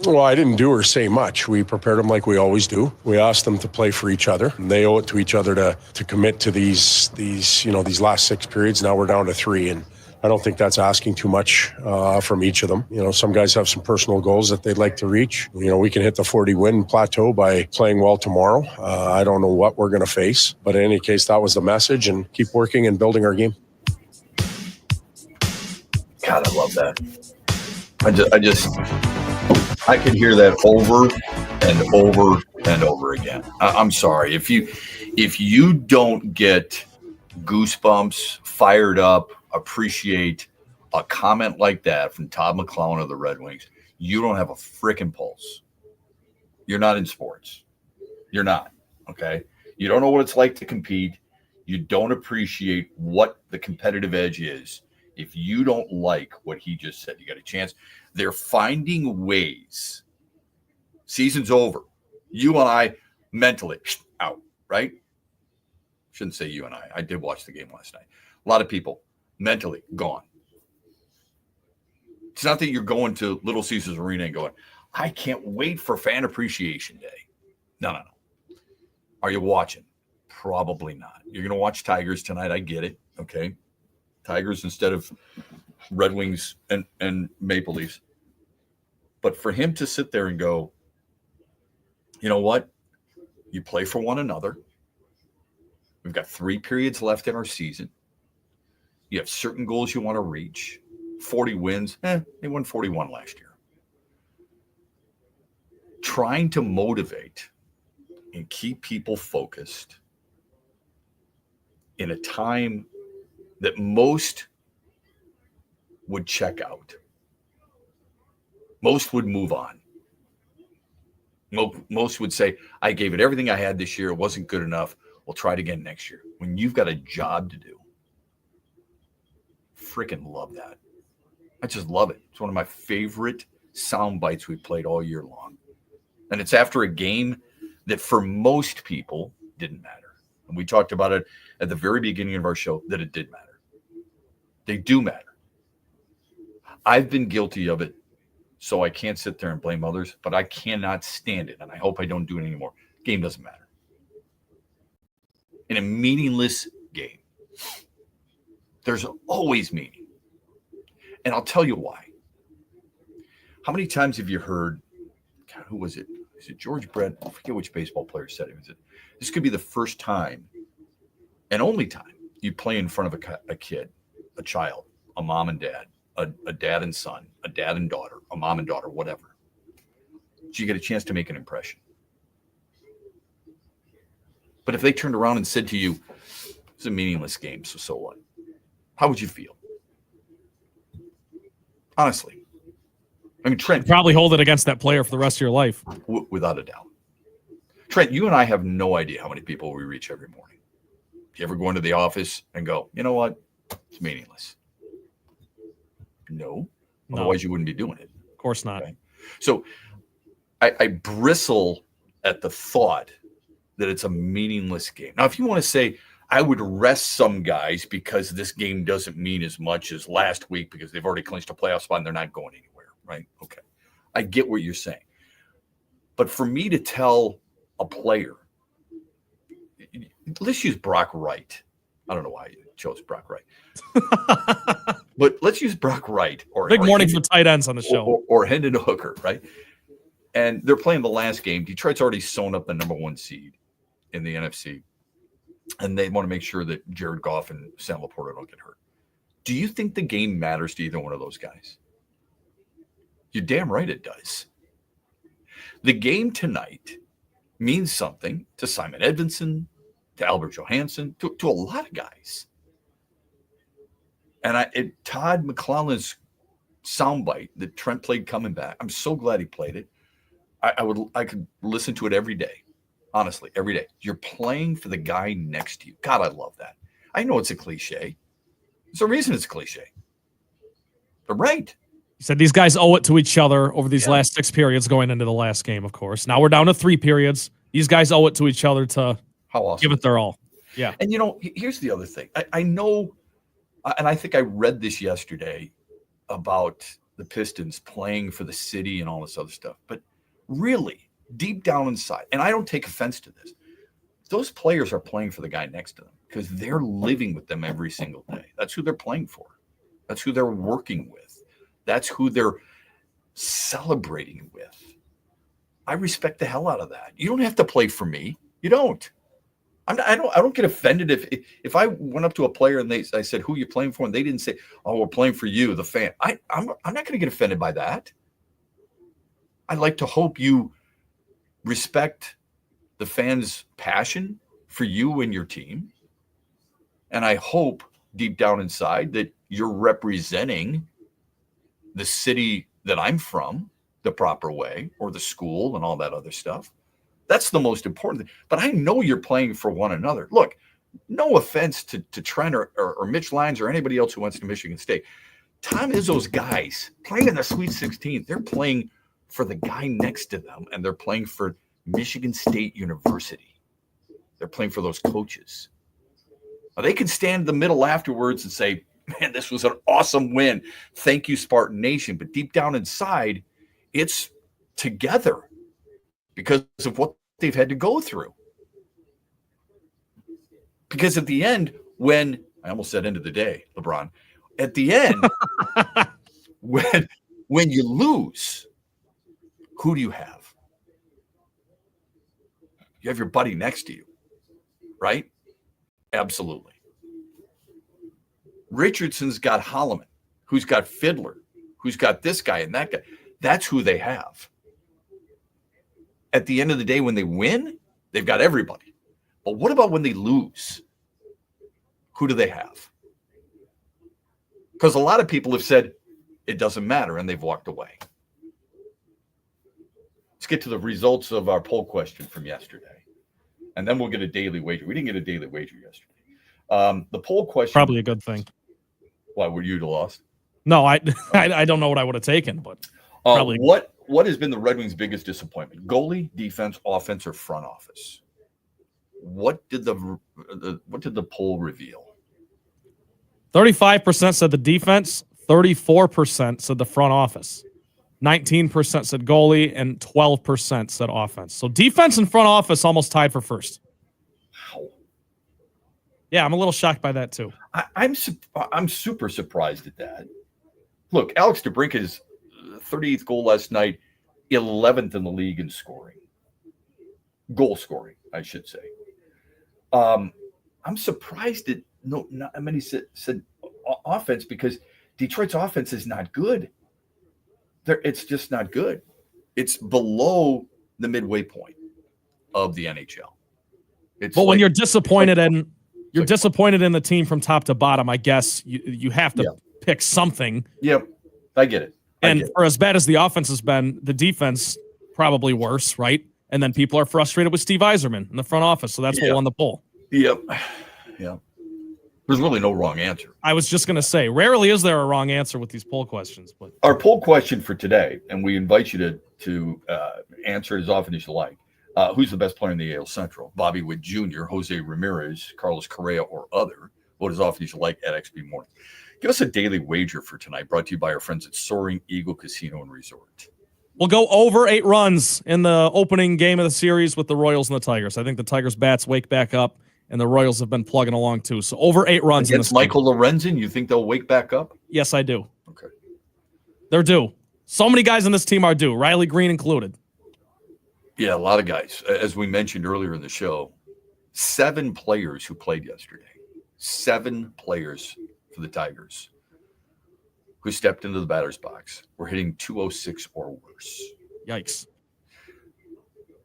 Speaker 3: Well, I didn't do or say much. We prepared them like we always do. We asked them to play for each other. And they owe it to each other to commit to these last 6 periods. Now we're down to 3, and I don't think that's asking too much from each of them. Some guys have some personal goals that they'd like to reach. We can hit the 40-win plateau by playing well tomorrow. I don't know what we're going to face, but in any case, that was the message, and keep working and building our game.
Speaker 6: God, I love that. I could hear that over and over and over again. I'm sorry. If you don't get goosebumps, fired up, appreciate a comment like that from Todd McClellan of the Red Wings, you don't have a freaking pulse. You're not in sports. You're not, okay? You don't know what it's like to compete. You don't appreciate what the competitive edge is. If you don't like what he just said, you got a chance. They're finding ways. Season's over. You and I mentally out, right? Shouldn't say you and I. I did watch the game last night. A lot of people mentally gone. It's not that you're going to Little Caesars Arena and going, I can't wait for Fan Appreciation Day. No. Are you watching? Probably not. You're going to watch Tigers tonight. I get it. Okay. Tigers instead of Red Wings and Maple Leafs. But for him to sit there and go, you know what? You play for one another. We've got 3 periods left in our season. You have certain goals you want to reach. 40 wins. They won 41 last year. Trying to motivate and keep people focused in a time that most would check out. Most would move on. Most would say, I gave it everything I had this year. It wasn't good enough. We'll try it again next year. When you've got a job to do. Freaking love that. I just love it. It's one of my favorite sound bites we've played all year long. And it's after a game that for most people didn't matter. And we talked about it at the very beginning of our show that it did matter. They do matter. I've been guilty of it, so I can't sit there and blame others, but I cannot stand it, and I hope I don't do it anymore. Game doesn't matter. In a meaningless game, there's always meaning. And I'll tell you why. How many times have you heard, God, who was it? Is it George Brett? I forget which baseball player said it. This could be the first time and only time you play in front of a kid, a child, a mom and dad, a dad and son, a dad and daughter, a mom and daughter, whatever. So you get a chance to make an impression. But if they turned around and said to you, it's a meaningless game, so what? How would you feel? Honestly. I mean, Trent.
Speaker 11: You'd probably hold it against that player for the rest of your life.
Speaker 6: Without a doubt. Trent, you and I have no idea how many people we reach every morning. Do you ever go into the office and go, you know what? It's meaningless. No. Otherwise, you wouldn't be doing it.
Speaker 11: Of course not.
Speaker 6: Okay? So I bristle at the thought that it's a meaningless game. Now, if you want to say, I would rest some guys because this game doesn't mean as much as last week because they've already clinched a playoff spot and they're not going anywhere, right? Okay. I get what you're saying. But for me to tell a player, let's use Brock Wright. I don't know why you chose Brock Wright. But let's use Brock Wright.
Speaker 11: Big morning for tight ends on the show.
Speaker 6: Or Hendon Hooker, right? And they're playing the last game. Detroit's already sewn up the number 1 seed in the NFC. And they want to make sure that Jared Goff and Sam Laporta don't get hurt. Do you think the game matters to either one of those guys? You're damn right it does. The game tonight means something to Simon Edvinsson, to Albert Johansson, to a lot of guys. And Todd McClellan's soundbite that Trent played coming back, I'm so glad he played it. I could listen to it every day. Honestly, every day. You're playing for the guy next to you. God, I love that. I know it's a cliche. There's a reason it's a cliche. They're right.
Speaker 11: He said these guys owe it to each other over these last 6 periods going into the last game, of course. Now we're down to 3 periods. These guys owe it to each other to give it their all. Yeah.
Speaker 6: And, here's the other thing. I know, and I think I read this yesterday about the Pistons playing for the city and all this other stuff. But really, deep down inside, and I don't take offense to this, those players are playing for the guy next to them because they're living with them every single day. That's who they're playing for. That's who they're working with. That's who they're celebrating with. I respect the hell out of that. You don't have to play for me. You don't. I don't get offended if I went up to a player and I said, "Who are you playing for?" and they didn't say, "Oh, we're playing for you, the fan." I'm not going to get offended by that. I like to hope you respect the fans' passion for you and your team. And I hope deep down inside that you're representing the city that I'm from the proper way, or the school and all that other stuff. That's the most important thing. But I know you're playing for one another. Look, no offense to Trent or Mitch Lyons or anybody else who went to Michigan State. Tom Izzo's guys playing in the Sweet 16, they're playing for the guy next to them, and they're playing for Michigan State University. They're playing for those coaches. Now, they can stand in the middle afterwards and say, "Man, this was an awesome win. Thank you, Spartan Nation." But deep down inside, it's together because of what they've had to go through. Because at the end, when I almost said end of the day, LeBron, at the end, when you lose, who do you have? You have your buddy next to you, right? Absolutely. Richardson's got Holloman, who's got Fiddler, who's got this guy and that guy. That's who they have. At the end of the day, when they win, they've got everybody. But what about when they lose? Who do they have? Because a lot of people have said it doesn't matter, and they've walked away. Let's get to the results of our poll question from yesterday, and then we'll get a daily wager. We didn't get a daily wager yesterday. The poll question,
Speaker 11: probably a good thing.
Speaker 6: Why would you have lost?
Speaker 11: No, I don't know what I would have taken, but probably.
Speaker 6: What has been the Red Wings' biggest disappointment? Goalie, defense, offense, or front office? What did the poll reveal?
Speaker 11: 35% said the defense, 34% said the front office, 19% said goalie, and 12% said offense. So defense and front office almost tied for first.
Speaker 6: Wow.
Speaker 11: Yeah, I'm a little shocked by that too.
Speaker 6: I'm super surprised at that. Look, Alex DeBrincat 38th goal last night, 11th in the league in scoring. Goal scoring, I should say. I'm surprised that not many said offense, because Detroit's offense is not good. It's just not good. It's below the midway point of the NHL.
Speaker 11: But when you're disappointed in the team from top to bottom, I guess you have to pick something.
Speaker 6: Yep, I get it.
Speaker 11: For as bad as the offense has been, the defense probably worse, right? And then people are frustrated with Steve Yzerman in the front office, so that's what won the poll.
Speaker 6: Yep. Yeah. There's really no wrong answer.
Speaker 11: I was just going to say, rarely is there a wrong answer with these poll questions. But
Speaker 6: our poll question for today, and we invite you to answer as often as you like. Who's the best player in the AL Central? Bobby Witt Jr., Jose Ramirez, Carlos Correa, or other? Vote as often as you like at XP Morning. Give us a daily wager for tonight, brought to you by our friends at Soaring Eagle Casino and Resort.
Speaker 11: We'll go over 8 runs in the opening game of the series with the Royals and the Tigers. I think the Tigers' bats wake back up, and the Royals have been plugging along too. So over 8 runs
Speaker 6: against Michael Lorenzen. You think they'll wake back up?
Speaker 11: Yes, I do.
Speaker 6: Okay.
Speaker 11: They're due. So many guys on this team are due, Riley Green included.
Speaker 6: Yeah, a lot of guys. As we mentioned earlier in the show, 7 players who played yesterday. 7 players for the Tigers who stepped into the batter's box were hitting .206 or worse.
Speaker 11: Yikes.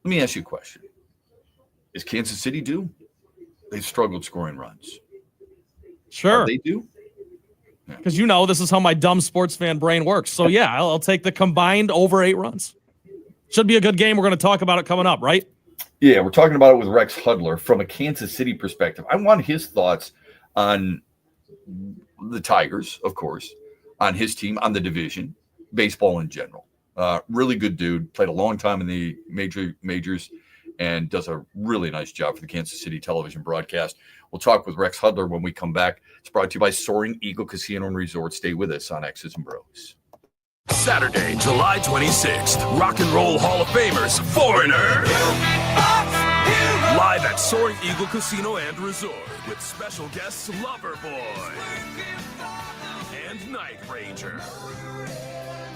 Speaker 6: Let me ask you a question. Is Kansas City due? They've struggled scoring runs.
Speaker 11: Sure.
Speaker 6: Are they do?
Speaker 11: Because this is how my dumb sports fan brain works. So, yeah, I'll take the combined over 8 runs. Should be a good game. We're going to talk about it coming up, right?
Speaker 6: Yeah, we're talking about it with Rex Hudler from a Kansas City perspective. I want his thoughts on the Tigers, of course, on his team, on the division, baseball in general. Really good dude. Played a long time in the majors and does a really nice job for the Kansas City television broadcast. We'll talk with Rex Hudler when we come back. It's brought to you by Soaring Eagle Casino and Resort. Stay with us on X's and Bros.
Speaker 8: Saturday, July 26th, Rock and Roll Hall of Famers, Foreigner. Live at Soaring Eagle Casino and Resort with special guests Loverboy and Night Ranger.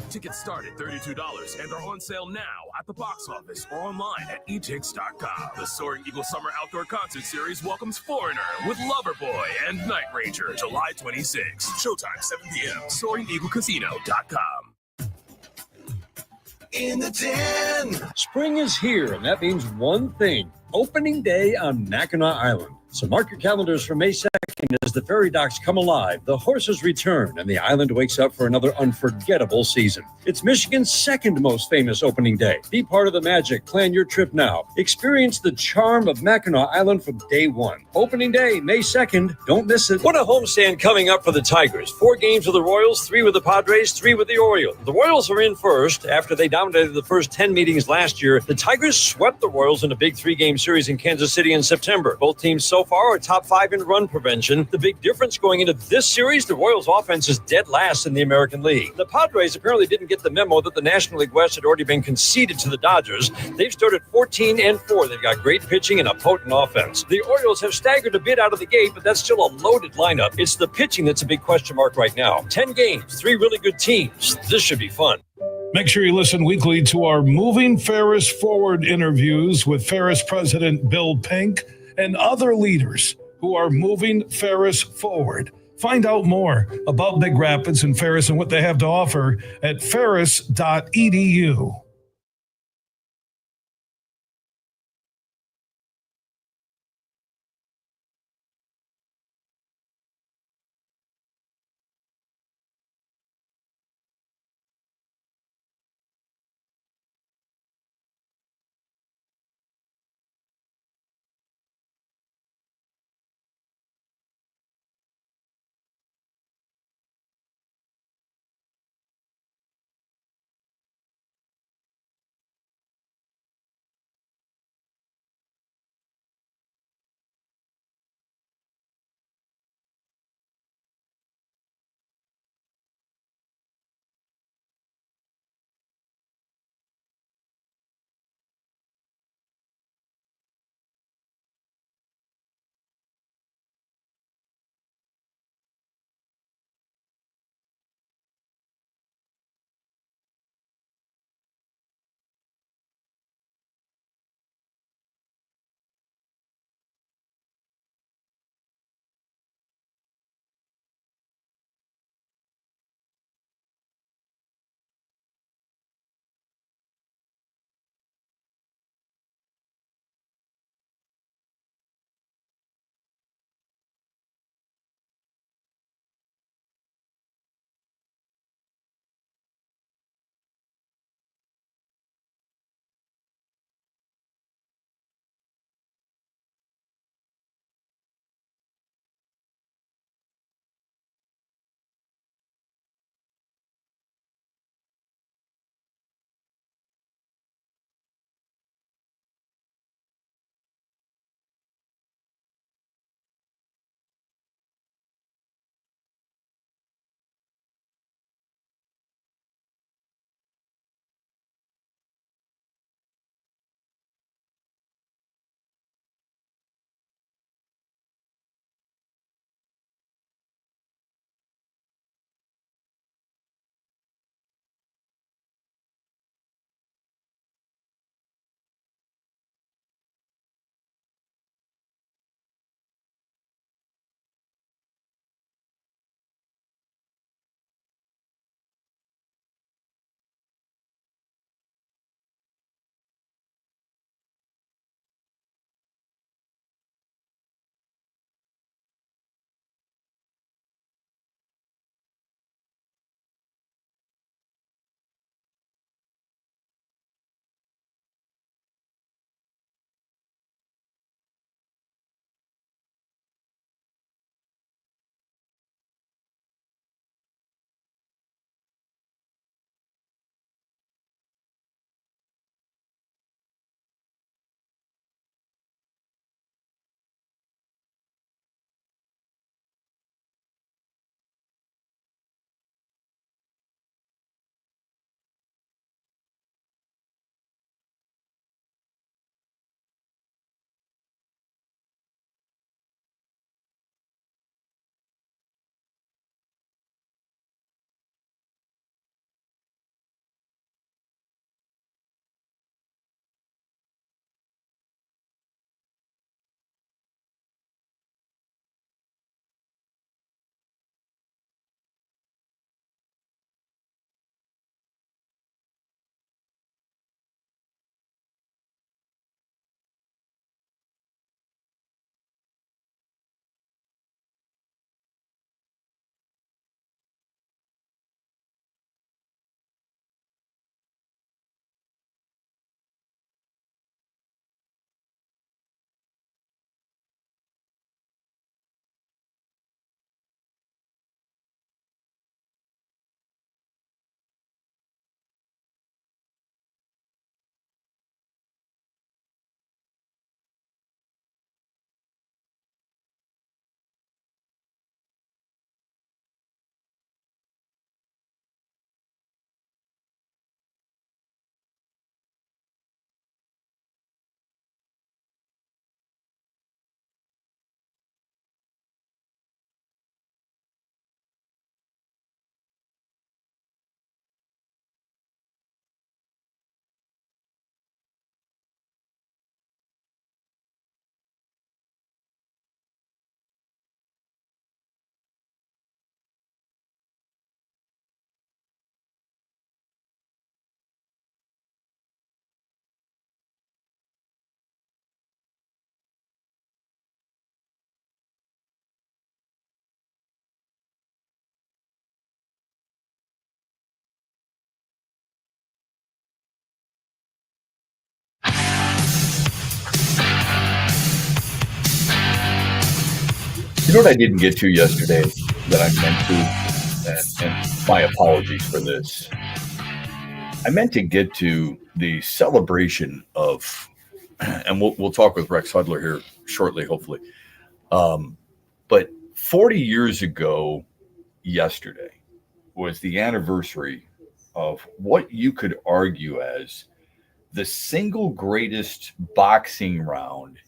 Speaker 8: Tickets start at $32 and are on sale now at the box office or online at etix.com. The Soaring Eagle Summer Outdoor Concert Series welcomes Foreigner with Loverboy and Night Ranger, July 26th. Showtime, 7 p.m. SoaringEagleCasino.com.
Speaker 14: In the den. Spring is here, and that means one thing: opening day on Mackinac Island. So mark your calendars for May 2nd as the ferry docks come alive, the horses return, and the island wakes up for another unforgettable season. It's Michigan's second most famous opening day. Be part of the magic. Plan your trip now. Experience the charm of Mackinac Island from day one. Opening day, May 2nd. Don't miss it. What a homestand coming up for the Tigers. 4 games with the Royals, 3 with the Padres, 3 with the Orioles. The Royals are in first. After they dominated the first 10 meetings last year, the Tigers swept the Royals in a big 3-game series in Kansas City in September. Both teams so far are top 5 in run prevention. The big difference going into this series, the Royals' offense is dead last in the American League. The Padres apparently didn't get the memo that the National League West had already been conceded to the Dodgers. They've started 14-4. They've got great pitching and a potent offense. The Orioles have staggered a bit out of the gate, but that's still a loaded lineup. It's the pitching that's a big question mark right now. 10 games, 3 really good teams. This should be fun.
Speaker 7: Make sure you listen weekly to our Moving Ferris Forward interviews with Ferris President Bill Pink and other leaders who are moving Ferris forward. Find out more about Big Rapids and Ferris and what they have to offer at ferris.edu.
Speaker 6: You know what I didn't get to yesterday that I meant to, and my apologies for this. I meant to get to the celebration of, and we'll talk with Rex Hudler here shortly, hopefully. But 40 years ago yesterday was the anniversary of what you could argue as the single greatest boxing round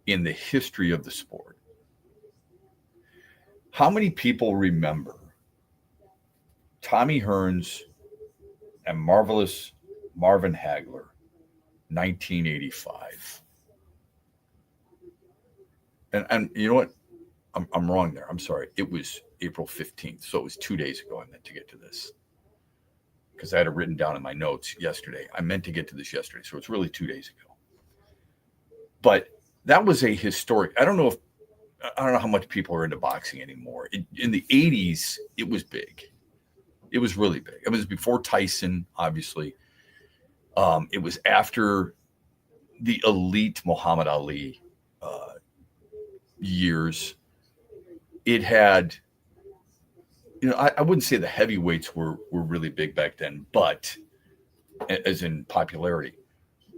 Speaker 6: in the history of the sport. How many people remember Tommy Hearns and Marvelous Marvin Hagler, 1985? And you know what? I'm wrong there. I'm sorry. It was April 15th. So it was 2 days ago I meant to get to this. Because I had it written down in my notes yesterday. I meant to get to this yesterday. So it's really 2 days ago. But that was a historic. I don't know how much people are into boxing anymore. In the 80s, it was big. It was really big. It was before Tyson, obviously. It was after the elite Muhammad Ali years. It had, I wouldn't say the heavyweights were really big back then, but as in popularity.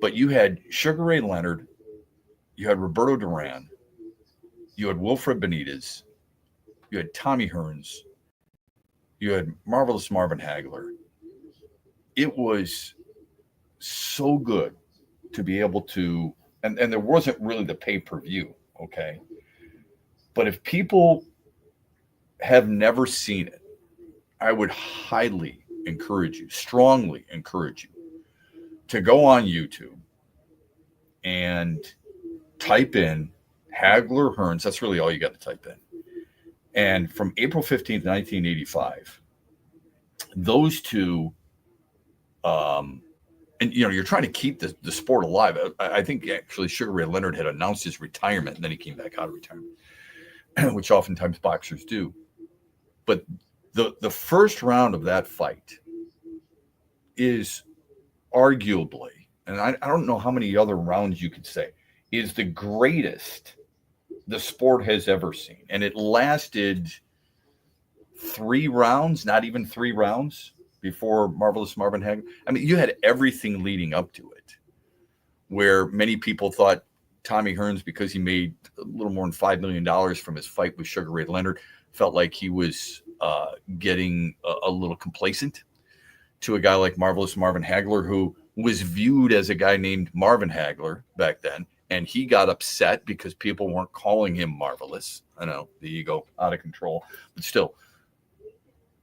Speaker 6: But you had Sugar Ray Leonard, you had Roberto Duran, you had Wilfred Benitez, you had Tommy Hearns, you had Marvelous Marvin Hagler. It was so good to be able to, and there wasn't really the pay-per-view, okay? But if people have never seen it, I would highly encourage you, strongly encourage you, to go on YouTube and type in Hagler Hearns. That's really all you got to type in. And from April 15th, 1985, those two, and you're trying to keep the sport alive. I think actually Sugar Ray Leonard had announced his retirement, and then he came back out of retirement, which oftentimes boxers do. But the first round of that fight is arguably, and I don't know how many other rounds you could say, is the greatest the sport has ever seen. And it lasted 3 rounds, not even 3 rounds, before Marvelous Marvin Hagler. I mean, you had everything leading up to it, where many people thought Tommy Hearns, because he made a little more than $5 million from his fight with Sugar Ray Leonard, felt like he was getting a little complacent to a guy like Marvelous Marvin Hagler, who was viewed as a guy named Marvin Hagler back then. And he got upset because people weren't calling him Marvelous. I know, the ego out of control. But still,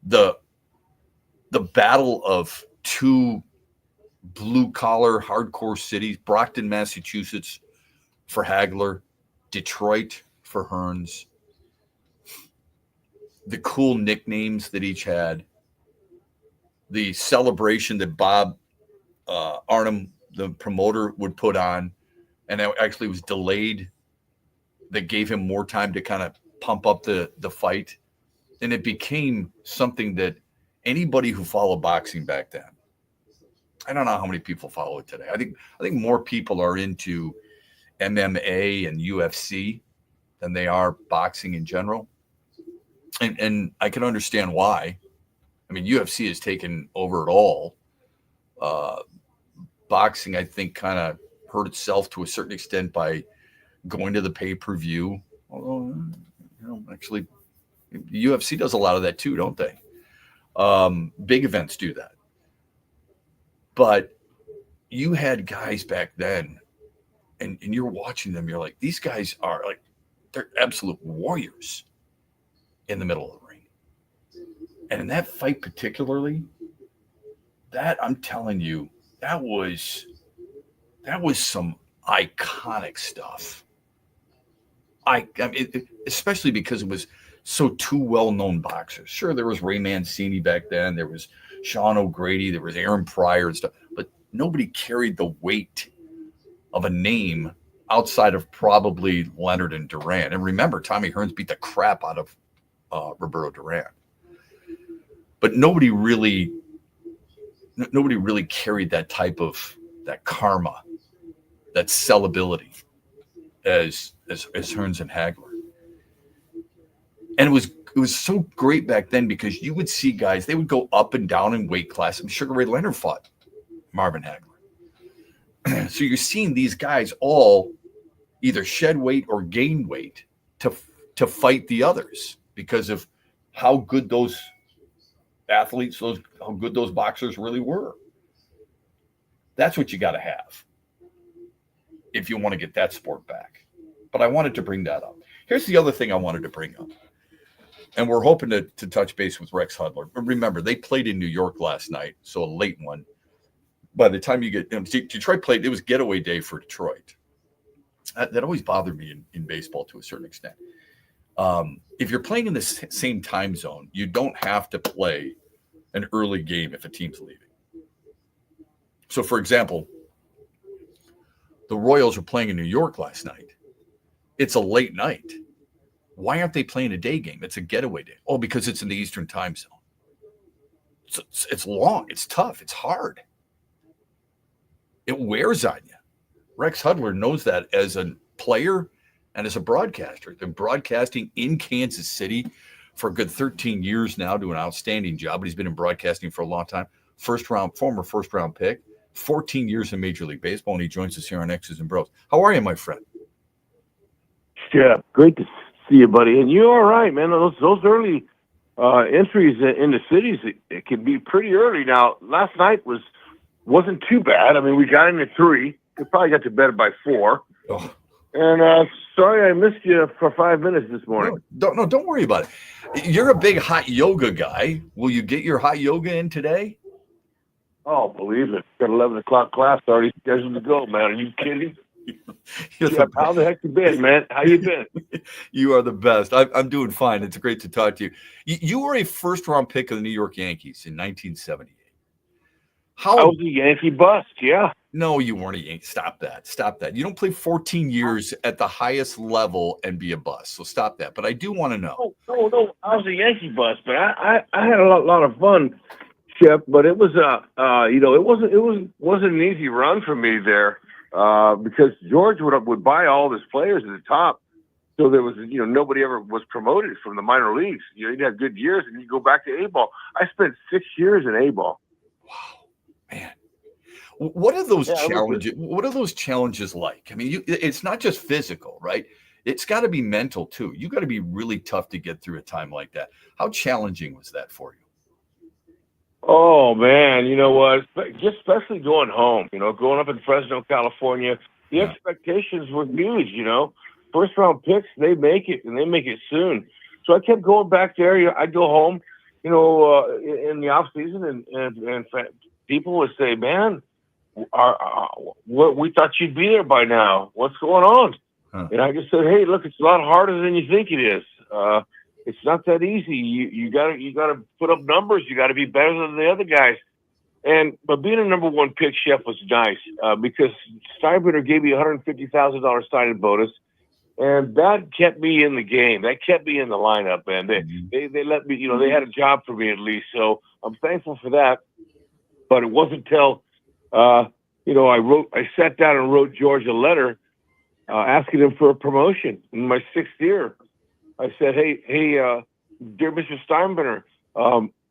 Speaker 6: the battle of 2 blue-collar, hardcore cities, Brockton, Massachusetts for Hagler, Detroit for Hearns, the cool nicknames that each had, the celebration that Bob Arnhem, the promoter, would put on, and that actually was delayed, that gave him more time to kind of pump up the fight. And it became something that anybody who followed boxing back then, I don't know how many people follow it today. I think more people are into MMA and UFC than they are boxing in general. And I can understand why. I mean, UFC has taken over it all. Boxing, I think, kind of hurt itself to a certain extent by going to the pay-per-view. Although, actually, the UFC does a lot of that too, don't they? Big events do that. But you had guys back then, and you're watching them, you're like, these guys are like, they're absolute warriors in the middle of the ring. And in that fight particularly, that, I'm telling you, that was some iconic stuff. I mean, especially because it was so 2 well-known boxers. Sure, there was Ray Mancini back then. There was Sean O'Grady. There was Aaron Pryor and stuff. But nobody carried the weight of a name outside of probably Leonard and Duran. And remember, Tommy Hearns beat the crap out of Roberto Duran. But nobody really carried that type of, that karma, that sellability as Hearns and Hagler. And it was so great back then because you would see guys, they would go up and down in weight class. And Sugar Ray Leonard fought Marvin Hagler. So you're seeing these guys all either shed weight or gain weight to fight the others because of how good those athletes, how good those boxers really were. That's what you got to have if you want to get that sport back. But I wanted to bring that up. Here's the other thing I wanted to bring up. And we're hoping to touch base with Rex Hudler. Remember, they played in New York last night, so a late one. By the time you get Detroit played, it was getaway day for Detroit. That always bothered me in baseball to a certain extent. If you're playing in the same time zone, you don't have to play an early game if a team's leaving. So, for example, the Royals were playing in New York last night. It's a late night. Why aren't they playing a day game? It's a getaway day. Oh, because it's in the Eastern time zone. So it's long. It's tough. It's hard. It wears on you. Rex Hudler knows that as a player and as a broadcaster. They're broadcasting in Kansas City for a good 13 years now, doing an outstanding job. But he's been in broadcasting for a long time. Former first round pick, 14 years in Major League Baseball, and he joins us here on X's and Bros. How are you, my friend?
Speaker 4: Yeah, great to see you, buddy. And you're all right, man. Those early entries in the cities, it can be pretty early. Now, last night wasn't too bad. I mean, we got into 3. We probably got to bed by 4.
Speaker 6: Oh.
Speaker 4: And sorry I missed you for 5 minutes this morning.
Speaker 6: No, don't worry about it. You're a big hot yoga guy. Will you get your hot yoga in today?
Speaker 4: Oh, believe it. Got 11 o'clock class already scheduled to go, man. Are you kidding? How the heck you been, man? How you been?
Speaker 6: You are the best. I'm doing fine. It's great to talk to you. You were a first-round pick of the New York Yankees in 1978.
Speaker 4: I was a Yankee bust, yeah.
Speaker 6: No, you weren't a Yankee. Stop that. You don't play 14 years at the highest level and be a bust. So stop that. But I do want to know.
Speaker 4: No. I was a Yankee bust, but I had a lot of fun, Shep. But it was it wasn't an easy run for me there. Because George would buy all his players at the top. So there was, nobody ever was promoted from the minor leagues. You'd have good years and you go back to A-ball. I spent 6 years in A-ball.
Speaker 6: Wow, man. What are those challenges? What are those challenges like? I mean, it's not just physical, right? It's got to be mental too. You got to be really tough to get through a time like that. How challenging was that for you?
Speaker 4: Oh, man, you know what? Just especially going home, going up in Fresno, California, the expectations were huge, First-round picks, they make it, and they make it soon. So I kept going back there. I'd go home, in the off-season, and people would say, man, we thought you'd be there by now. What's going on? Huh. And I just said, hey, look, it's a lot harder than you think it is. It's not that easy. You gotta put up numbers. You got to be better than the other guys. But being a number 1 pick, Chef, was nice because Steinbrenner gave me $150,000 signing bonus, and that kept me in the game. That kept me in the lineup, man. They let me. They had a job for me at least, so I'm thankful for that. But it wasn't until I sat down and wrote George a letter asking him for a promotion in my 6th year. I said, hey, dear Mr. Steinbrenner,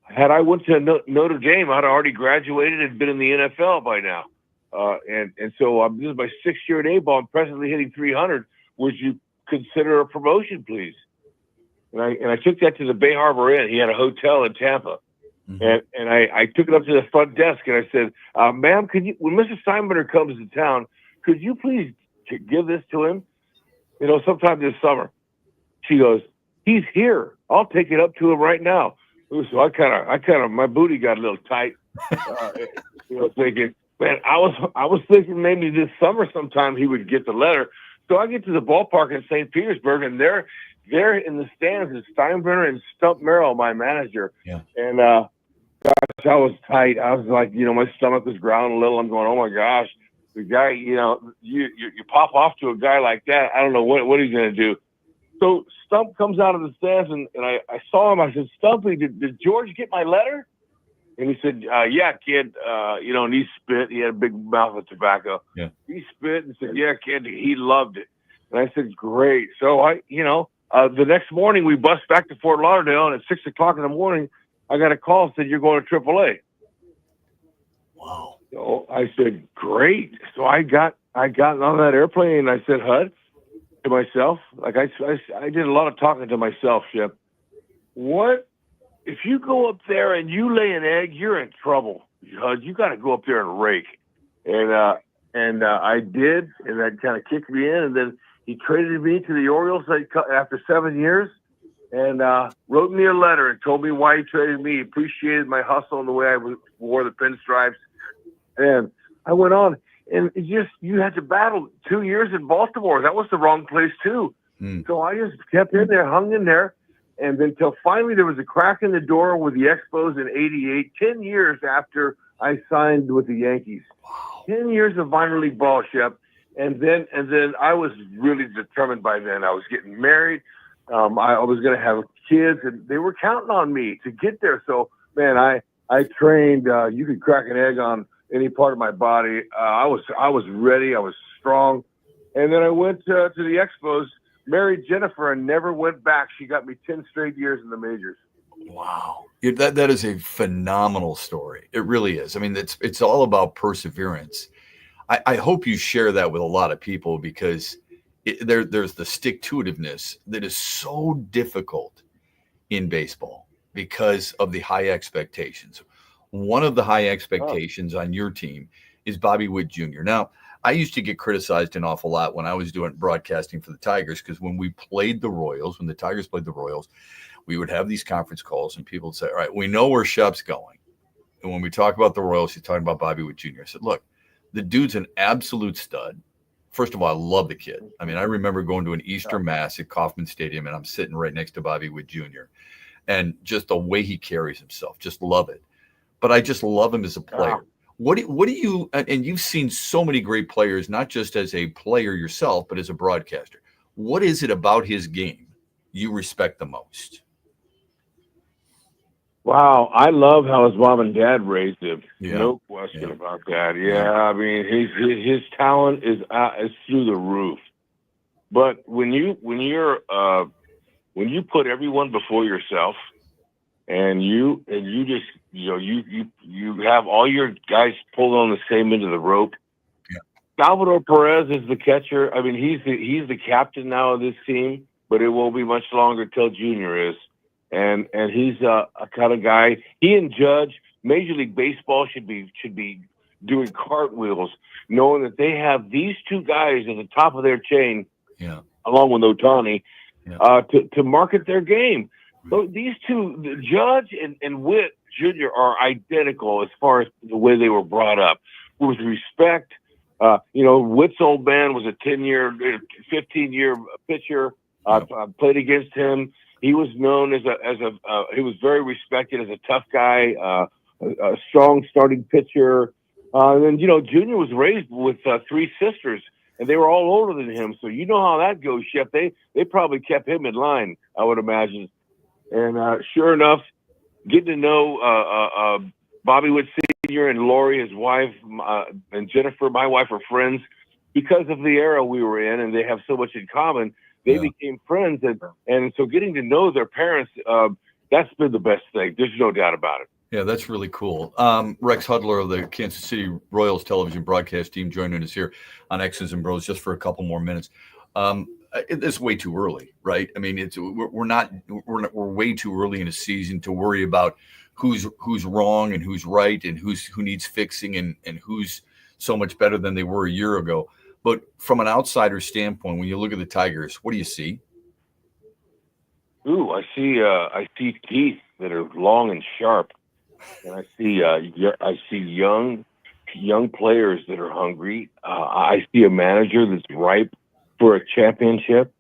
Speaker 4: had I went to Notre Dame, I'd already graduated and been in the NFL by now. And so this is my 6th year at A-ball. I'm presently hitting 300. Would you consider a promotion, please? And I took that to the Bay Harbor Inn. He had a hotel in Tampa. Mm-hmm. And I took it up to the front desk and I said, ma'am, when Mr. Steinbrenner comes to town, could you please give this to him? Sometime this summer. She goes, he's here. I'll take it up to him right now. So I kind of, my booty got a little tight. Thinking, man, I was thinking maybe this summer sometime he would get the letter. So I get to the ballpark in St. Petersburg, and there in the stands is Steinbrenner and Stump Merrill, my manager. Yeah. And gosh, I was tight. I was like, my stomach was growling a little. I'm going, oh my gosh, the guy, you pop off to a guy like that. I don't know what he's going to do. So Stump comes out of the stands, and I saw him. I said, Stumpy, did George get my letter? And he said, yeah, kid. And he spit. He had a big mouth of tobacco. Yeah. He spit and said, yeah, kid. He loved it. And I said, great. So I the next morning we bust back to Fort Lauderdale, and at 6 o'clock in the morning, I got a call that said, "You're going to AAA."
Speaker 6: Wow.
Speaker 4: So I said, "Great." So I got on that airplane, and I said, "HUD," to myself, like I did a lot of talking to myself, Shep. What if you go up there and you lay an egg? You're in trouble, HUD. You got to go up there and rake. And I did, and that kind of kicked me in. And then he traded me to the Orioles after 7 years, and wrote me a letter and told me why he traded me. He appreciated my hustle and the way I wore the pinstripes. And I went on. And it just, you had to battle 2 years in Baltimore. That was the wrong place too. So I just kept in there, hung in there. And then till finally there was a crack in the door with the Expos in '88, 10 years after I signed with the Yankees. Wow. 10 years of minor league ball, Shep. And then I was really determined by then. I was getting married. I was going to have kids, and they were counting on me to get there. So, man, I trained. You could crack an egg on any part of my body. I was ready. I was strong. And then I went to the Expos, married Jennifer, and never went back. She got me 10 straight years in the majors.
Speaker 6: Wow. That is a phenomenal story. It really is. I mean, it's all about perseverance. I hope you share that with a lot of people, because there's the stick-to-itiveness that is so difficult in baseball because of the high expectations. One of the high expectations on your team is Bobby Witt Jr. Now, I used to get criticized an awful lot when I was doing broadcasting for the Tigers, because when we played the Royals, when the Tigers played the Royals, we would have these conference calls and people would say, all right, we know where Shep's going. And when we talk about the Royals, he's talking about Bobby Witt Jr. I said, look, the dude's an absolute stud. First of all, I love the kid. I mean, I remember going to an Easter Mass at Kauffman Stadium, and I'm sitting right next to Bobby Witt Jr. And just the way he carries himself, just love it. But I just love him as a player. What do you, and you've seen so many great players, not just as a player yourself, but as a broadcaster. What is it about his game you respect the most?
Speaker 4: Wow, I love how his mom and dad raised him.
Speaker 6: Yeah.
Speaker 4: No question about that. Yeah, I mean his talent is through the roof. But when you put everyone before yourself, and you just you have all your guys pulled on the same end of the rope.
Speaker 6: Yeah.
Speaker 4: Salvador Perez is the catcher. I mean, he's the captain now of this team, but it won't be much longer till Junior is. And he's a kind of guy. He and Judge, Major League Baseball should be doing cartwheels, knowing that they have these two guys at the top of their chain, along with Ohtani, to market their game. So these two, Judge and Witt Jr., are identical as far as the way they were brought up, with respect. Witt's old man was a 15-year pitcher. I played against him. He was known he was very respected as a tough guy, a strong starting pitcher. And then, Junior was raised with three sisters, and they were all older than him. So you know how that goes, Shep. They probably kept him in line, I would imagine. And sure enough, getting to know Bobby Witt Sr. and Lori, his wife, and Jennifer, my wife, are friends because of the era we were in, and they have so much in common. They became friends, and so getting to know their parents, that's been the best thing. There's no doubt about it.
Speaker 6: Yeah, that's really cool. Rex Hudler of the Kansas City Royals television broadcast team joining us here on X's and Bros just for a couple more minutes. It's way too early, right? I mean, we're way too early in a season to worry about who's wrong and who's right and who needs fixing and who's so much better than they were a year ago. But from an outsider standpoint, when you look at the Tigers, what do you see?
Speaker 4: Ooh, I see teeth that are long and sharp, and I see young players that are hungry. I see a manager that's ripe for a championship.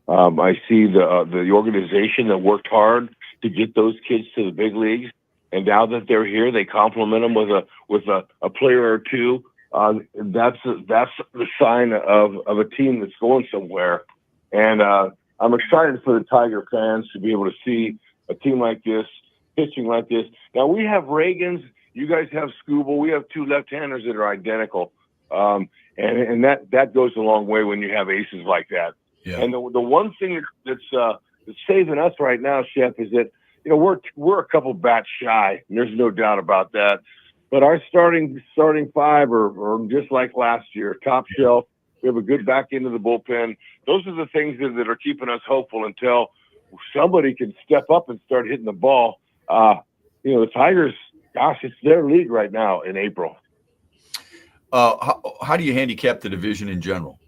Speaker 4: I see the organization that worked hard to get those kids to the big leagues, and now that they're here, they compliment them with a player or two. That's the sign of a team that's going somewhere, and I'm excited for the Tiger fans to be able to see a team like this pitching like this. Now we have Reagans, you guys have Scooble, we have two left-handers that are identical, and that goes a long way when you have aces like that.
Speaker 6: Yeah.
Speaker 4: And the one thing that's saving us right now, Shep, is that we're a couple bats shy. And there's no doubt about that. But our starting five are just like last year, top shelf. We have a good back end of the bullpen. Those are the things that are keeping us hopeful until somebody can step up and start hitting the ball. The Tigers, gosh, it's their league right now in April.
Speaker 6: How do you handicap the division in general?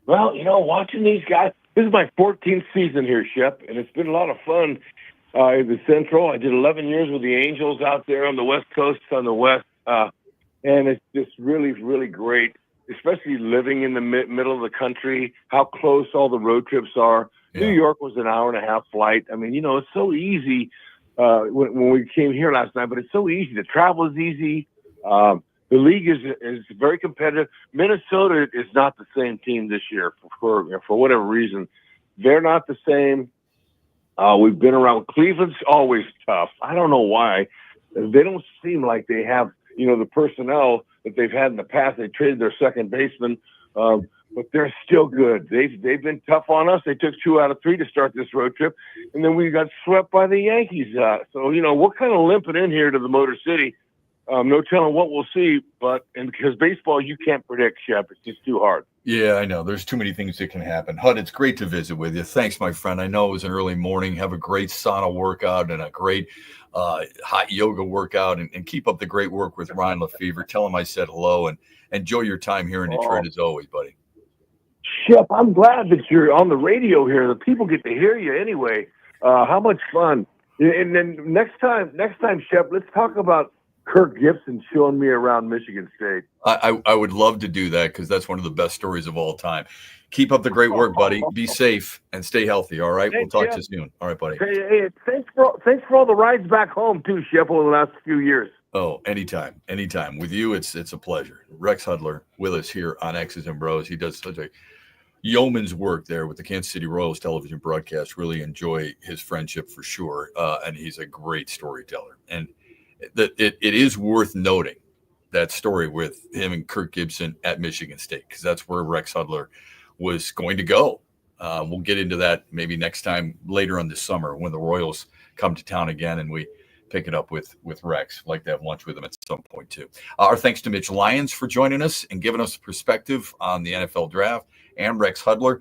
Speaker 4: Well, watching these guys, this is my 14th season here, Shep, and it's been a lot of fun in the Central. I did 11 years with the Angels out there on the West Coast, on the West, and it's just really, really great, especially living in the middle of the country, how close all the road trips are. Yeah. New York was an hour-and-a-half flight. I mean, it's so easy when we came here last night, but it's so easy. The travel is easy. The league is very competitive. Minnesota is not the same team this year for whatever reason. They're not the same. We've been around. Cleveland's always tough. I don't know why. They don't seem like they have, the personnel that they've had in the past. They traded their second baseman, but they're still good. They've been tough on us. They took 2 out of 3 to start this road trip, and then we got swept by the Yankees. So we're kind of limping in here to the Motor City. No telling what we'll see, because baseball you can't predict, Shep. It's just too hard.
Speaker 6: Yeah, I know. There's too many things that can happen. Hud, it's great to visit with you. Thanks, my friend. I know it was an early morning. Have a great sauna workout and a great hot yoga workout, and keep up the great work with Ryan Lefevre. Tell him I said hello, and enjoy your time here in Detroit as always, buddy.
Speaker 4: Shep, I'm glad that you're on the radio here. The people get to hear you anyway. How much fun! And then next time, Shep, let's talk about Kirk Gibson showing me around Michigan State.
Speaker 6: I would love to do that because that's one of the best stories of all time. Keep up the great work, buddy. Be safe and stay healthy. All right, we'll talk to you soon. All right, buddy.
Speaker 4: Hey, thanks for all the rides back home too, Shep, over the last few years.
Speaker 6: Oh, anytime. With you, it's a pleasure. Rex Hudler with us here on X's and Bros. He does such a yeoman's work there with the Kansas City Royals television broadcast. Really enjoy his friendship for sure, and he's a great storyteller. And it is worth noting that story with him and Kirk Gibson at Michigan State, because that's where Rex Hudler was going to go. We'll get into that maybe next time later on this summer when the Royals come to town again and we pick it up with Rex. I'd like to have lunch with him at some point too. Our thanks to Mitch Lyons for joining us and giving us a perspective on the NFL draft, and Rex Hudler.